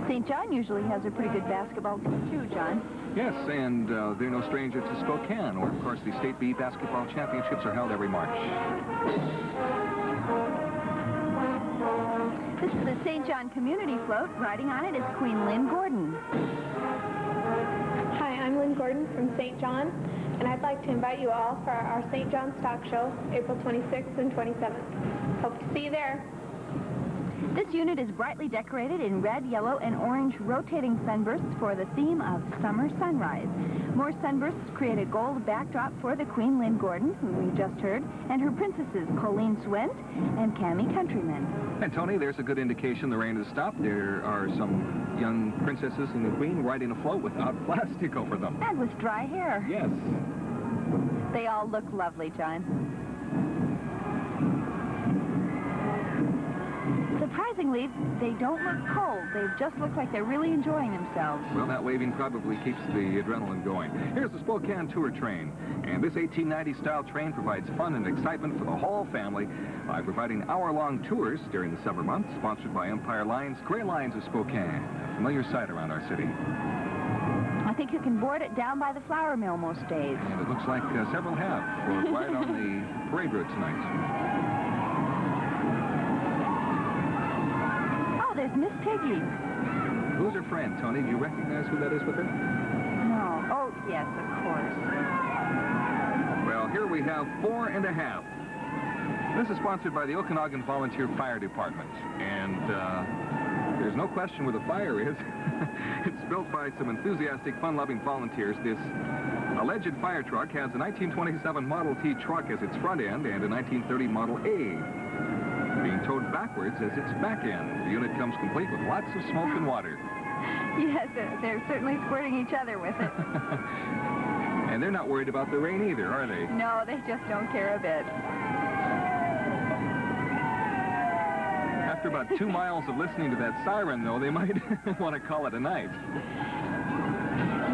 St. John usually has a pretty good basketball team, too, John. Yes, and they're no stranger to Spokane, where, of course, the State B basketball championships are held every March. This is the St. John Community Float. Riding on it is Queen Lynn Gordon. Hi, I'm Lynn Gordon from St. John, and I'd like to invite you all for our St. John Stock Show, April 26th and 27th. Hope to see you there. This unit is brightly decorated in red, yellow, and orange rotating sunbursts for the theme of Summer Sunrise. More sunbursts create a gold backdrop for the Queen Lynn Gordon, who we just heard, and her princesses Colleen Swent and Cammie Countryman. And Toni, there's a good indication the rain has stopped. There are some young princesses and the Queen riding a float without plastic over them. And with dry hair. Yes. They all look lovely, John. Surprisingly, they don't look cold. They just look like they're really enjoying themselves. Well, that waving probably keeps the adrenaline going. Here's the Spokane Tour Train. And this 1890-style train provides fun and excitement for the whole family by providing hour-long tours during the summer months, sponsored by Empire Lines, Gray Lines of Spokane, a familiar sight around our city. I think you can board it down by the flour mill most days. And it looks like several have for a ride on the parade route tonight. There's Miss Piggy. Who's her friend, Toni? Do you recognize who that is with her? No. Oh, yes, of course. Well, here we have 4 1/2. This is sponsored by the Okanagan Volunteer Fire Department. And there's no question where the fire is. It's built by some enthusiastic, fun-loving volunteers. This alleged fire truck has a 1927 Model T truck as its front end and a 1930 Model A being towed backwards as its back end. The unit comes complete with lots of smoke and water. Yes, they're certainly squirting each other with it. And they're not worried about the rain either, are they? No, they just don't care a bit. After about 2 miles of listening to that siren, though, they might want to call it a night.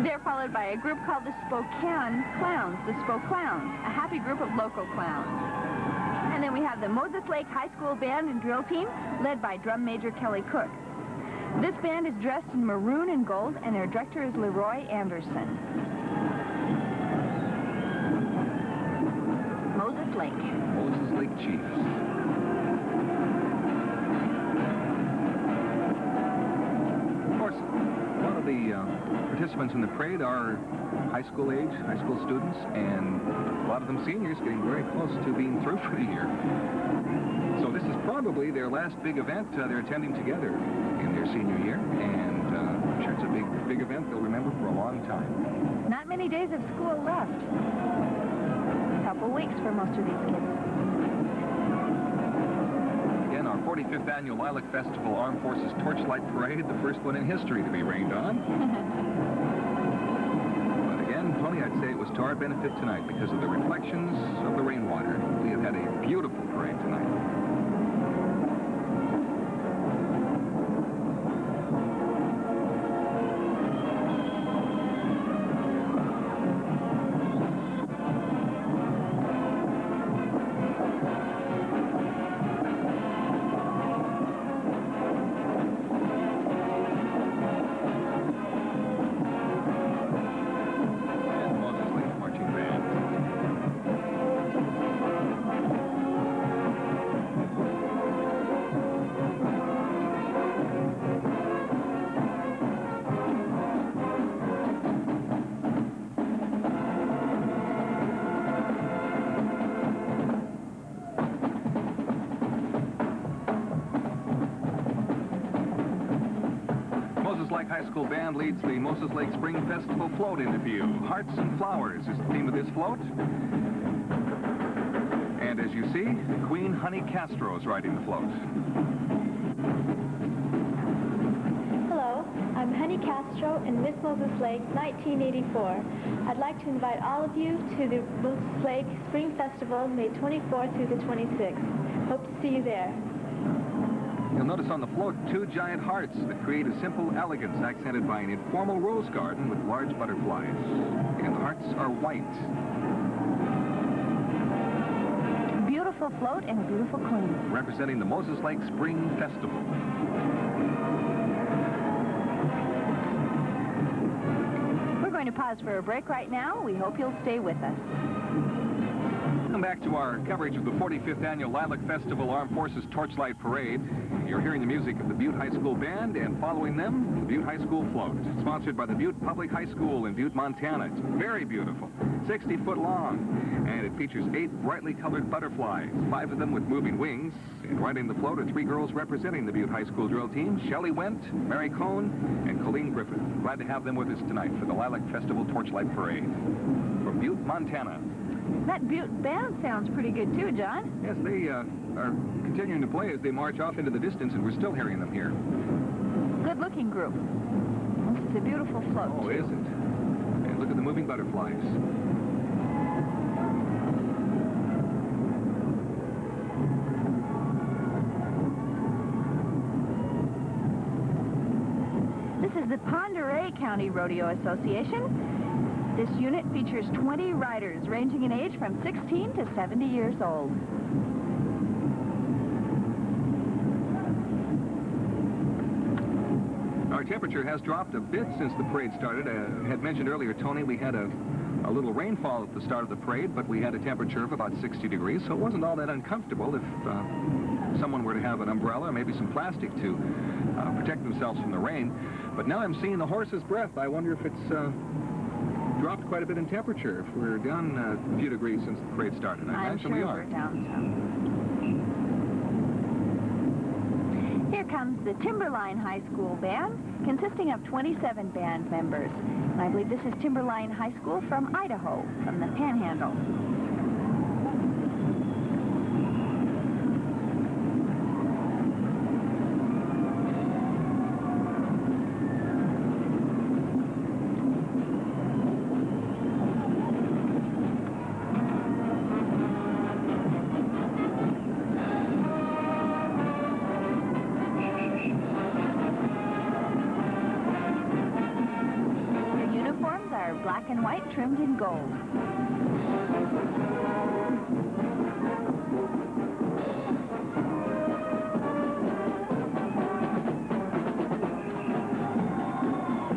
They're followed by a group called the Spokane Clowns, the Spoke Clowns, a happy group of local clowns. And then we have the Moses Lake High School Band and Drill Team, led by Drum Major Kelly Cook. This band is dressed in maroon and gold, and their director is Leroy Anderson. Moses Lake. Moses Lake Chiefs. Of course, a lot of the participants in the parade are high school age, high school students, and a lot of them seniors getting very close to being through for the year. So this is probably their last big event they're attending together in their senior year, and I'm sure it's a big event they'll remember for a long time. Not many days of school left. A couple weeks for most of these kids. Again, our 45th annual Lilac Festival Armed Forces Torchlight Parade, the first one in history to be rained on. Toni, I'd say it was to our benefit tonight because of the reflections of the rainwater. We have had a beautiful parade tonight. School Band leads the Moses Lake Spring Festival float into view. Hearts and Flowers is the theme of this float. And as you see, Queen Honey Castro is riding the float. Hello, I'm Honey Castro in Miss Moses Lake 1984. I'd like to invite all of you to the Moses Lake Spring Festival, May 24th through the 26th. Hope to see you there. You'll notice on the float 2 giant hearts that create a simple elegance accented by an informal rose garden with large butterflies. And the hearts are white. Beautiful float and a beautiful queen. Representing the Moses Lake Spring Festival. We're going to pause for a break right now. We hope you'll stay with us. Welcome back to our coverage of the 45th Annual Lilac Festival Armed Forces Torchlight Parade. You're hearing the music of the Butte High School Band, and following them, the Butte High School Float. Sponsored by the Butte Public High School in Butte, Montana. It's very beautiful, 60 foot long, and it features 8 brightly colored butterflies, 5 of them with moving wings. And riding the float are 3 girls representing the Butte High School drill team, Shelley Wendt, Mary Cohn, and Colleen Griffith. Glad to have them with us tonight for the Lilac Festival Torchlight Parade. From Butte, Montana. That Butte band sounds pretty good too, John. Yes, they are continuing to play as they march off into the distance, and we're still hearing them here. Good-looking group. This is a beautiful float. Oh, is it? And look at the moving butterflies. This is the Ponderay County Rodeo Association. This unit features 20 riders ranging in age from 16 to 70 years old. Our temperature has dropped a bit since the parade started. I had mentioned earlier, Tony, we had a little rainfall at the start of the parade, but we had a temperature of about 60 degrees, so it wasn't all that uncomfortable if someone were to have an umbrella or maybe some plastic to protect themselves from the rain. But now I'm seeing the horse's breath. I wonder if it's dropped quite a bit in temperature. If we're down a few degrees since the parade started. I imagine we are. We're down some. Here comes the Timberline High School Band, consisting of 27 band members. And I believe this is Timberline High School from Idaho, from the Panhandle. Black and white trimmed in gold.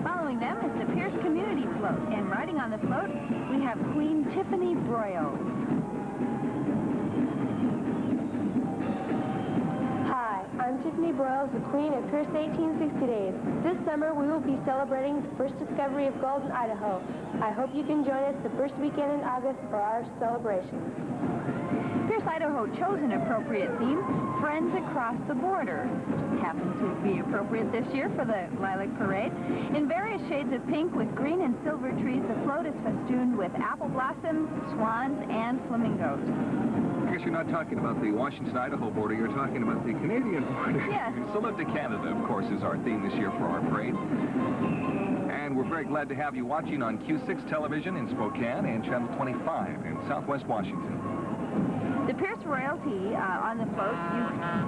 Following them is the Pierce Community Float, and riding on the float we have Queen Tiffany Broyles. I'm Tiffany Broyles, the Queen of Pierce 1860 Days. This summer, we will be celebrating the first discovery of gold in Idaho. I hope you can join us the first weekend in August for our celebration. Pierce, Idaho chose an appropriate theme, Friends Across the Border. Happened to be appropriate this year for the Lilac Parade. In various shades of pink with green and silver trees, the float is festooned with apple blossoms, swans, and flamingos. I guess you're not talking about the Washington-Idaho border, you're talking about the Canadian border. Yes. Salute to Canada, of course, is our theme this year for our parade. And we're very glad to have you watching on Q6 television in Spokane and Channel 25 in Southwest Washington. The Pierce royalty on the float, you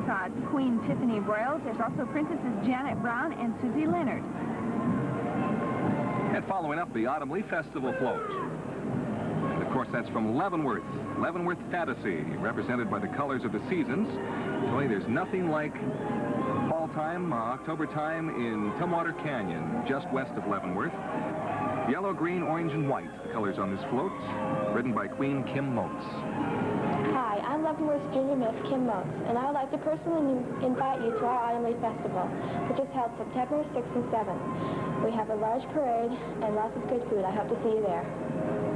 saw Queen Tiffany Broyles. There's also Princesses Janet Brown and Susie Leonard. And following up, the Autumn Leaf Festival float. And of course, that's from Leavenworth. Leavenworth Fantasy, represented by the colors of the seasons. Tony, there's nothing like fall time, October time in Tumwater Canyon, just west of Leavenworth. Yellow, green, orange, and white, the colors on this float, ridden by Queen Kim Motes. Hi, I'm Leavenworth's Junior Miss Kim Motes, and I would like to personally invite you to our Autumn Leaf Festival, which is held September 6th and 7th. We have a large parade and lots of good food. I hope to see you there.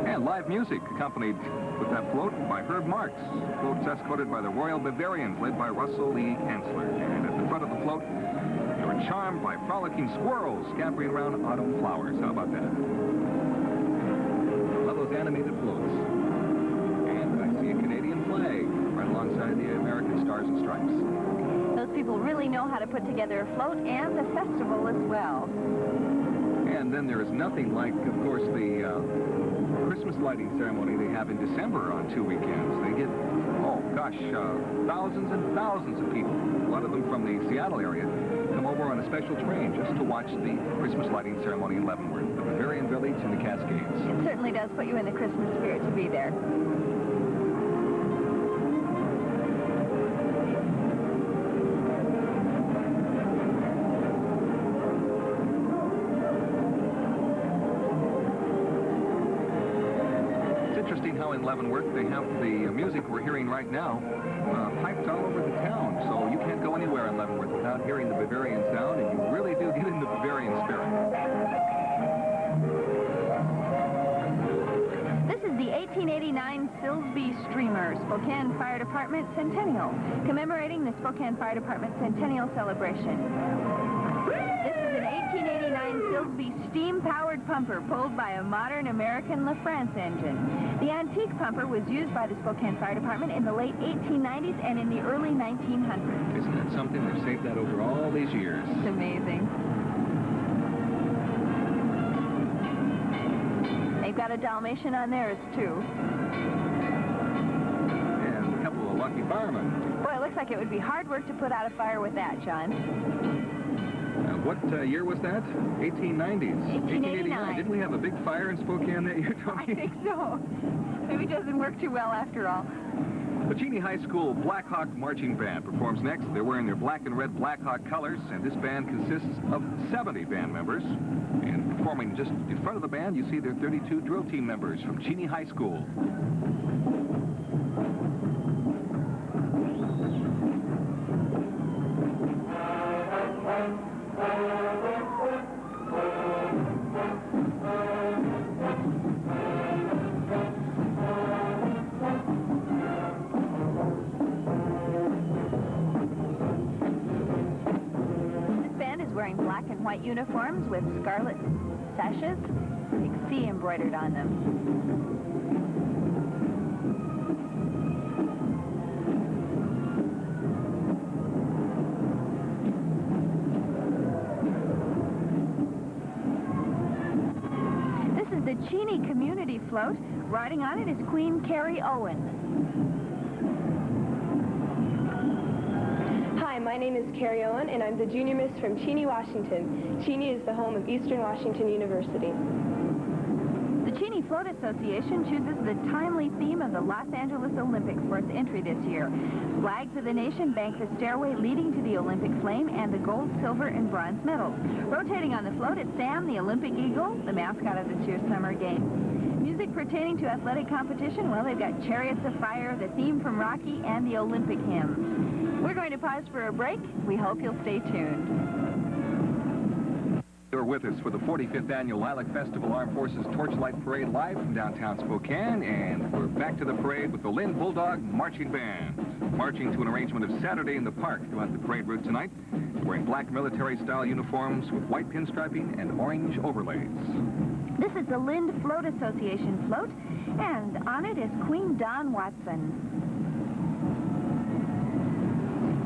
And live music accompanied with that float by Herb Marx. Floats escorted by the Royal Bavarians, led by Russell Lee Hensler. And at the front of the float, they were charmed by frolicking squirrels scampering around autumn flowers. How about that? Love those animated floats. And I see a Canadian flag right alongside the American Stars and Stripes. Those people really know how to put together a float and the festival as well. And then there is nothing like, of course, the Christmas lighting ceremony they have in December on 2 weekends. They get, oh gosh, thousands and thousands of people, a lot of them from the Seattle area, come over on a special train just to watch the Christmas lighting ceremony in Leavenworth, the Bavarian Village in the Cascades. It certainly does put you in the Christmas spirit to be there. How in Leavenworth they have the music we're hearing right now piped all over the town, so you can't go anywhere in Leavenworth without hearing the Bavarian sound, and you really do get in the Bavarian spirit. This is the 1889 Silsbee Streamer Spokane Fire Department Centennial, commemorating the Spokane Fire Department Centennial Celebration. This is an 1889 Silsbee steam-powered pumper pulled by a modern American LaFrance engine. The antique pumper was used by the Spokane Fire Department in the late 1890s and in the early 1900s. Isn't that something? They've saved that over all these years. It's amazing. They've got a Dalmatian on theirs, too. And a couple of lucky firemen. Boy, it looks like it would be hard work to put out a fire with that, John. What year was that? 1890s. 1889. Didn't we have a big fire in Spokane that year, Toni? I think so. Maybe it doesn't work too well after all. The Cheney High School Black Hawk Marching Band performs next. They're wearing their black and red Black Hawk colors, and this band consists of 70 band members. And performing just in front of the band, you see their 32 drill team members from Cheney High School. Wearing black and white uniforms with scarlet sashes, big C embroidered on them. This is the Cheney Community Float. Riding on it is Queen Carrie Owen. Hi, my name is Carrie Owen, and I'm the junior miss from Cheney, Washington. Cheney is the home of Eastern Washington University. The Cheney Float Association chooses the timely theme of the Los Angeles Olympics for its entry this year. Flags of the nation bank the stairway leading to the Olympic flame and the gold, silver, and bronze medals. Rotating on the float is Sam, the Olympic Eagle, the mascot of this year's summer games. Music pertaining to athletic competition, well, they've got Chariots of Fire, the theme from Rocky, and the Olympic hymns. We're going to pause for a break. We hope you'll stay tuned. You're with us for the 45th Annual Lilac Festival Armed Forces Torchlight Parade live from downtown Spokane, and we're back to the parade with the Lynn Bulldog Marching Band, marching to an arrangement of Saturday in the Park throughout the parade route tonight, wearing black military-style uniforms with white pinstriping and orange overlays. This is the Lynn Float Association float, and on it is Queen Dawn Watson.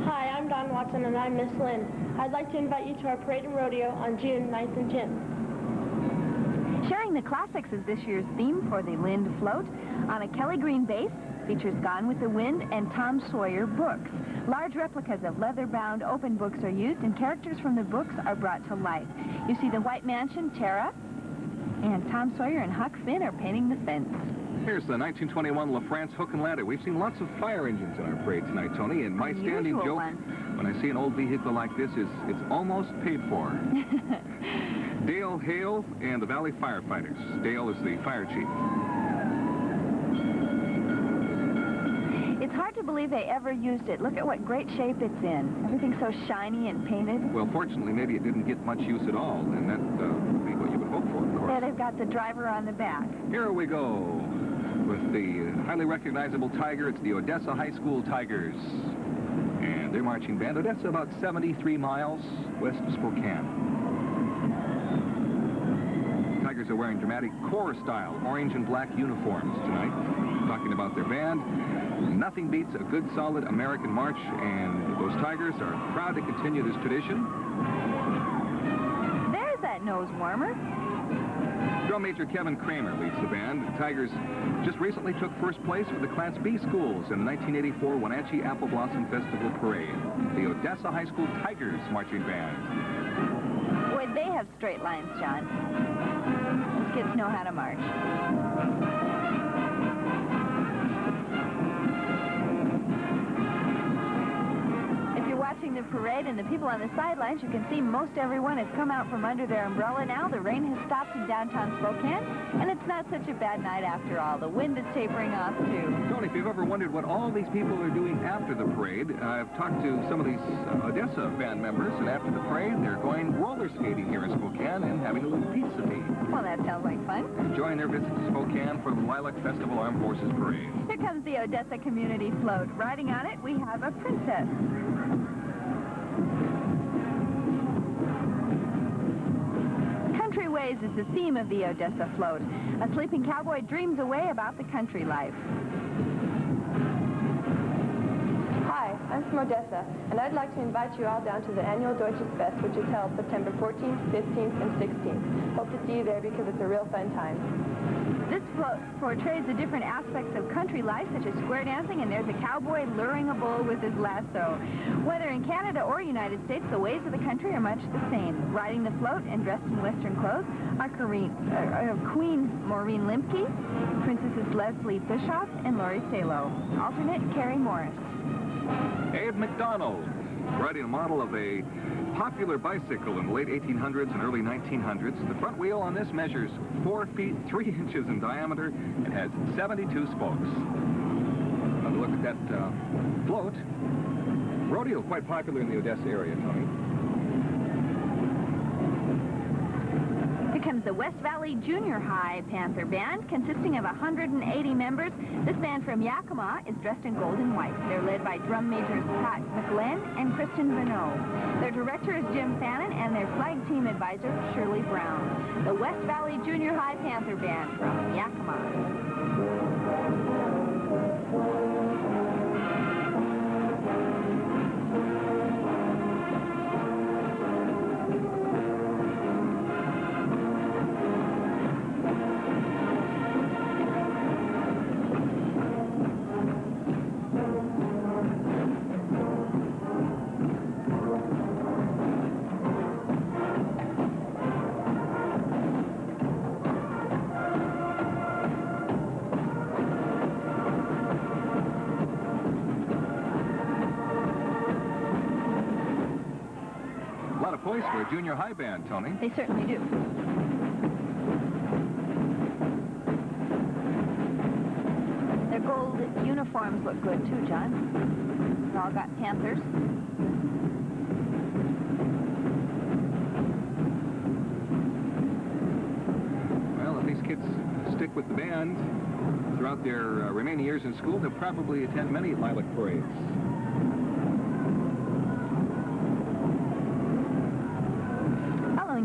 Hi, I'm Don Watson, and I'm Miss Lynn. I'd like to invite you to our parade and rodeo on June 9th and 10th. Sharing the classics is this year's theme for the Lynn Float. On a Kelly Green base, features Gone with the Wind and Tom Sawyer books. Large replicas of leather-bound open books are used, and characters from the books are brought to life. You see the White Mansion, Tara, and Tom Sawyer and Huck Finn are painting the fence. Here's the 1921 LaFrance hook and ladder. We've seen lots of fire engines in our parade tonight, Toni, and my standing joke when I see an old vehicle like this is it's almost paid for. Dale Hale and the Valley Firefighters. Dale is the fire chief. It's hard to believe they ever used it. Look at what great shape it's in. Everything's so shiny and painted. Well, fortunately, maybe it didn't get much use at all, and that would be what you would hope for. course. Yeah, they've got the driver on the back. Here we go with the highly recognizable tiger. It's the Odessa High School Tigers. And their marching band. Odessa about 73 miles west of Spokane. Tigers are wearing dramatic corps style orange and black uniforms tonight. Talking about their band. Nothing beats a good solid American march, and those Tigers are proud to continue this tradition. There's that nose warmer. Drum Major Kevin Kramer leads the band. The Tigers just recently took first place for the Class B schools in the 1984 Wenatchee Apple Blossom Festival Parade. The Odessa High School Tigers Marching Band. Boy, they have straight lines, John. Those kids know how to march. Watching the parade and the people on the sidelines, you can see most everyone has come out from under their umbrella now. The rain has stopped in downtown Spokane, and it's not such a bad night after all. The wind is tapering off, too. Tony, if you've ever wondered what all these people are doing after the parade, I've talked to some of these Odessa band members, and after the parade, they're going roller skating here in Spokane and having a little pizza tea. Well, that sounds like fun. Enjoying their visit to Spokane for the Lilac Festival Armed Forces Parade. Here comes the Odessa Community Float. Riding on it, we have a princess. Country Ways is the theme of the Odessa float. A sleeping cowboy dreams away about the country life. Hi, I'm from Odessa, and I'd like to invite you all down to the annual Deutsches Fest, which is held September 14th, 15th, and 16th. Hope to see you there because it's a real fun time. This float portrays the different aspects of country life, such as square dancing, and there's a cowboy luring a bull with his lasso. Whether in Canada or United States, the ways of the country are much the same. Riding the float and dressed in Western clothes are Queen Maureen Limke, Princesses Leslie Bischoff, and Lori Salo. Alternate, Carrie Morris. Abe McDonald, riding a model of a popular bicycle in the late 1800s and early 1900s. The front wheel on this measures 4 feet 3 inches in diameter and has 72 spokes. Now look at that float. Rodeo quite popular in the Odessa area, Tony. Here comes the West Valley Junior High Panther Band, consisting of 180 members. This band from Yakima is dressed in gold and white. They're led by drum majors Pat McGlenn and Kristen Renault. Their director is Jim Fannin, and their flag team advisor, Shirley Brown. The West Valley Junior High Panther Band from Yakima. Voice for a junior high band, Tony. They certainly do. Their gold uniforms look good, too, John. They've all got panthers. Well, if these kids stick with the band throughout their remaining years in school, they'll probably attend many lilac parades.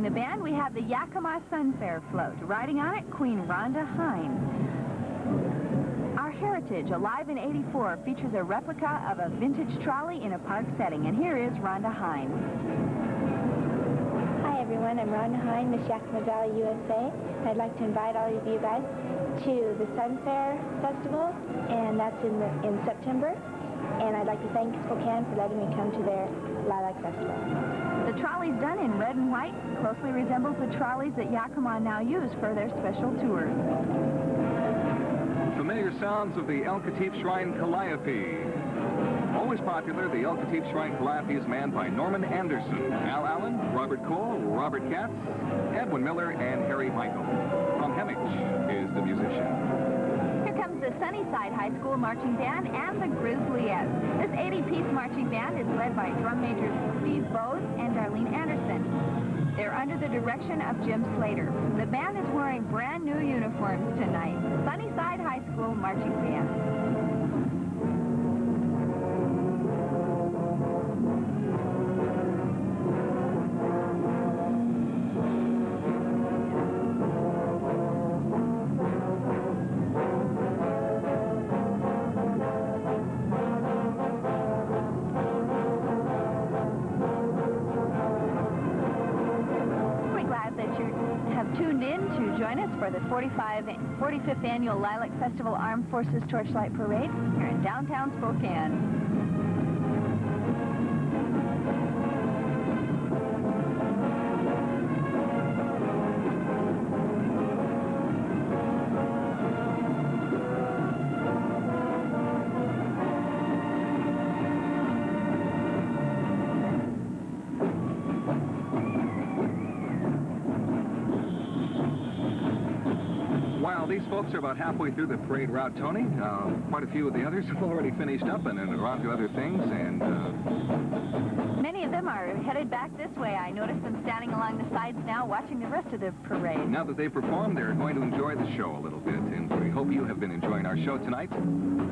The band, we have the Yakima Sunfair float. Riding on it, Queen Rhonda Hine. Our heritage, alive in '84, features a replica of a vintage trolley in a park setting. And here is Rhonda Hine. Hi, everyone. I'm Rhonda Hine, Miss Yakima Valley, USA. I'd like to invite all of you guys to the Sunfair Festival, and that's in September. And I'd like to thank Spokane for letting me come to their Lilac Festival. The trolley's done in red and white, closely resembles the trolleys that Yakima now use for their special tours. Familiar sounds of the El Katif Shrine Calliope. Always popular, the El Katif Shrine Calliope is manned by Norman Anderson, Al Allen, Robert Cole, Robert Katz, Edwin Miller, and Harry Michael. Tom Hemmich is the musician. The Sunnyside High School Marching Band and the Grizzlyettes. This 80-piece marching band is led by drum majors Steve Bose and Darlene Anderson. They're under the direction of Jim Slater. The band is wearing brand new uniforms tonight. Sunnyside High School Marching Band. For the 45th Annual Lilac Festival Armed Forces Torchlight Parade here in downtown Spokane. These folks are about halfway through the parade route, Tony. Quite a few of the others have already finished up and are on to other things, and many of them are headed back this way. I noticed them standing along the sides now watching the rest of the parade. Now that they've performed, they're going to enjoy the show a little bit, and we hope you have been enjoying our show tonight. And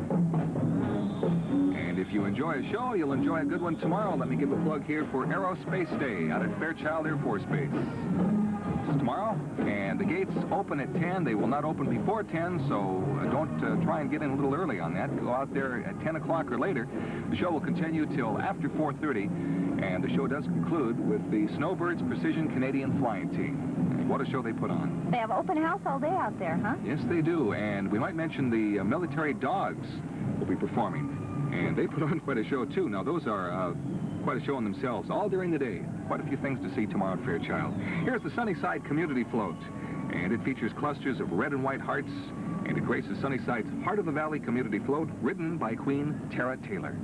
if you enjoy a show, you'll enjoy a good one tomorrow. Let me give a plug here for Aerospace Day out at Fairchild Air Force Base. Tomorrow, and the gates open at 10. They will not open before 10, so don't try and get in a little early on that. Go out there at 10 o'clock or later. The show will continue till after 4:30, and the show does conclude with the Snowbirds Precision Canadian Flying Team. And what a show they put on. They have open house all day out there, huh? Yes, they do, and we might mention the military dogs will be performing, and they put on quite a show, too. Now, those are quite a show in themselves, all during the day. Quite a few things to see tomorrow at Fairchild. Here's the Sunnyside Community Float, and it features clusters of red and white hearts, and it graces Sunnyside's Heart of the Valley Community Float, ridden by Queen Tara Taylor.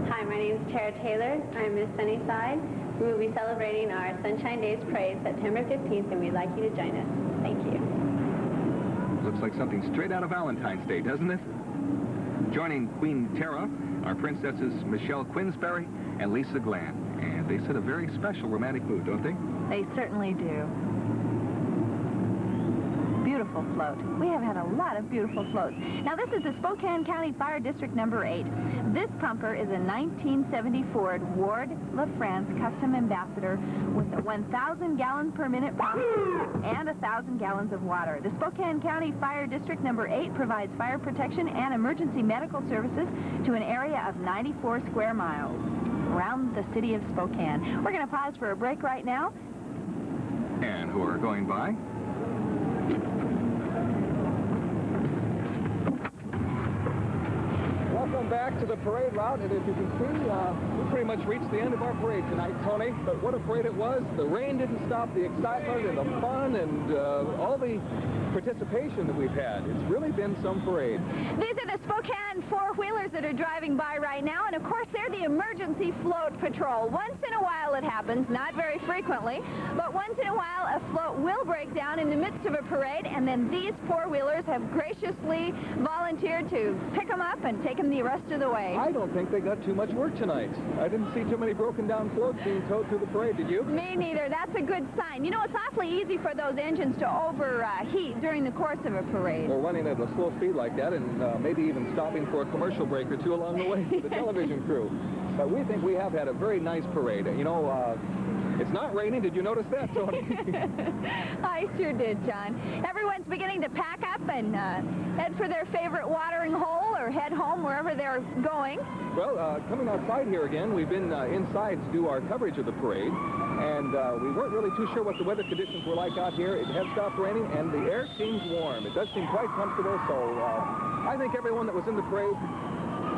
Hi, my name is Tara Taylor. I'm Miss Sunnyside. We will be celebrating our Sunshine Days Parade September 15th, and we'd like you to join us. Thank you. Looks like something straight out of Valentine's Day, doesn't it? Joining Queen Tara are Princesses Michelle Queensberry and Lisa Glenn. And they set a very special romantic mood, don't they? They certainly do. Beautiful float. We have had a lot of beautiful floats. Now, this is the Spokane County Fire District number 8. This pumper is a 1970 Ford Ward LaFrance Custom Ambassador with a 1,000 gallon per minute pump and 1,000 gallons of water. The Spokane County Fire District number 8 provides fire protection and emergency medical services to an area of 94 square miles around the city of Spokane. We're going to pause for a break right now. And who are going by? Welcome back to the parade route, and as you can see, we pretty much reached the end of our parade tonight, Tony. But what a parade it was. The rain didn't stop the excitement and the fun and all the participation that we've had. It's really been some parade. These are the Spokane four-wheelers that are driving by right now, and of course they're the emergency float patrol. Once in a while it happens, not very frequently, but once in a while a float will break down in the midst of a parade, and then these four-wheelers have graciously volunteered to pick them up and take them the rest of the way. I don't think they got too much work tonight. I didn't see too many broken down floats being towed through the parade, did you? Me neither. That's a good sign. You know, it's awfully easy for those engines to overheat during the course of a parade. Well, running at a slow speed like that, and maybe even stopping for a commercial break or two along the way for the television crew. But we think we have had a very nice parade. You know, it's not raining. Did you notice that, Toni? I sure did, John. Everyone's beginning to pack up and head for their favorite watering hole or head home wherever they're going. Well, coming outside here again, we've been inside to do our coverage of the parade, and we weren't really too sure what the weather conditions were like out here. It has stopped raining, and the air seems warm. It does seem quite comfortable, so I think everyone that was in the parade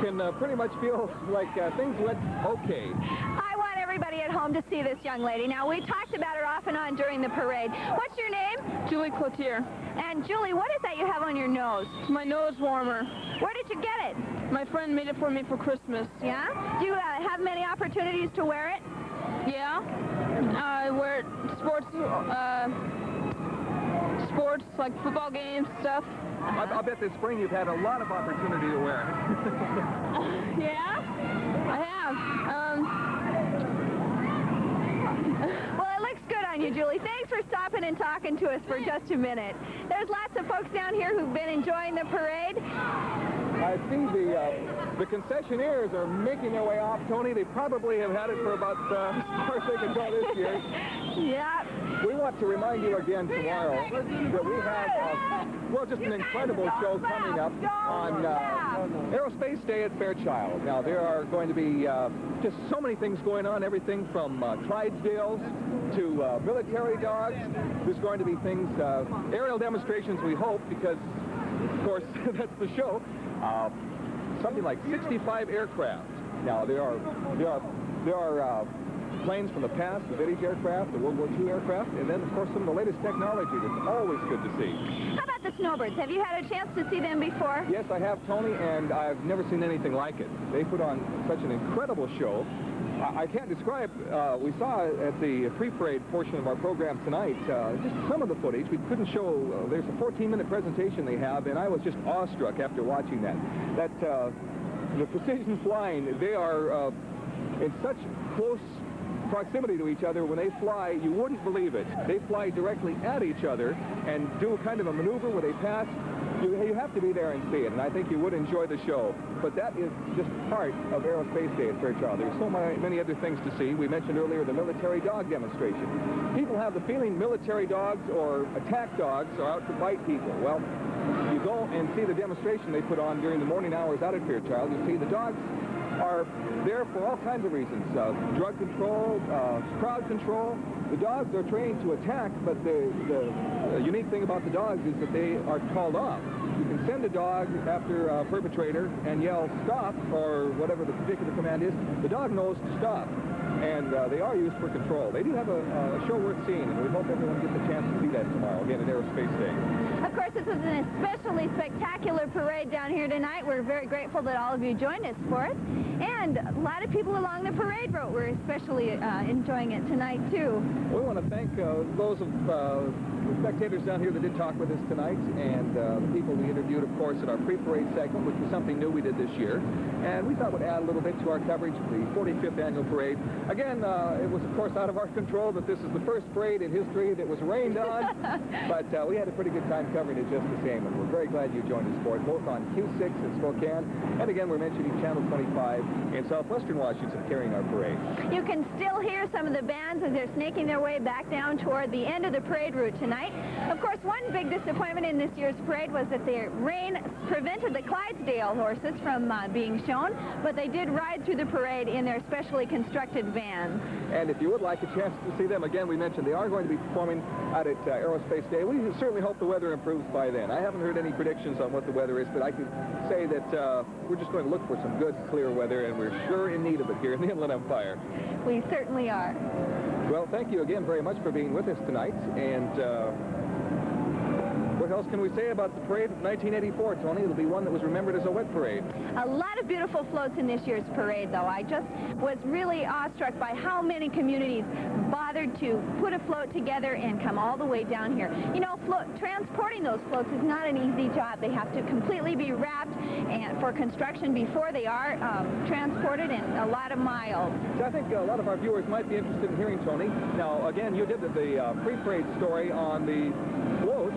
can pretty much feel like things went okay. I want everybody at home to see this young lady. Now, we talked about her off and on during the parade. What's your name? Julie Cloutier. And Julie, what is that you have on your nose? My nose warmer. Where did you get it? My friend made it for me for Christmas. Yeah? Do you have many opportunities to wear it? Yeah. I wear it sports like football games, stuff. I'll bet this spring you've had a lot of opportunity to wear it. Yeah? I have. Well, it looks good on you, Julie. Thanks for stopping and talking to us for just a minute. There's lots of folks down here who've been enjoying the parade. I see the concessionaires are making their way off, Toni. They probably have had it for about as far as they can go this year. Yeah. We want to remind you again tomorrow that we have, well, just an incredible show coming up on Aerospace Day at Fairchild. Now, there are going to be just so many things going on, everything from Clydesdales to military dogs. There's going to be things, aerial demonstrations, we hope, because, of course, that's the show. Something like 65 aircraft. Now, there are planes from the past, the vintage aircraft, the World War II aircraft, and then, of course, some of the latest technology that's always good to see. How about the snowbirds? Have you had a chance to see them before? Yes, I have, Toni, and I've never seen anything like it. They put on such an incredible show. I can't describe, we saw at the pre-parade portion of our program tonight, just some of the footage. We couldn't show, there's a 14-minute presentation they have, and I was just awestruck after watching that. The precision flying, they are in such close proximity to each other. When they fly, you wouldn't believe it. They fly directly at each other and do kind of a maneuver where they pass. You have to be there and see it, and I think you would enjoy the show. But that is just part of Aerospace Day at Fairchild. There's so many other things to see. We mentioned earlier the military dog demonstration. People have the feeling military dogs or attack dogs are out to bite people. Well, you go and see the demonstration they put on during the morning hours out at Fairchild. You see the dogs are there for all kinds of reasons. Drug control, crowd control. The dogs are trained to attack, but the unique thing about the dogs is that they are called off. You can send a dog after a perpetrator and yell, stop, or whatever the particular command is. The dog knows to stop, and they are used for control. They do have a show worth seeing, and we hope everyone gets a chance to see that tomorrow, again, at Aerospace Day. Of course, this is an especially spectacular parade down here tonight. We're very grateful that all of you joined us for it. And a lot of people along the parade route were especially enjoying it tonight, too. We want to thank those of the spectators down here that did talk with us tonight, and the people we interviewed, of course, at our pre-parade segment, which was something new we did this year. And we thought would add a little bit to our coverage of the 45th annual parade. Again, it was, of course, out of our control that this is the first parade in history that was rained on, but we had a pretty good time covering it just the same, and we're very glad you joined us for it, both on Q6 in Spokane, and again, we're mentioning Channel 25 in southwestern Washington carrying our parade. You can still hear some of the bands as they're snaking their way back down toward the end of the parade route tonight. Of course, one big disappointment in this year's parade was that the rain prevented the Clydesdale horses from being shown, but they did ride through the parade in their specially constructed vans. And if you would like a chance to see them, again, we mentioned they are going to be performing out at Aerospace Day. We certainly hope the weather improves by then. I haven't heard any predictions on what the weather is, but I can say that we're just going to look for some good, clear weather, and we're sure in need of it here in the Inland Empire. We certainly are. Well, thank you again very much for being with us tonight, and what else can we say about the parade of 1984, Toni? It'll be one that was remembered as a wet parade. A lot of beautiful floats in this year's parade, though. I just was really awestruck by how many communities bothered to put a float together and come all the way down here. You know, transporting those floats is not an easy job. They have to completely be wrapped and for construction before they are transported, and a lot of miles. So I think a lot of our viewers might be interested in hearing, Toni. Now, again, you did the pre-parade story on the floats.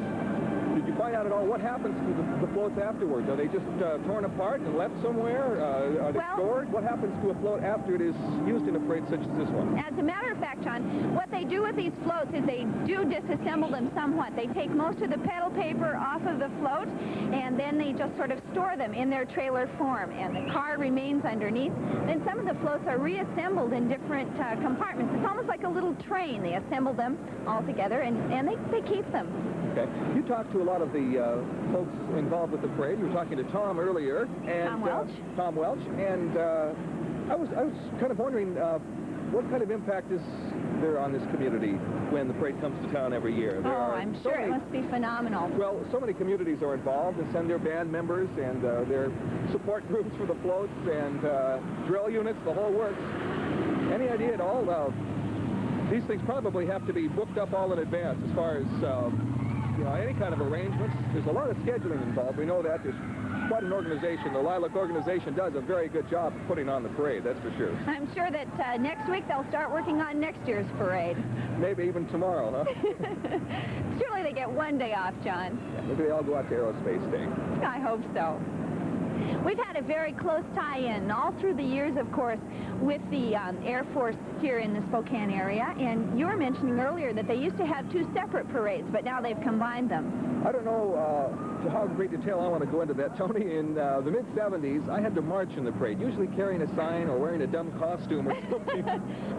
Did you find out at all what happens to the floats afterwards? Are they just torn apart and left somewhere? Are they stored? What happens to a float after it is used in a parade such as this one? As a matter of fact, John, what they do with these floats is they do disassemble them somewhat. They take most of the pedal paper off of the float, and then they just sort of store them in their trailer form, and the car remains underneath. Then some of the floats are reassembled in different compartments. It's almost like a little train. They assemble them all together, and they keep them. Okay. You talked to a lot of the folks involved with the parade. You were talking to Tom earlier. And, Tom Welch. And I was kind of wondering what kind of impact is there on this community when the parade comes to town every year? I'm sure it must be phenomenal. Well, so many communities are involved and send their band members and their support groups for the floats and drill units, the whole works. Any idea at all? These things probably have to be booked up all in advance as far as you know, any kind of arrangements. There's a lot of scheduling involved. We know that. There's quite an organization. The Lilac organization does a very good job of putting on the parade, that's for sure. I'm sure that next week they'll start working on next year's parade. Maybe even tomorrow, huh? Surely they get one day off, John. Yeah, maybe they all go out to Aerospace Day. I hope so. We've had a very close tie-in all through the years, of course, with the Air Force here in the Spokane area. And you were mentioning earlier that they used to have two separate parades, but now they've combined them. I don't know to how great detail I want to go into that, Tony. In the mid-'70s, I had to march in the parade, usually carrying a sign or wearing a dumb costume or something.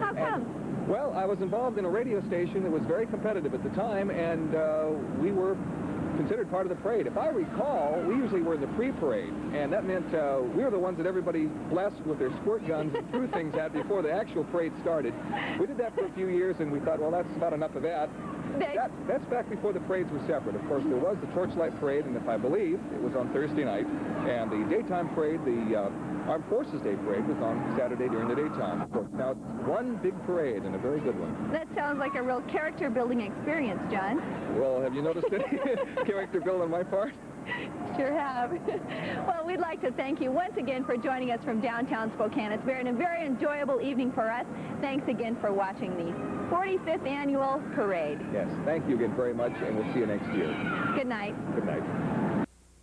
How come? Well, I was involved in a radio station that was very competitive at the time, and we were considered part of the parade. If I recall, we usually were in the pre-parade, and that meant we were the ones that everybody blessed with their squirt guns and threw things at before the actual parade started. We did that for a few years, and we thought, well, that's about enough of that. That's back before the parades were separate. Of course, there was the Torchlight Parade, and if I believe, it was on Thursday night, and the daytime parade, the Armed Forces Day Parade, was on Saturday during the daytime. Now, it's one big parade, and a very good one. That sounds like a real character-building experience, John. Well, have you noticed any character build on my part? Sure have. Well, we'd like to thank you once again for joining us from downtown Spokane. It's been a very enjoyable evening for us. Thanks again for watching the 45th Annual Parade. Yes, thank you again very much, and we'll see you next year. Good night. Good night.